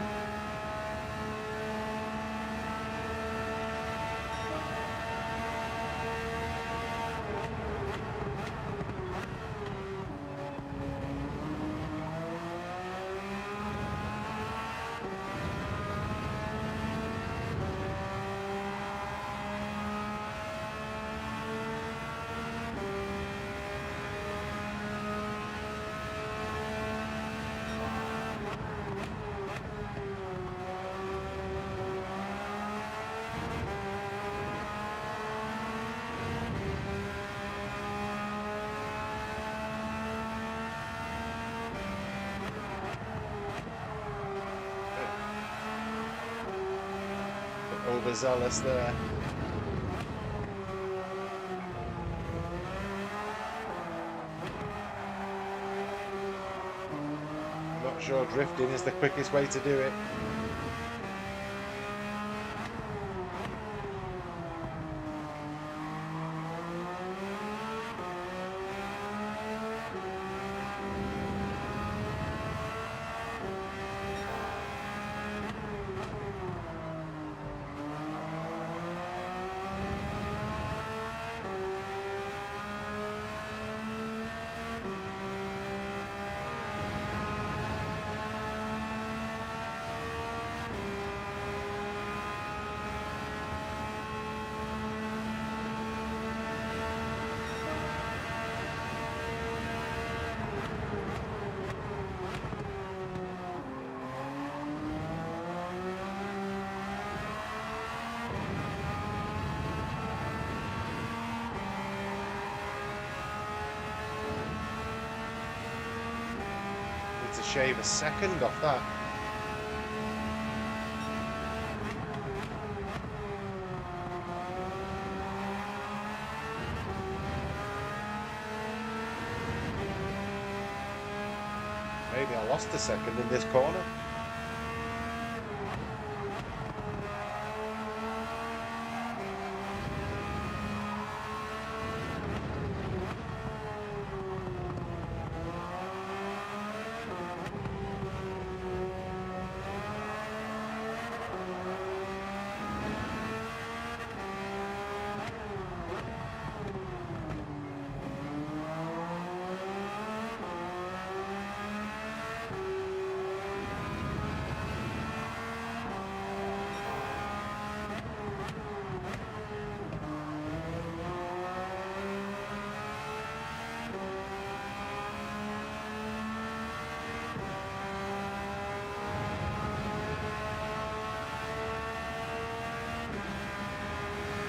Overzealous there. I'm not sure drifting is the quickest way to do it. To shave a second off that. Maybe I lost a second in this corner.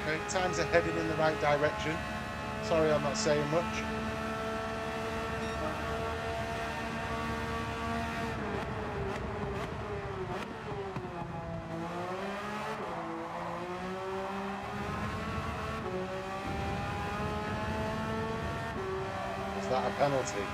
Okay, times are heading in the right direction. Sorry, I'm not saying much. Is that a penalty?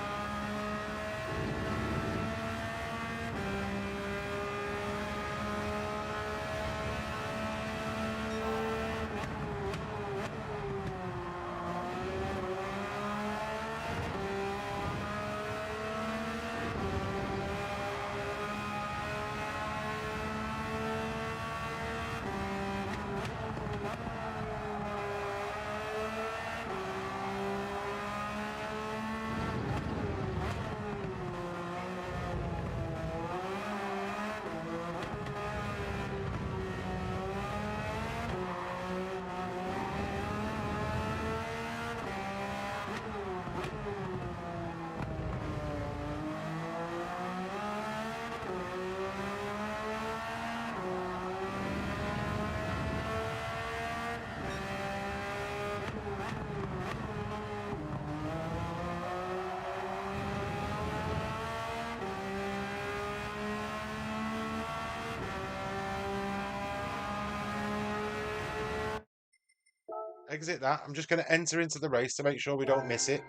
exit that. I'm just going to enter into the race to make sure we don't miss it.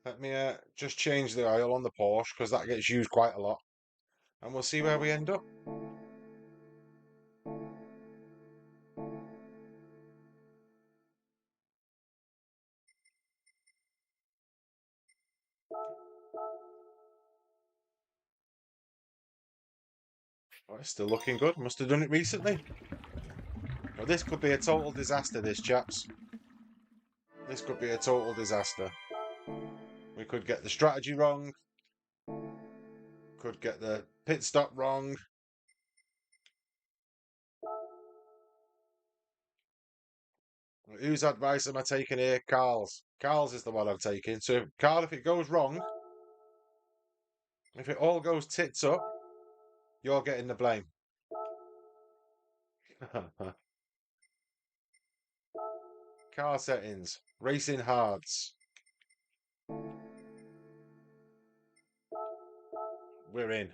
Let me just change the oil on the Porsche because that gets used quite a lot. And we'll see where we end up. Oh, it's still looking good. Must have done it recently. Well, this could be a total disaster, this, chaps. This could be a total disaster. We could get the strategy wrong. Could get the pit stop wrong. Whose advice am I taking here? Carl's. Carl's is the one I'm taking. So, Carl, if it goes wrong, if it all goes tits up, you're getting the blame. Car settings. Racing hards. We're in.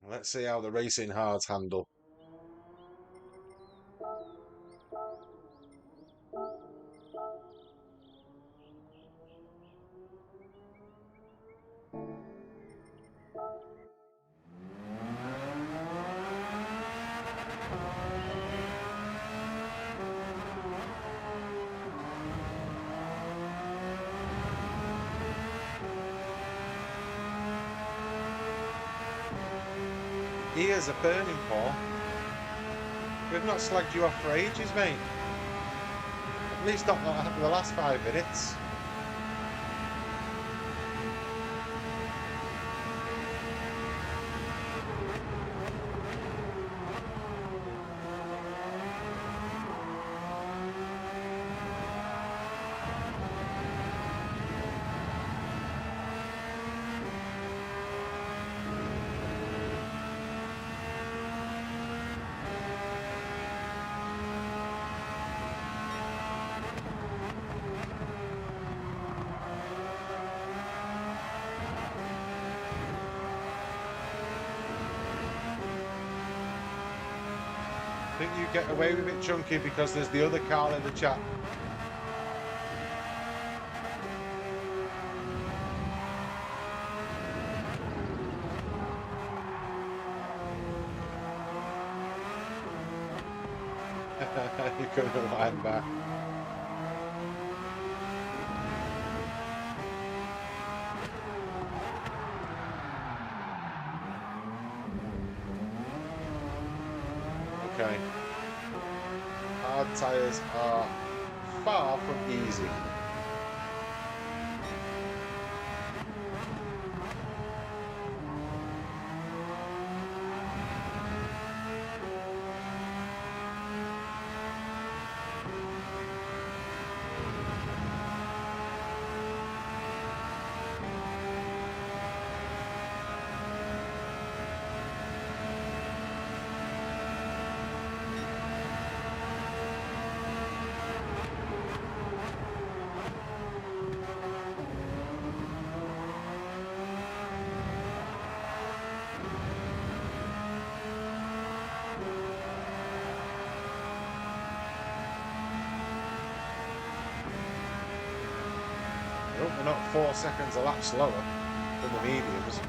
Let's see how the racing hards handle. Ears are burning, Paul. We've not slagged you off for ages, mate. At least not after the last 5 minutes. I think you get away with it, Chunky, because there's the other Carl in the chat. You're going to line back. Okay. Hard tyres are far from easy. Nope, we're not 4 seconds a lap slower than the mediums.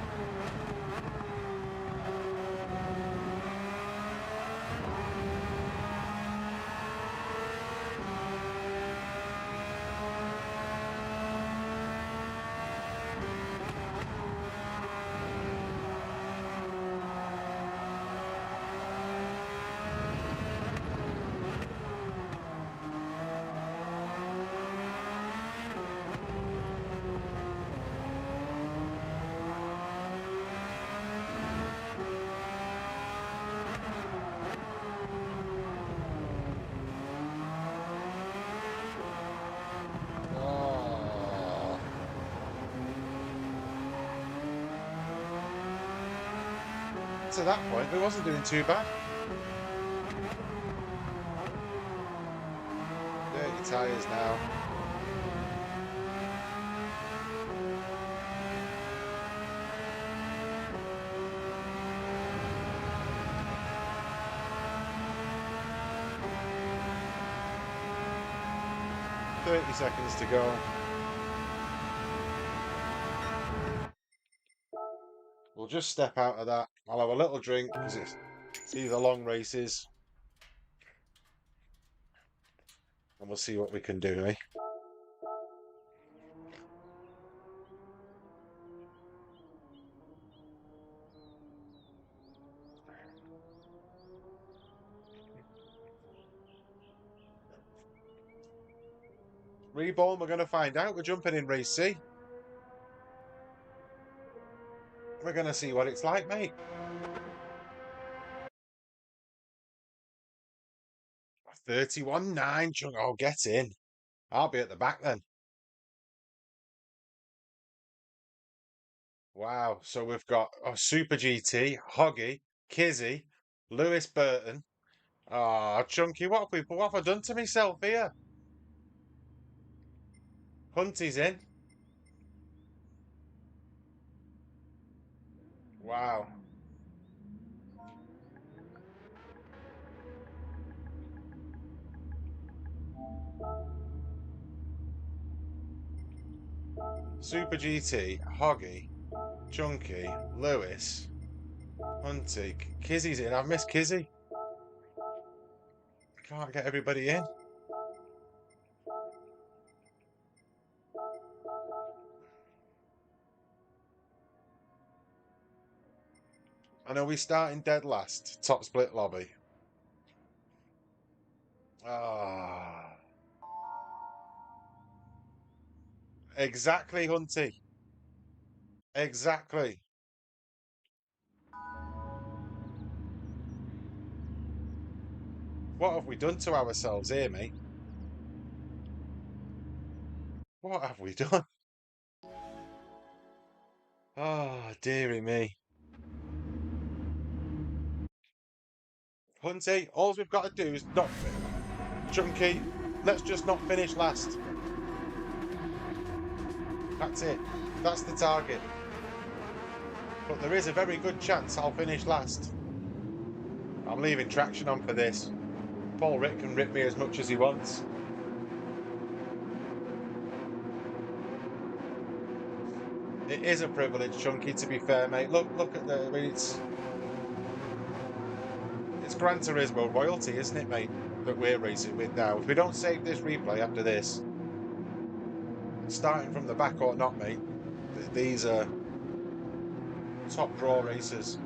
To that point, we wasn't doing too bad. Dirty tyres now. 30 seconds to go. We'll just step out of that. I'll have a little drink because it's either long races. And we'll see what we can do, eh? Reborn, we're going to find out. We're jumping in race C. We're going to see what it's like, mate. 31.9. Oh, get in. I'll be at the back then. Wow. So we've got Super GT, Hoggy, Kizzy, Lewis Burton. Ah, Chunky, what have I done to myself here? Hunty's in. Wow. Super GT, Hoggy, Chunky, Lewis, Hunty, Kizzy's in. I've missed Kizzy. Can't get everybody in. I know we're starting dead last. Top split lobby. Ah. Exactly, Hunty. Exactly. What have we done to ourselves here, mate? What have we done? Ah, dearie me. Hunty, all we've got to do is not... Chunky, let's just not finish last. That's it. That's the target. But there is a very good chance I'll finish last. I'm leaving traction on for this. Paul Rick can rip me as much as he wants. It is a privilege, Chunky, to be fair, mate. Look at the... I mean, it's Gran Turismo royalty, isn't it, mate? That we're racing with now. If we don't save this replay after this, starting from the back or not, mate, these are top draw racers.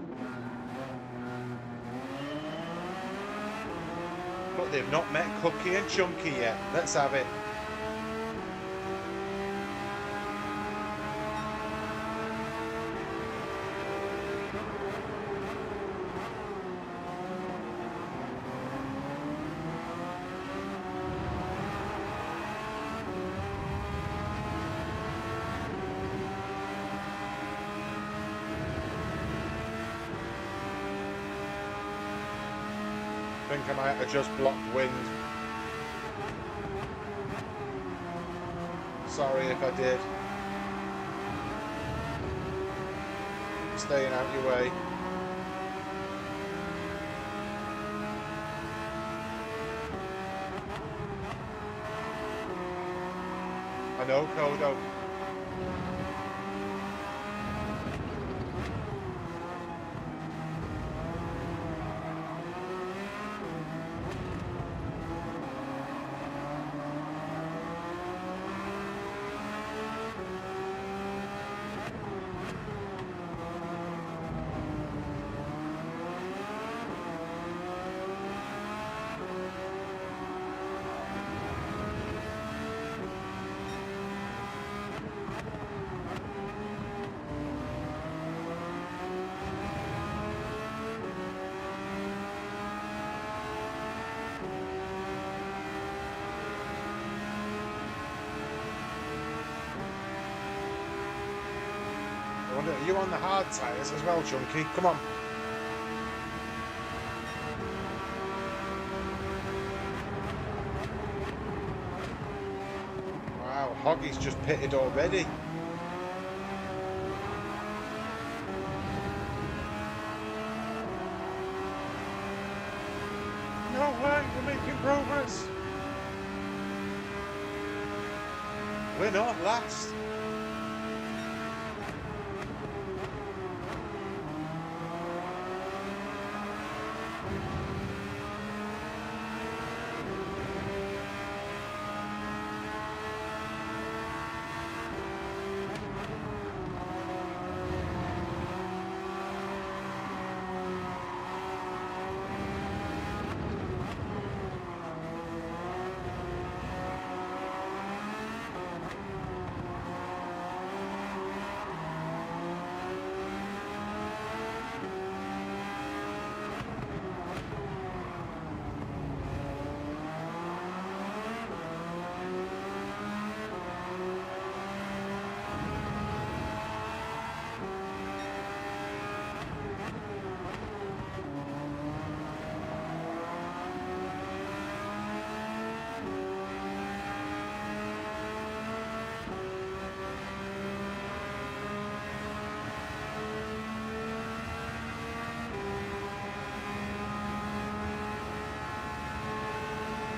But they've not met Cookie and Chunky yet. Let's have it. I think I might have just blocked wind. Sorry if I did. Staying out your way. I know, Kodo. Are you on the hard tyres as well, Chunky? Come on. Wow, Hoggy's just pitted already. No way, we're making progress. We're not last.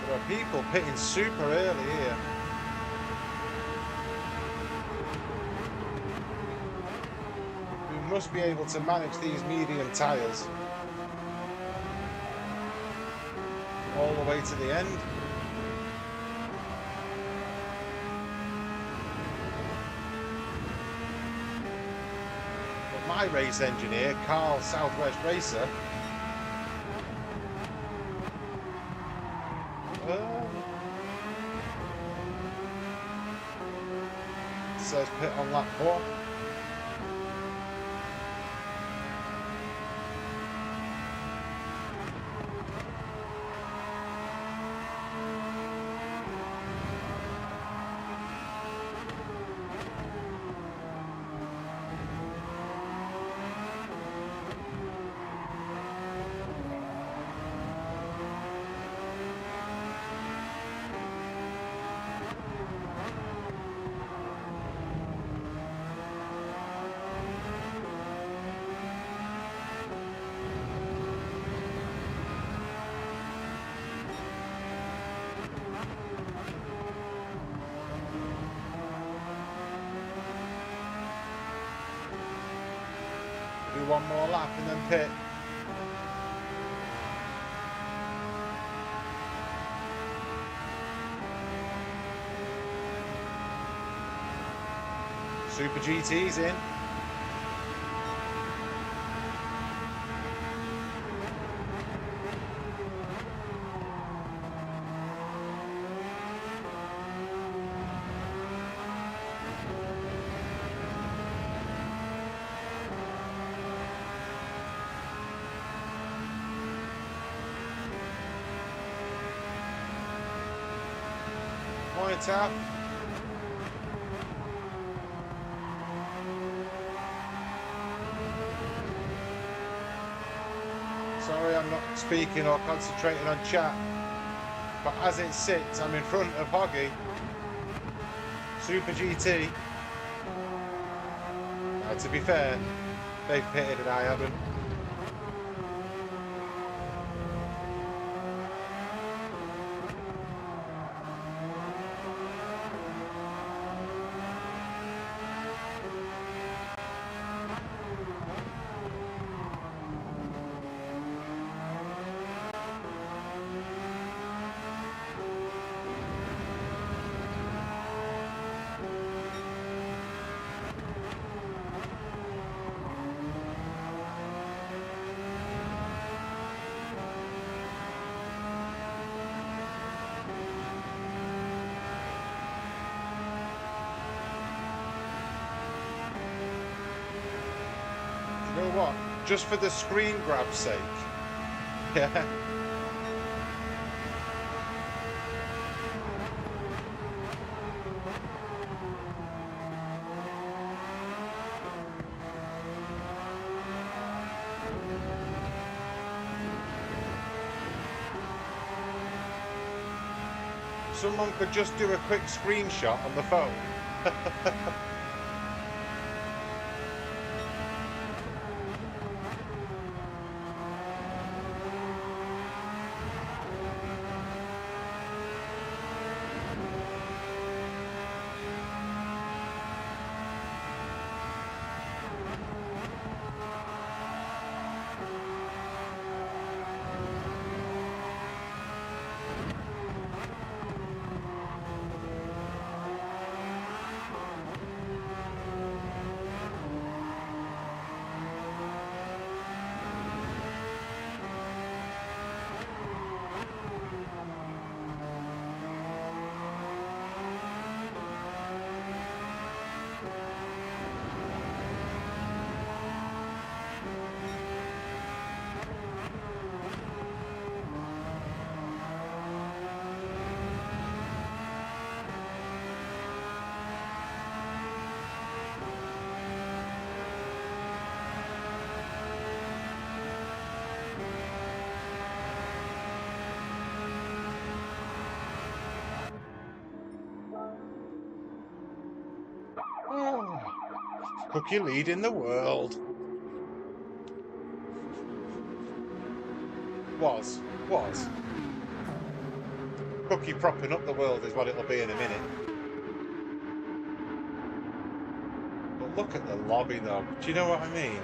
There are people pitting super early here. We must be able to manage these medium tyres all the way to the end. But my race engineer, Carl Southwest Racer, says pit on lap 4. Do one more lap and then pit. Super GT's in. Point up. Sorry, I'm not speaking or concentrating on chat, but as it sits, I'm in front of Hoggy. Super GT. Now, to be fair, they've pitted and I haven't. You know what? Just for the screen grab's sake. Yeah. Someone could just do a quick screenshot on the phone. Cookie leading the world. Was. Cookie propping up the world is what it'll be in a minute. But look at the lobby though. Do you know what I mean?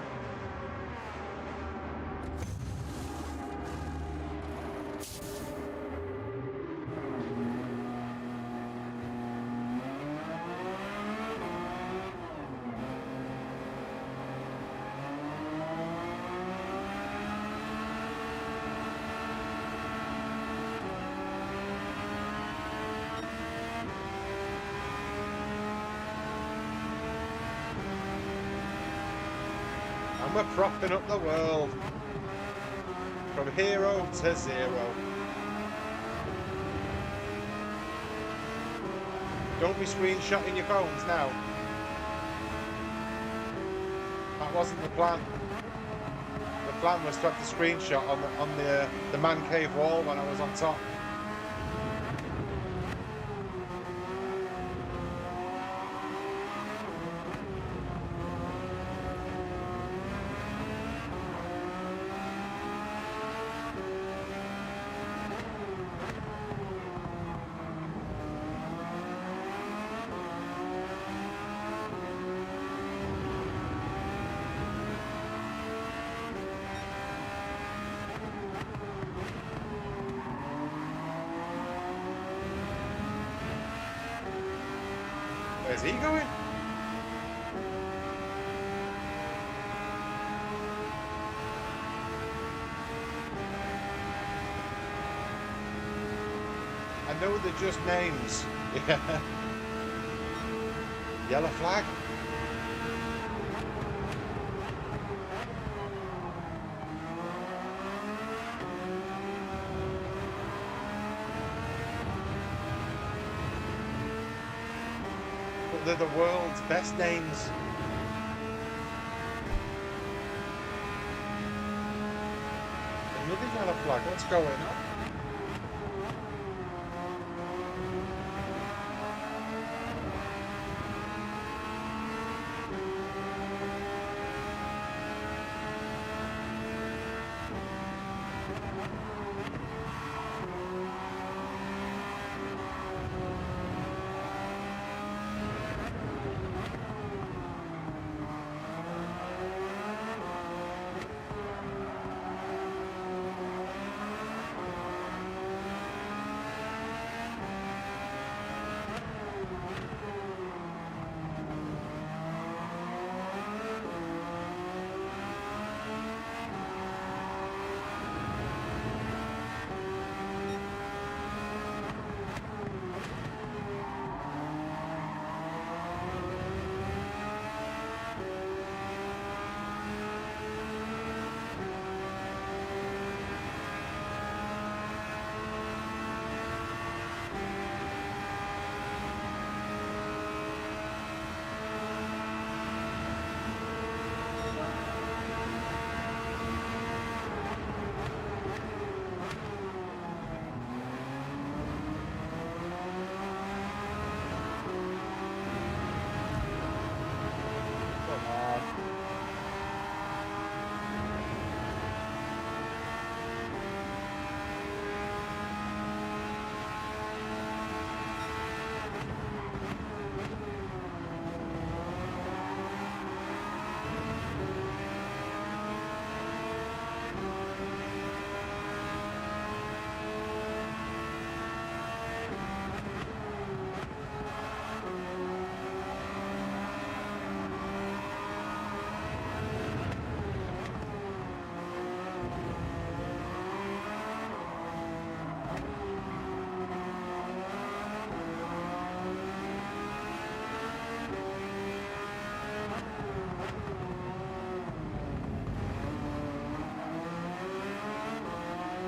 And we're propping up the world. From hero to zero. Don't be screenshotting your phones now. That wasn't the plan. The plan was to have the screenshot on the man cave wall when I was on top. Where's he going? I know they're just names. Yeah. Yellow flag. They're the world's best names. Another yellow flag, what's going on?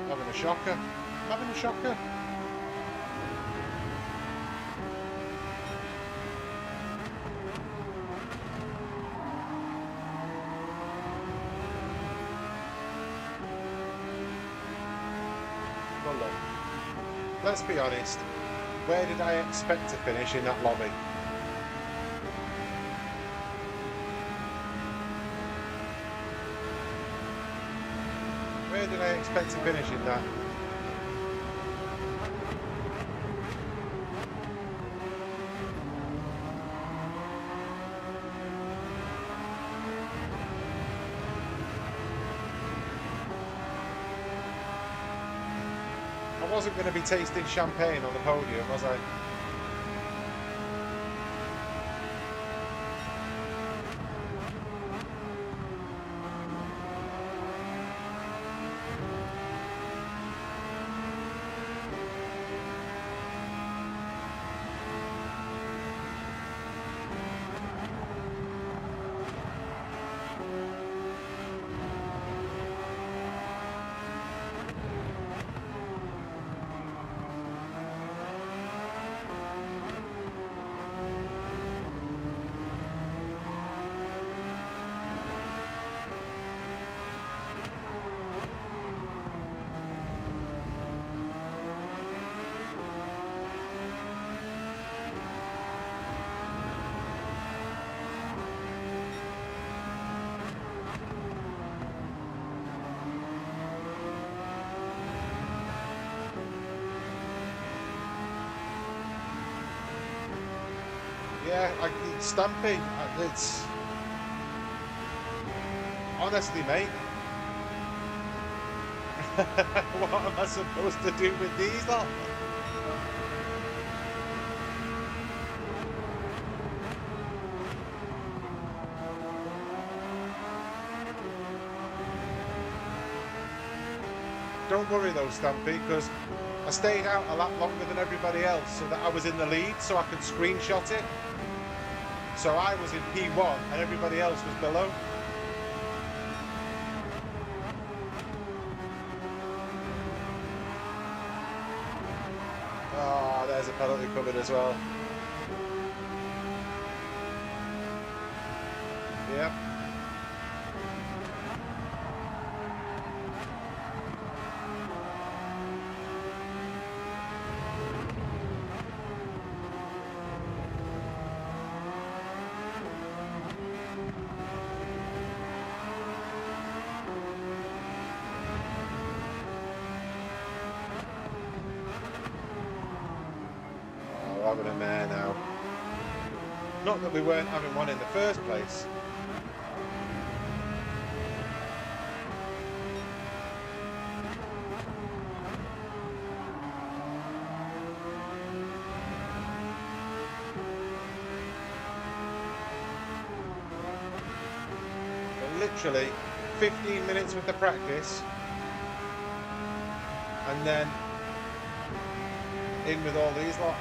Having a shocker. Having a shocker. Well, look. Let's be honest. Where did I expect to finish in that lobby? where did I expect to finish in that? I wasn't going to be tasting champagne on the podium, was I? Yeah, Stampy, it's... Honestly, mate. What am I supposed to do with these lot? Don't worry though, Stampy, because I stayed out a lot longer than everybody else so that I was in the lead so I could screenshot it. So I was in P1 and everybody else was below. Oh, there's a penalty coming as well. Yep. Having a mare now. Not that we weren't having one in the first place. But literally 15 minutes with the practice and then in with all these lot.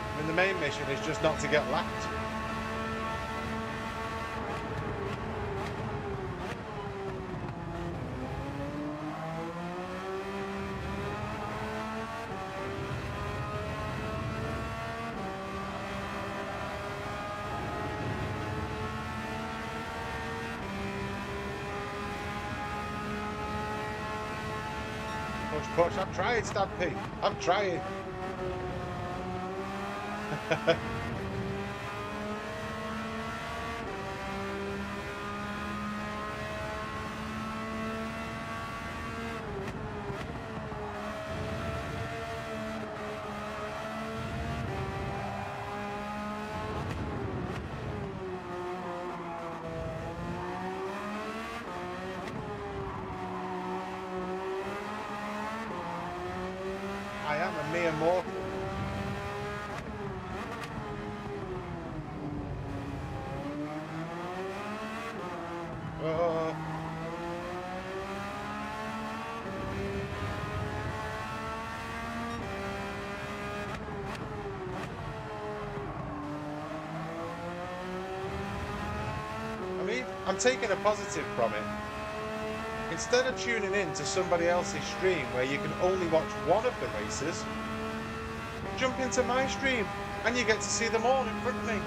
I mean, the main mission is just not to get lapped. Push, push. I'm trying, Stampy. I'm trying. I am a mere mortal. I mean, I'm taking a positive from it. Instead of tuning in to somebody else's stream where you can only watch one of the races, jump into my stream and you get to see them all in front of me.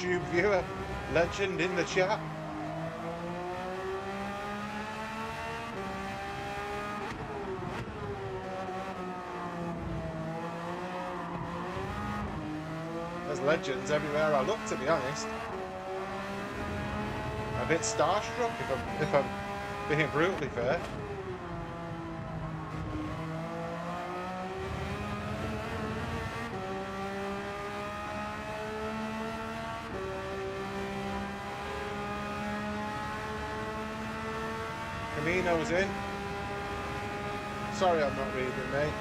YouTube viewer. Legend in the chat. There's legends everywhere I look, to be honest. A bit starstruck if I'm being brutally fair. Camino's in. Sorry I'm not reading, mate.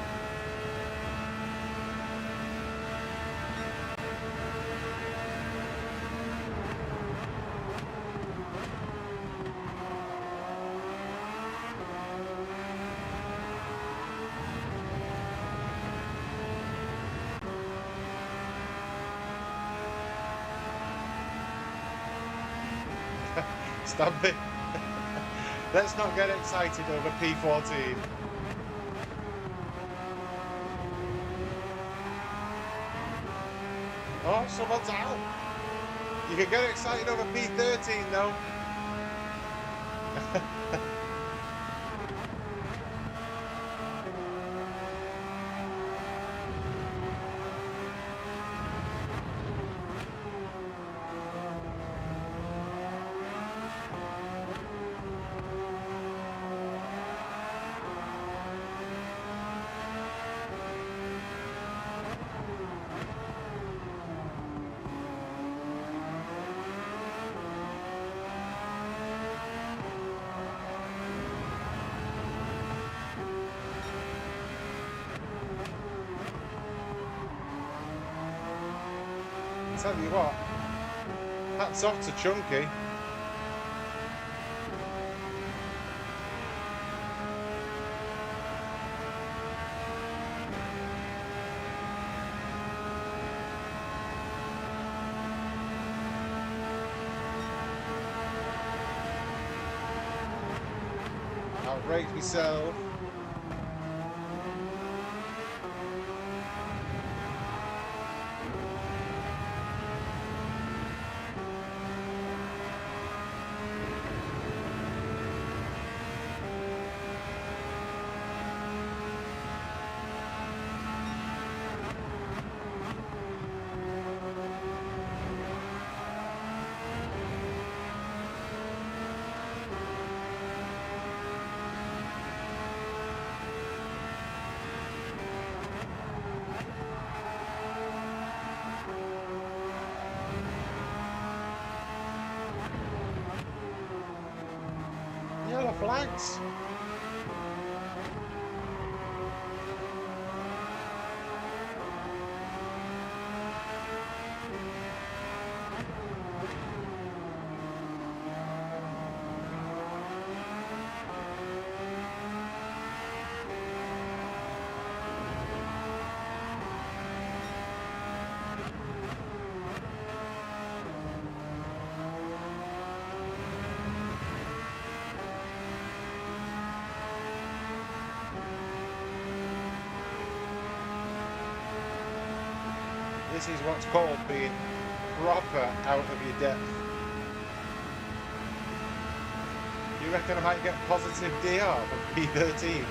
Stop it. Let's not get excited over P14. Oh, someone's out. You can get excited over P13 though. Tell you what, hats off to Chunky. Outrate myself. Yellow flags. This is what's called being proper out of your depth. You reckon I might get positive DR from P13?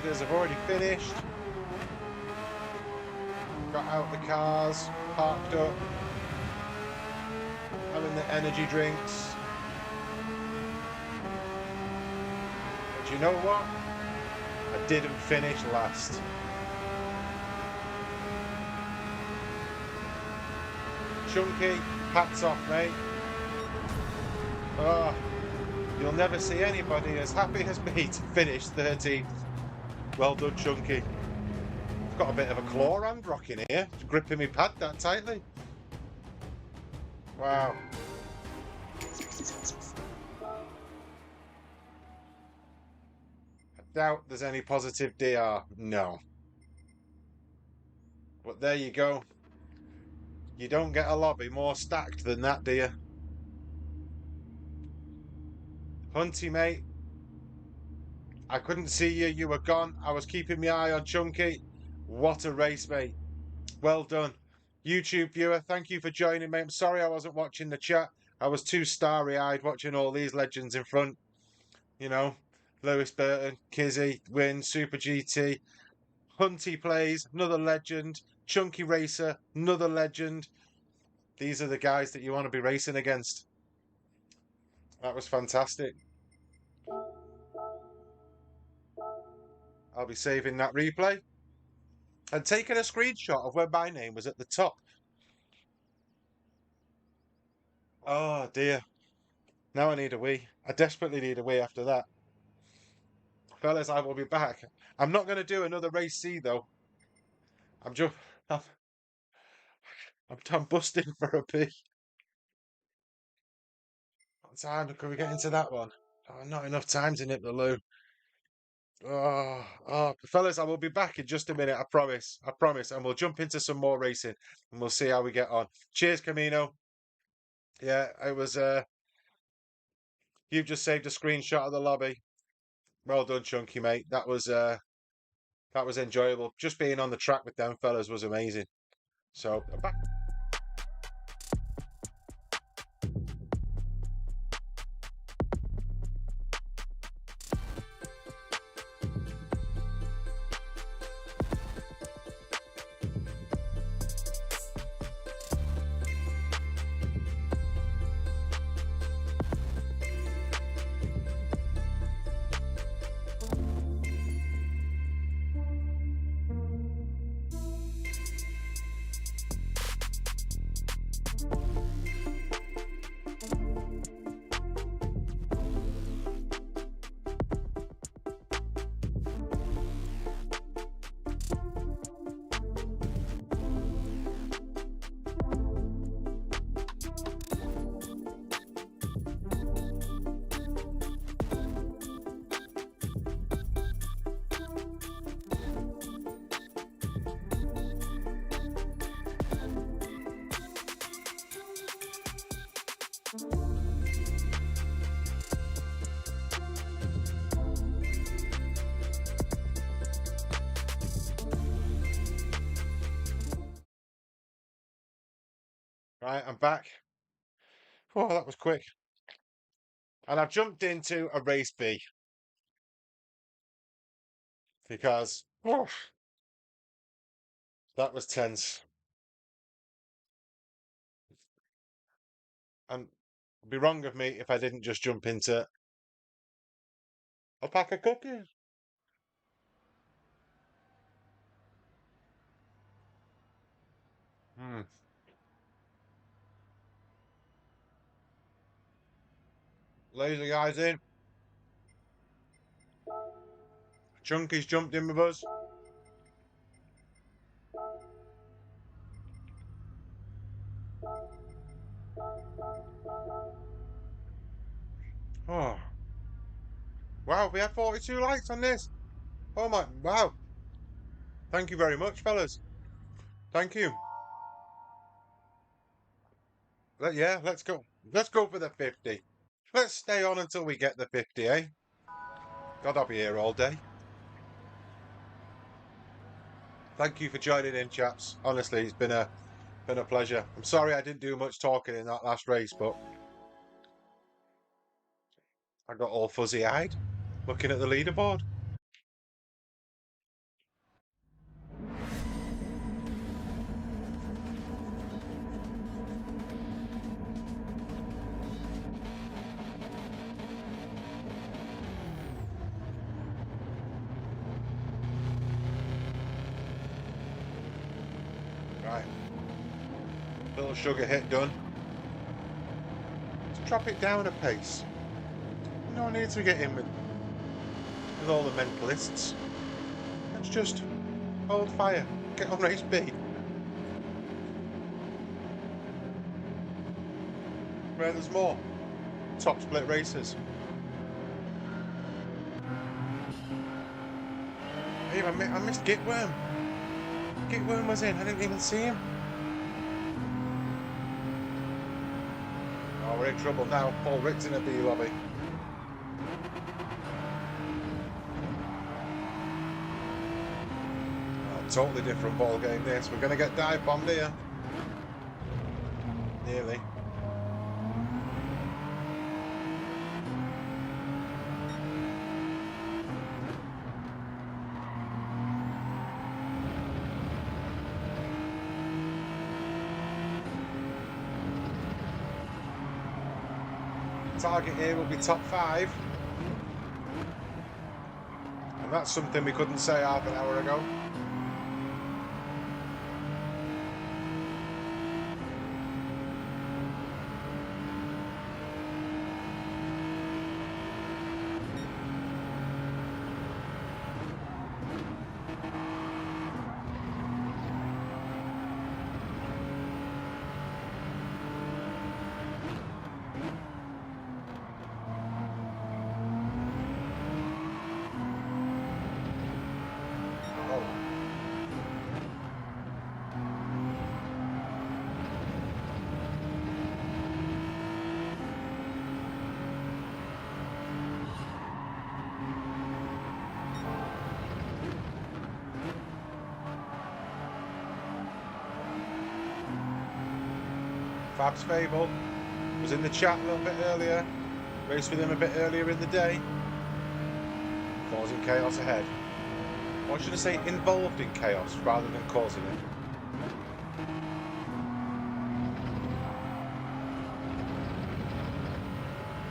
leaders have already finished. Got out the cars, parked up, having the energy drinks. But you know what? I didn't finish last. Chunky, hats off, mate. Oh, you'll never see anybody as happy as me to finish 13th. Well done, Chunky. I've got a bit of a claw hand rocking here, gripping me pad that tightly. Wow. I doubt there's any positive DR. No. But there you go. You don't get a lobby more stacked than that, do you? Hunty, mate. I couldn't see you. You were gone. I was keeping my eye on Chunky. What a race, mate. Well done. YouTube viewer, thank you for joining me. I'm sorry I wasn't watching the chat. I was too starry-eyed watching all these legends in front. You know, Lewis Burton, Kizzy, Win, Super GT. Hunty plays, another legend. Chunky Racer, another legend. These are the guys that you want to be racing against. That was fantastic. I'll be saving that replay and taking a screenshot of where my name was at the top. Oh dear. Now I need a wee. I desperately need a wee after that. Fellas, I will be back. I'm not going to do another race C though. I'm just... I'm, I'm busting for a pee. What time can we get into that one? Oh, not enough time to nip the loo. Fellas, I will be back in just a minute. I promise. I promise. And we'll jump into some more racing and we'll see how we get on. Cheers, Camino. Yeah, it was, you've just saved a screenshot of the lobby. Well done, Chunky, mate. That was enjoyable. Just being on the track with them fellas was amazing. So, back. Right, I'm back. Oh, that was quick. And I've jumped into a race B because that was tense. And it'd be wrong of me if I didn't just jump into a pack of cookies. Hmm. Laser guys in. Chunky's jumped in with us. Oh. Wow, we had 42 likes on this. Oh my, wow. Thank you very much, fellas. Thank you. Yeah, let's go. Let's go for the 50. Let's stay on until we get the 50, eh? God, I'll be here all day. Thank you for joining in, chaps. Honestly, it's been a pleasure. I'm sorry I didn't do much talking in that last race, but I got all fuzzy-eyed looking at the leaderboard. Right. Little sugar hit done. Let's drop it down a pace. No need to get in with all the mentalists. Let's just hold fire. Get on race B. Where there's more. Top split races. Hey, I missed Gitworm. Gitworm was in. I didn't even see him. Oh, we're in trouble now. Paul Rick's in a B lobby. Oh, totally different ball game this. We're going to get dive bombed here. Nearly. Target here will be top 5, and that's something we couldn't say half an hour ago. Fab's Fable was in the chat a little bit earlier. Raced with him a bit earlier in the day. Causing chaos ahead. Or should I say involved in chaos rather than causing it?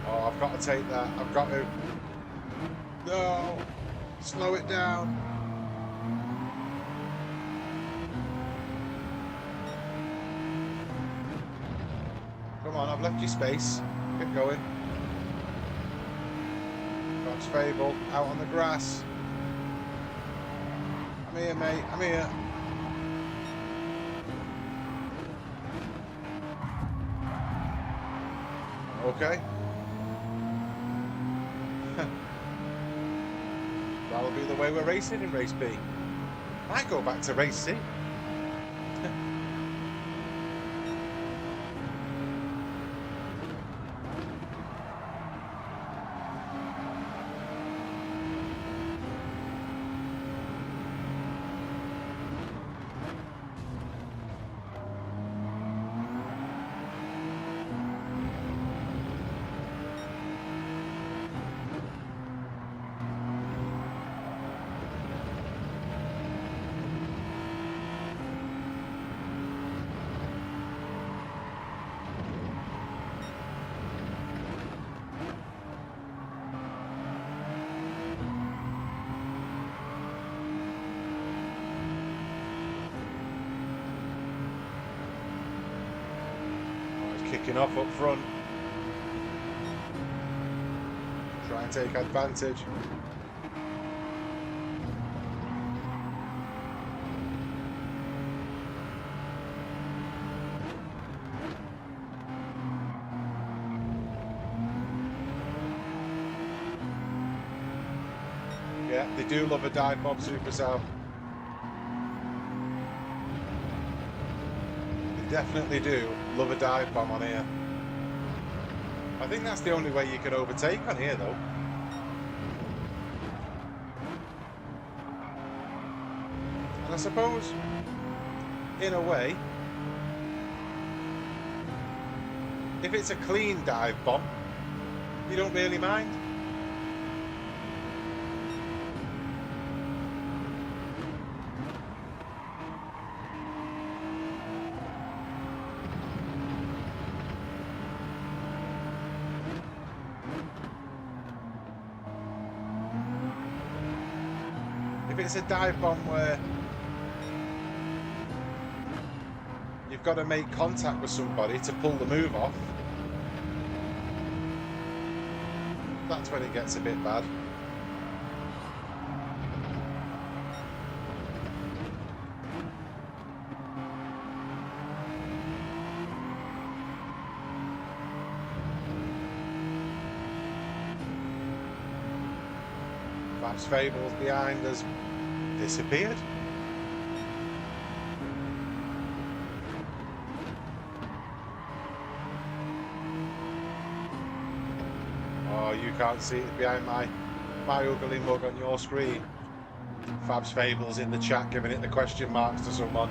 Oh, I've got to take that. I've got to. No! Slow it down. Come on, I've left you space. Keep going. Fab's Fable, out on the grass. I'm here, mate. I'm here. Okay. That'll be the way we're racing in race B. Might go back to race C. Kicking off up front. Try and take advantage. Yeah, they do love a dive bomb supercell. Definitely do love a dive bomb on here. I think that's the only way you can overtake on here though. And I suppose, in a way, if it's a clean dive bomb, you don't really mind. If it's a dive bomb where you've got to make contact with somebody to pull the move off. That's when it gets a bit bad. Perhaps Fable's behind has disappeared. Oh, you can't see it behind my ugly mug on your screen. Fab's Fables in the chat giving it the question marks to someone.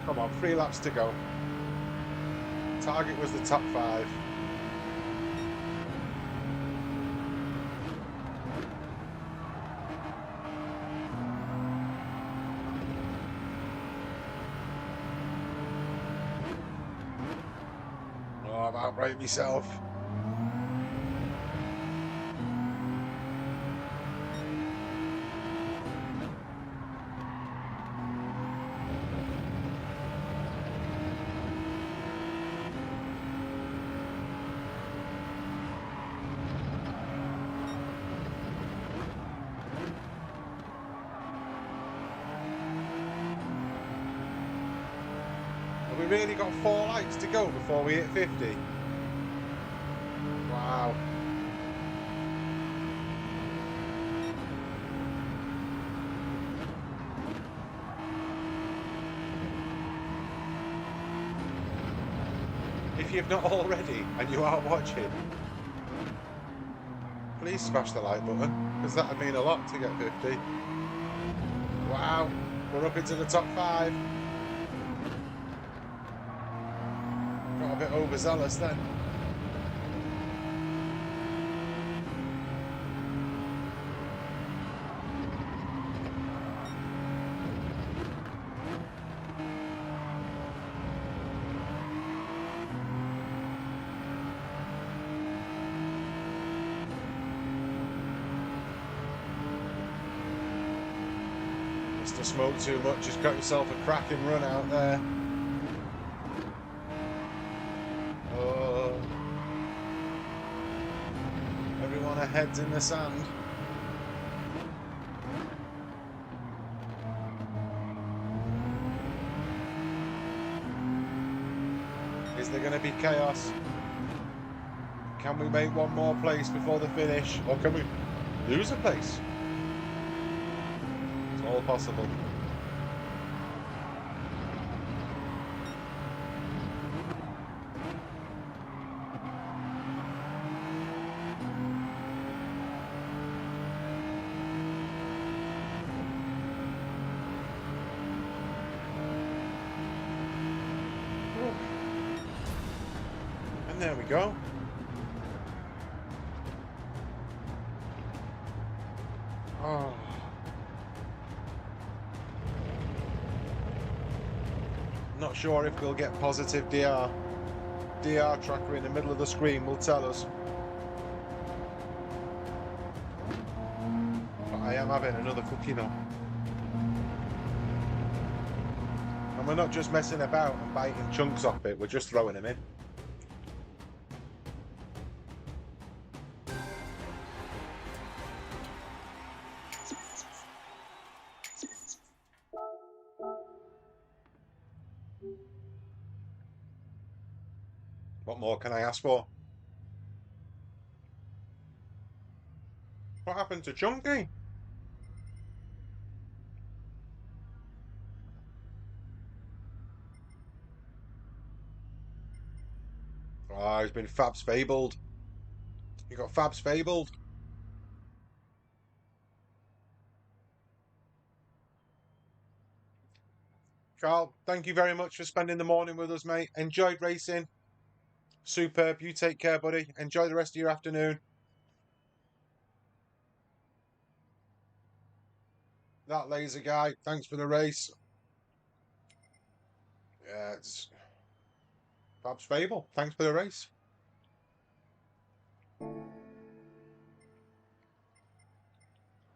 Come on, 3 laps to go. Target was the top 5. Oh, I've outright myself. We really got 4 laps to go before we hit 50. Wow. If you've not already and you are watching, please smash the like button, because that would mean a lot to get 50. Wow, we're up into the top 5. Got a bit overzealous then. Mr. Smoke Too Much has got himself a cracking run out there. Oh. Everyone ahead's in the sand. Is there going to be chaos? Can we make one more place before the finish? Or can we lose a place? It's all possible. And there we go. Oh. Not sure if we'll get positive DR. DR tracker in the middle of the screen will tell us. But I am having another cookie now. And we're not just messing about and biting chunks off it, we're just throwing them in. What more can I ask for? What happened to Chunky? Oh, he's been Fab's fabled. You got Fab's fabled. Carl, thank you very much for spending the morning with us, mate. Enjoyed racing. Superb. You take care, buddy. Enjoy the rest of your afternoon. That laser guy, thanks for the race. Yeah, it's Bob's Fable. Thanks for the race.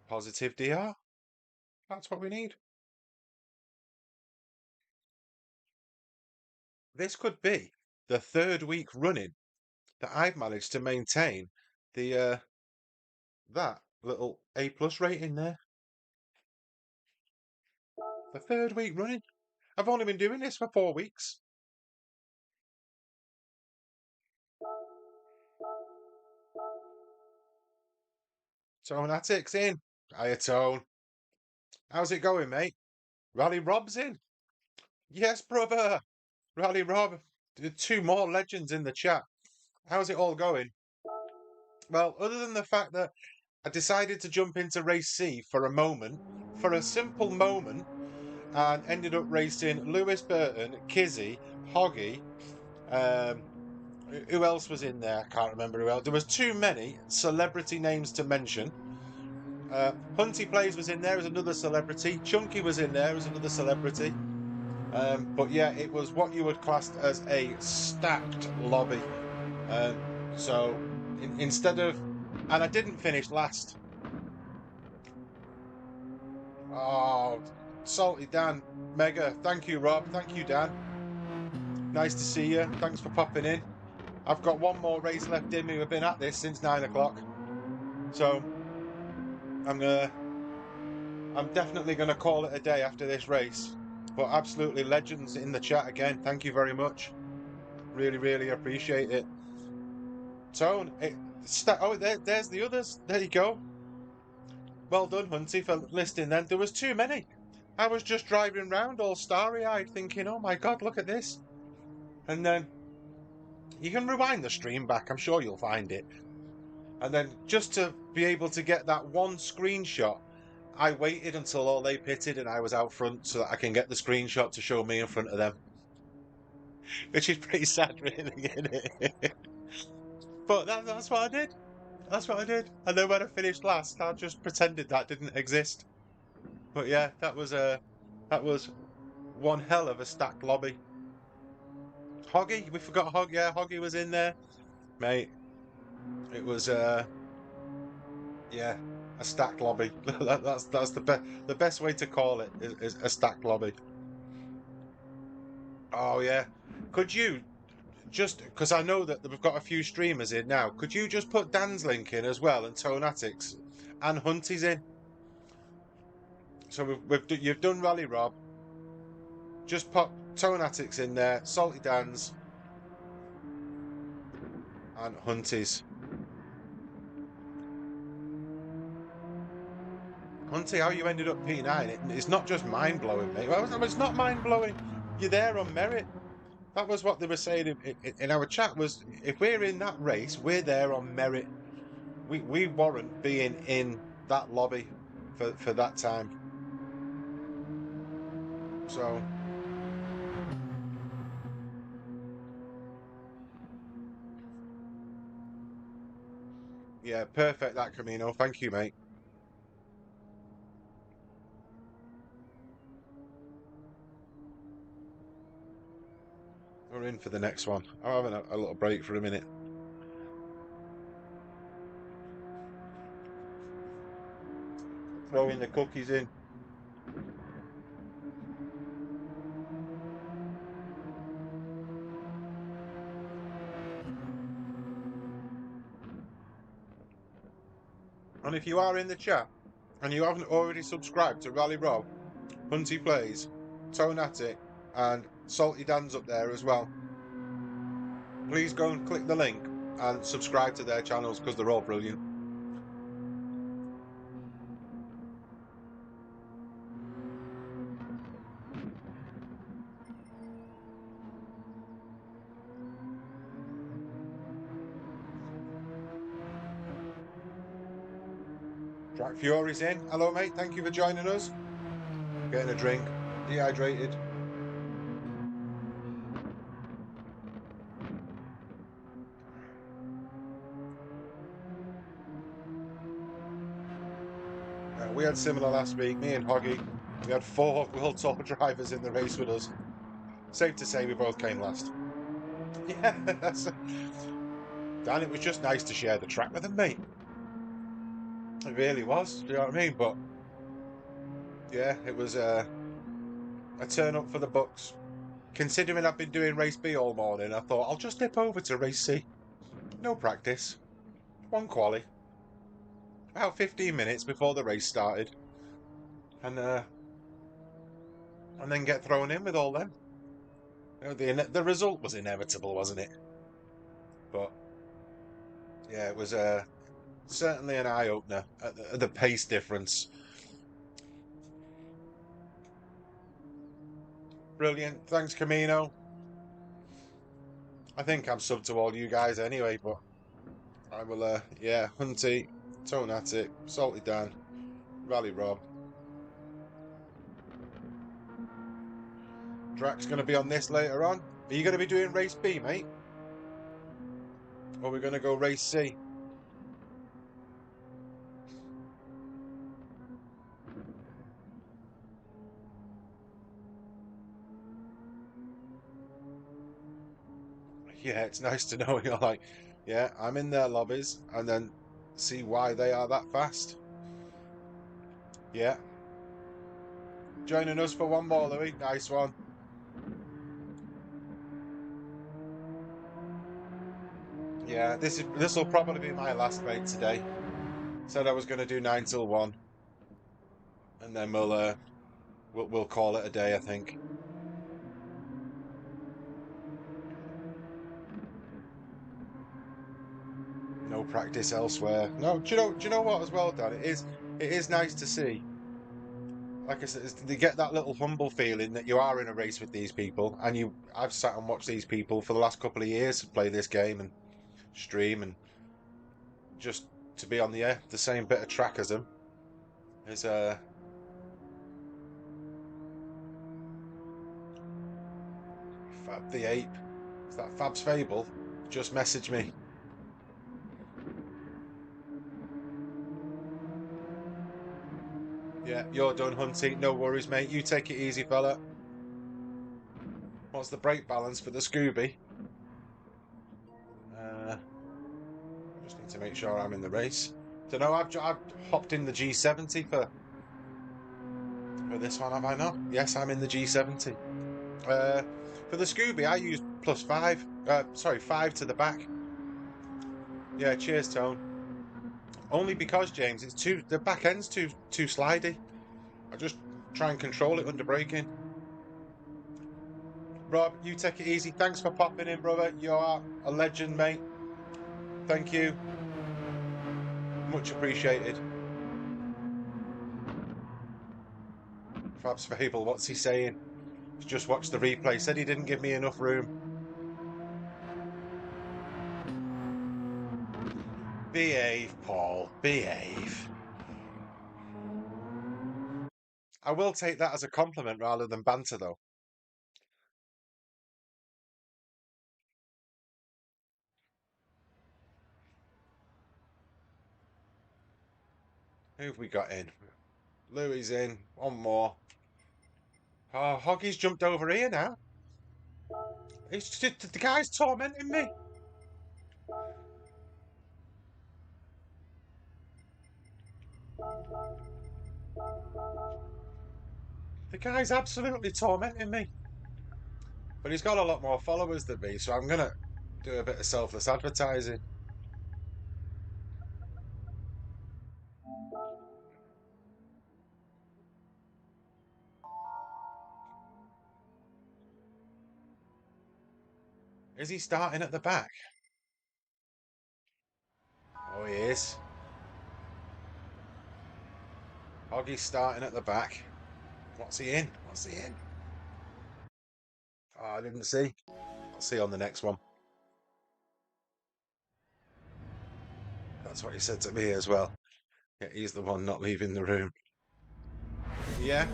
Positive DR. That's what we need. This could be the third week running that I've managed to maintain the that little A+ rating there. The third week running. I've only been doing this for 4 weeks. Toneatics in. Hiya, Tone. How's it going, mate? Rally Rob's in. Yes, brother. Rally Rob. Two more legends in the chat. How's it all going? Well, other than the fact that I decided to jump into race C for a moment, for a simple moment, and ended up racing Lewis Burton, Kizzy, Hoggy. Um, who else was in there? I can't remember who else. There was too many celebrity names to mention. Hunty Plays was in there as another celebrity. Chunky was in there as another celebrity. But yeah, it was what you would class as a stacked lobby. Um, so instead of, and I didn't finish last. Oh, salty Dan, mega. Thank you, Rob. Thank you, Dan. Nice to see you. Thanks for popping in. I've got one more race left in me. We've been at this since 9 o'clock, so I'm gonna, I'm definitely gonna call it a day after this race. But absolutely legends in the chat again. Thank you very much. Really, really appreciate it. Tone, oh, there's the others. There you go. Well done, Hunty, for listing them. There was too many. I was just driving round all starry-eyed thinking, oh my God, look at this. And then you can rewind the stream back. I'm sure you'll find it. And then just to be able to get that one screenshot, I waited until all they pitted and I was out front so that I can get the screenshot to show me in front of them. Which is pretty sad, really, isn't it? But that's what I did. That's what I did. And then when I finished last, I just pretended that didn't exist. But yeah, that was one hell of a stacked lobby. Hoggy, we forgot Hoggy. Yeah, Hoggy was in there, mate. It was yeah, a stacked lobby. That's the best way to call it is a stacked lobby. Oh yeah, could you just because I know that we've got a few streamers in now. Could you just put Dan's link in as well and Tonatics and Hunty's in? So you've done Rally Rob. Just pop Tonatics in there, Salty Dan's and Hunty's. Hunty, how you ended up P9? It's not just mind blowing, mate. Well, it's not mind blowing. You're there on merit. That was what they were saying in our chat. Was if we're in that race, we're there on merit. We warrant being in that lobby for that time. So yeah, perfect that Camino. Thank you, mate. We're in for the next one. I'm having a little break for a minute. Throwing the cookies in. And if you are in the chat and you haven't already subscribed to Rally Row, Hunty Plays, Tonatic, and Salty Dan's up there as well. Please go and click the link and subscribe to their channels because they're all brilliant. Jack Fury's in. Hello, mate. Thank you for joining us. Getting a drink. Dehydrated. We had similar last week. Me and Hoggy, we had 4 World Tour drivers in the race with us. Safe to say we both came last. Yeah, Dan, it was just nice to share the track with them, mate. It really was. Do you know what I mean? But yeah, it was a turn up for the books. Considering I've been doing race B all morning, I thought I'll just nip over to race C. No practice. One quali. About 15 minutes before the race started. And then get thrown in with all them. You know, the result was inevitable, wasn't it? But yeah, it was certainly an eye opener at the pace difference. Brilliant. Thanks, Camino. I think I'm sub to all you guys anyway, but I will, yeah, Hunty, Tonatic, Salty Dan, Rally Rob. Drax going to be on this later on. Are you going to be doing race B, mate? Or are we going to go race C? Yeah, it's nice to know you're like, yeah, I'm in their lobbies, and then see why they are that fast. Yeah. Joining us for one more, Louis. Nice one. Yeah, this will probably be my last mate today. Said I was going to do 9 till 1, and then we'll call it a day, I think. No practice elsewhere. No, do you know what as well, Dan? It is nice to see. Like I said, they get that little humble feeling that you are in a race with these people, and I've sat and watched these people for the last couple of years play this game and stream, and just to be on the same bit of track as them is Fab the Ape. Is that Fab's Fable? Just message me. Yeah, you're done hunting. No worries, mate. You take it easy, fella. What's the brake balance for the Scooby? Just need to make sure I'm in the race. Don't know. I've hopped in the G70 for this one, have I not? Yes, I'm in the G70. Uh, for the Scooby, I used +5. Sorry, 5 to the back. Yeah, cheers, Tone. Only because James, the back end's too slidey. I just try and control it under braking. Rob, you take it easy. Thanks for popping in, brother. You are a legend, mate. Thank you. Much appreciated. Fab's Fable, what's he saying? He's just watched the replay. Said he didn't give me enough room. Behave, Paul. Behave. I will take that as a compliment rather than banter, though. Who have we got in? Louis in. One more. Oh, Hoggy's jumped over here now. The guy's tormenting me. The guy's absolutely tormenting me. But he's got a lot more followers than me, so I'm going to do a bit of selfless advertising. Is he starting at the back? Oh, he is. Hoggy's starting at the back. What's he in? What's he in? Oh, I didn't see. I'll see on the next one. That's what he said to me as well. Yeah, he's the one not leaving the room. Yeah.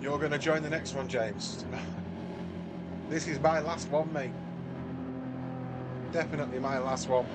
You're going to join the next one, James. This is my last one, mate. Definitely my last one.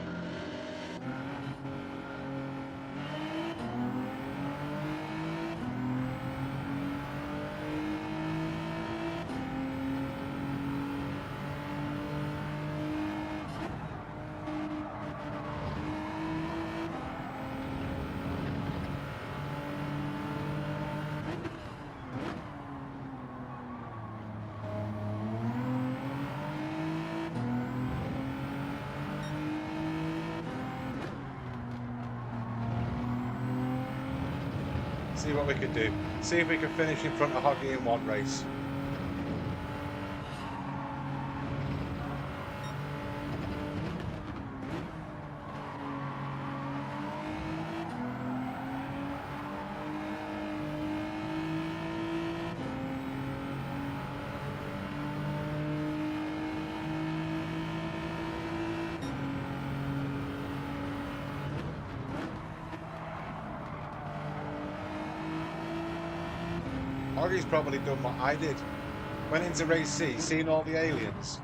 See what we can do. See if we can finish in front of Hoggy in one race. Hoggy's probably done what I did. Went into race C, seen all the aliens.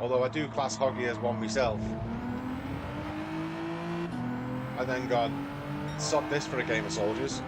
Although I do class Hoggy as one myself. And then gone, sod this for a game of soldiers.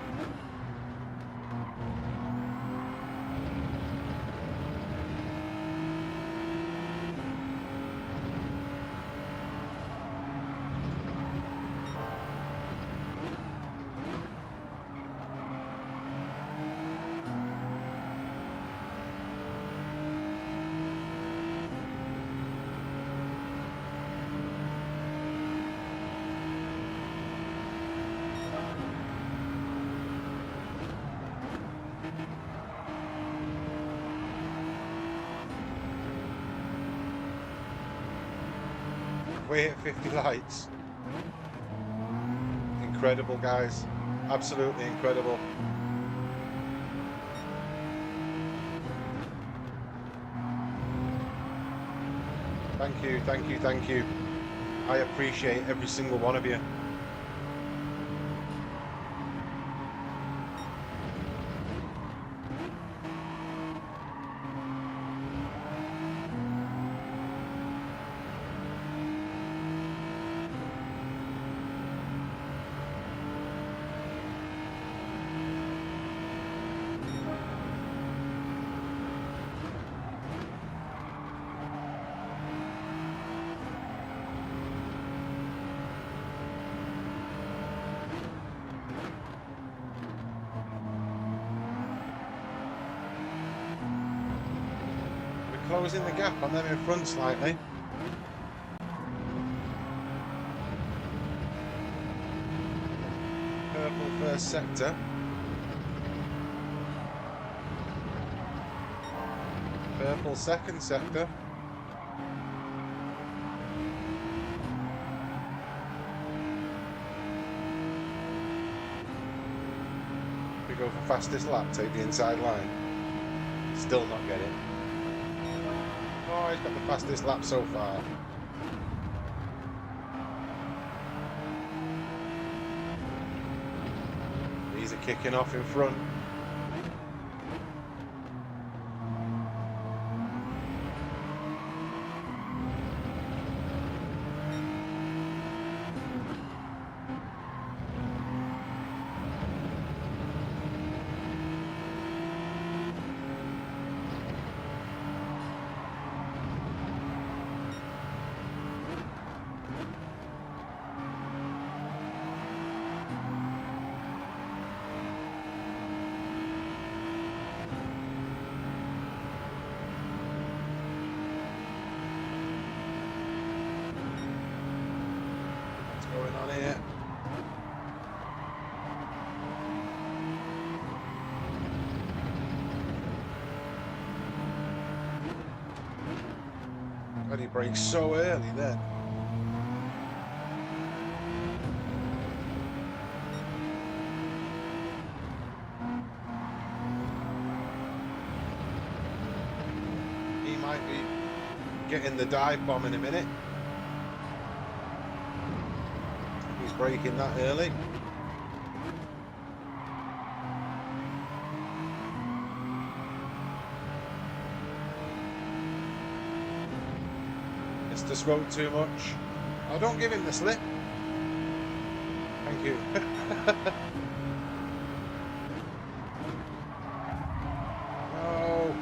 We hit 50 lights. Incredible, guys. Absolutely incredible. Thank you, thank you, thank you. I appreciate every single one of you. Closing the gap on them in front slightly. Purple first sector. Purple second sector. We go for fastest lap, take the inside line. Still not getting. Oh, he's got the fastest lap so far. These are kicking off in front. Going on here. God, he brakes so early then. He might be getting the dive bomb in a minute. Braking that early. Must have smoked too much. Oh, don't give him the slip. Thank you. No.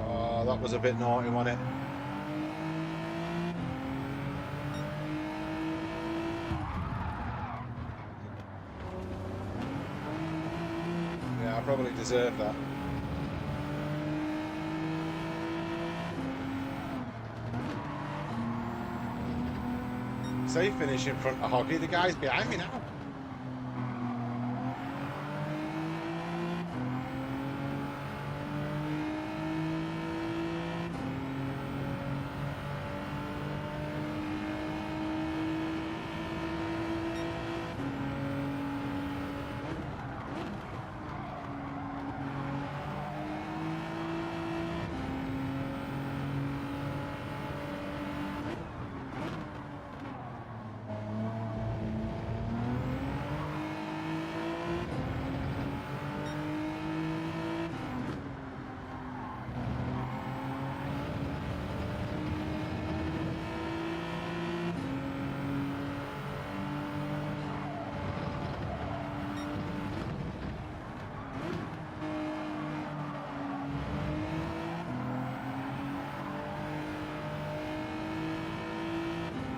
Oh, that was a bit naughty, wasn't it? Yeah, I probably deserved that. Safe finish in front of Hoggy. The guy's behind me now.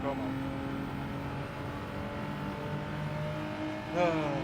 Come on. Oh.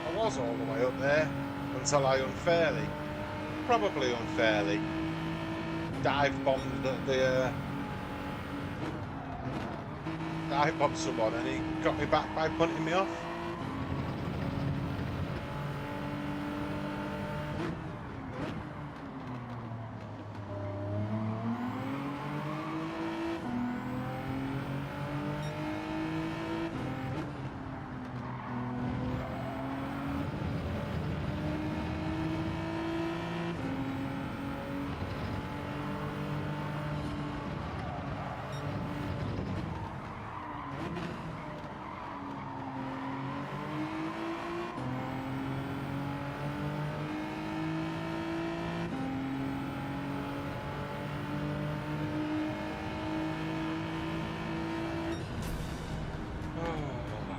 I was all the way up there until I probably unfairly, dive bombed dive bombed someone, and he got me back by punting me off.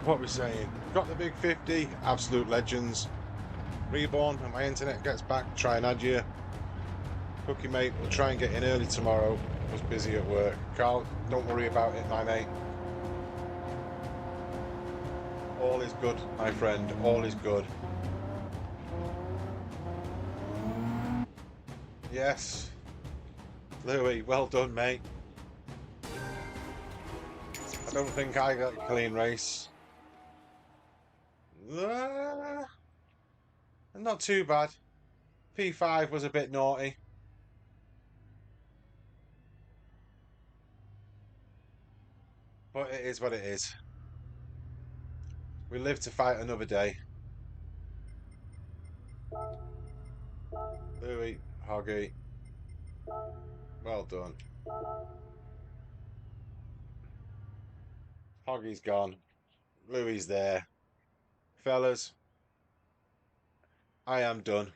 What we saying? Got the big 50, absolute legends. Reborn, and my internet gets back, try and add you. Cookie mate, we'll try and get in early tomorrow. I was busy at work. Carl, don't worry about it, my mate. All is good, my friend. All is good. Yes. Louis, well done, mate. I don't think I got a clean race. Not too bad. P5 was a bit naughty, but it is what it is. We live to fight another day. Louis, Hoggy, well done. Hoggy's gone. Louis there. Fellas, I am done.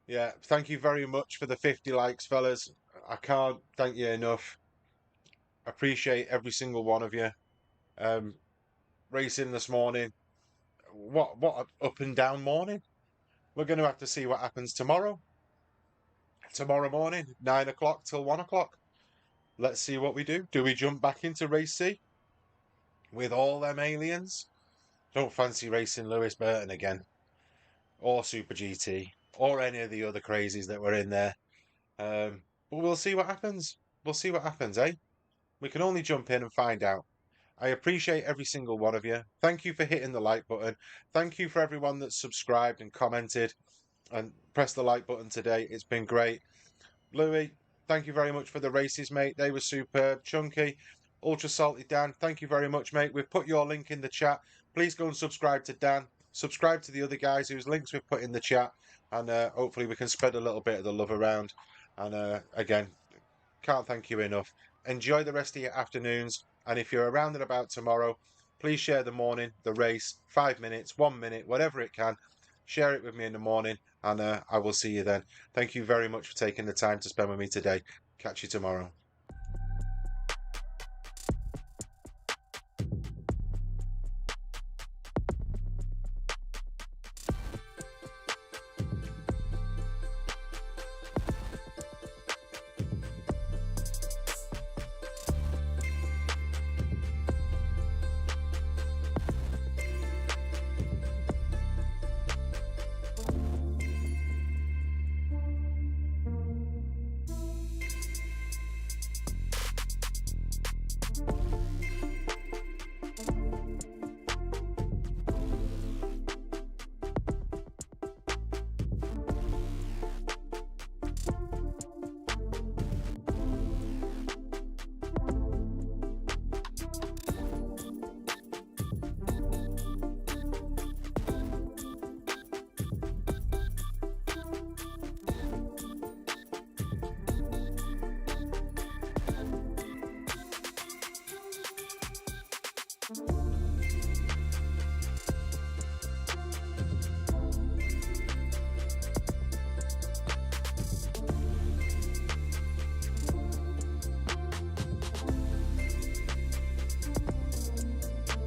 Yeah, thank you very much for the 50 likes, fellas. I can't thank you enough. Appreciate every single one of you. Um, Racing this morning. What a up and down morning. We're going to have to see what happens tomorrow. Tomorrow morning, 9 o'clock till 1 o'clock. Let's see what we do. Do we jump back into race C with all them aliens? Don't fancy racing Lewis Burton again or Super GT. or any of the other crazies that were in there. But we'll see what happens. We'll see what happens, eh? We can only jump in and find out. I appreciate every single one of you. Thank you for hitting the like button. Thank you for everyone that's subscribed and commented and pressed the like button today. It's been great. Louis, thank you very much for the races, mate. They were superb. Chunky, Ultra Salty Dan, thank you very much, mate. We've put your link in the chat. Please go and subscribe to Dan. Subscribe to the other guys whose links we've put in the chat. And hopefully we can spread a little bit of the love around. And again, can't thank you enough. Enjoy the rest of your afternoons. And if you're around and about tomorrow, please share the morning, the race, 5 minutes, 1 minute, whatever it can. Share it with me in the morning, and I will see you then. Thank you very much for taking the time to spend with me today. Catch you tomorrow.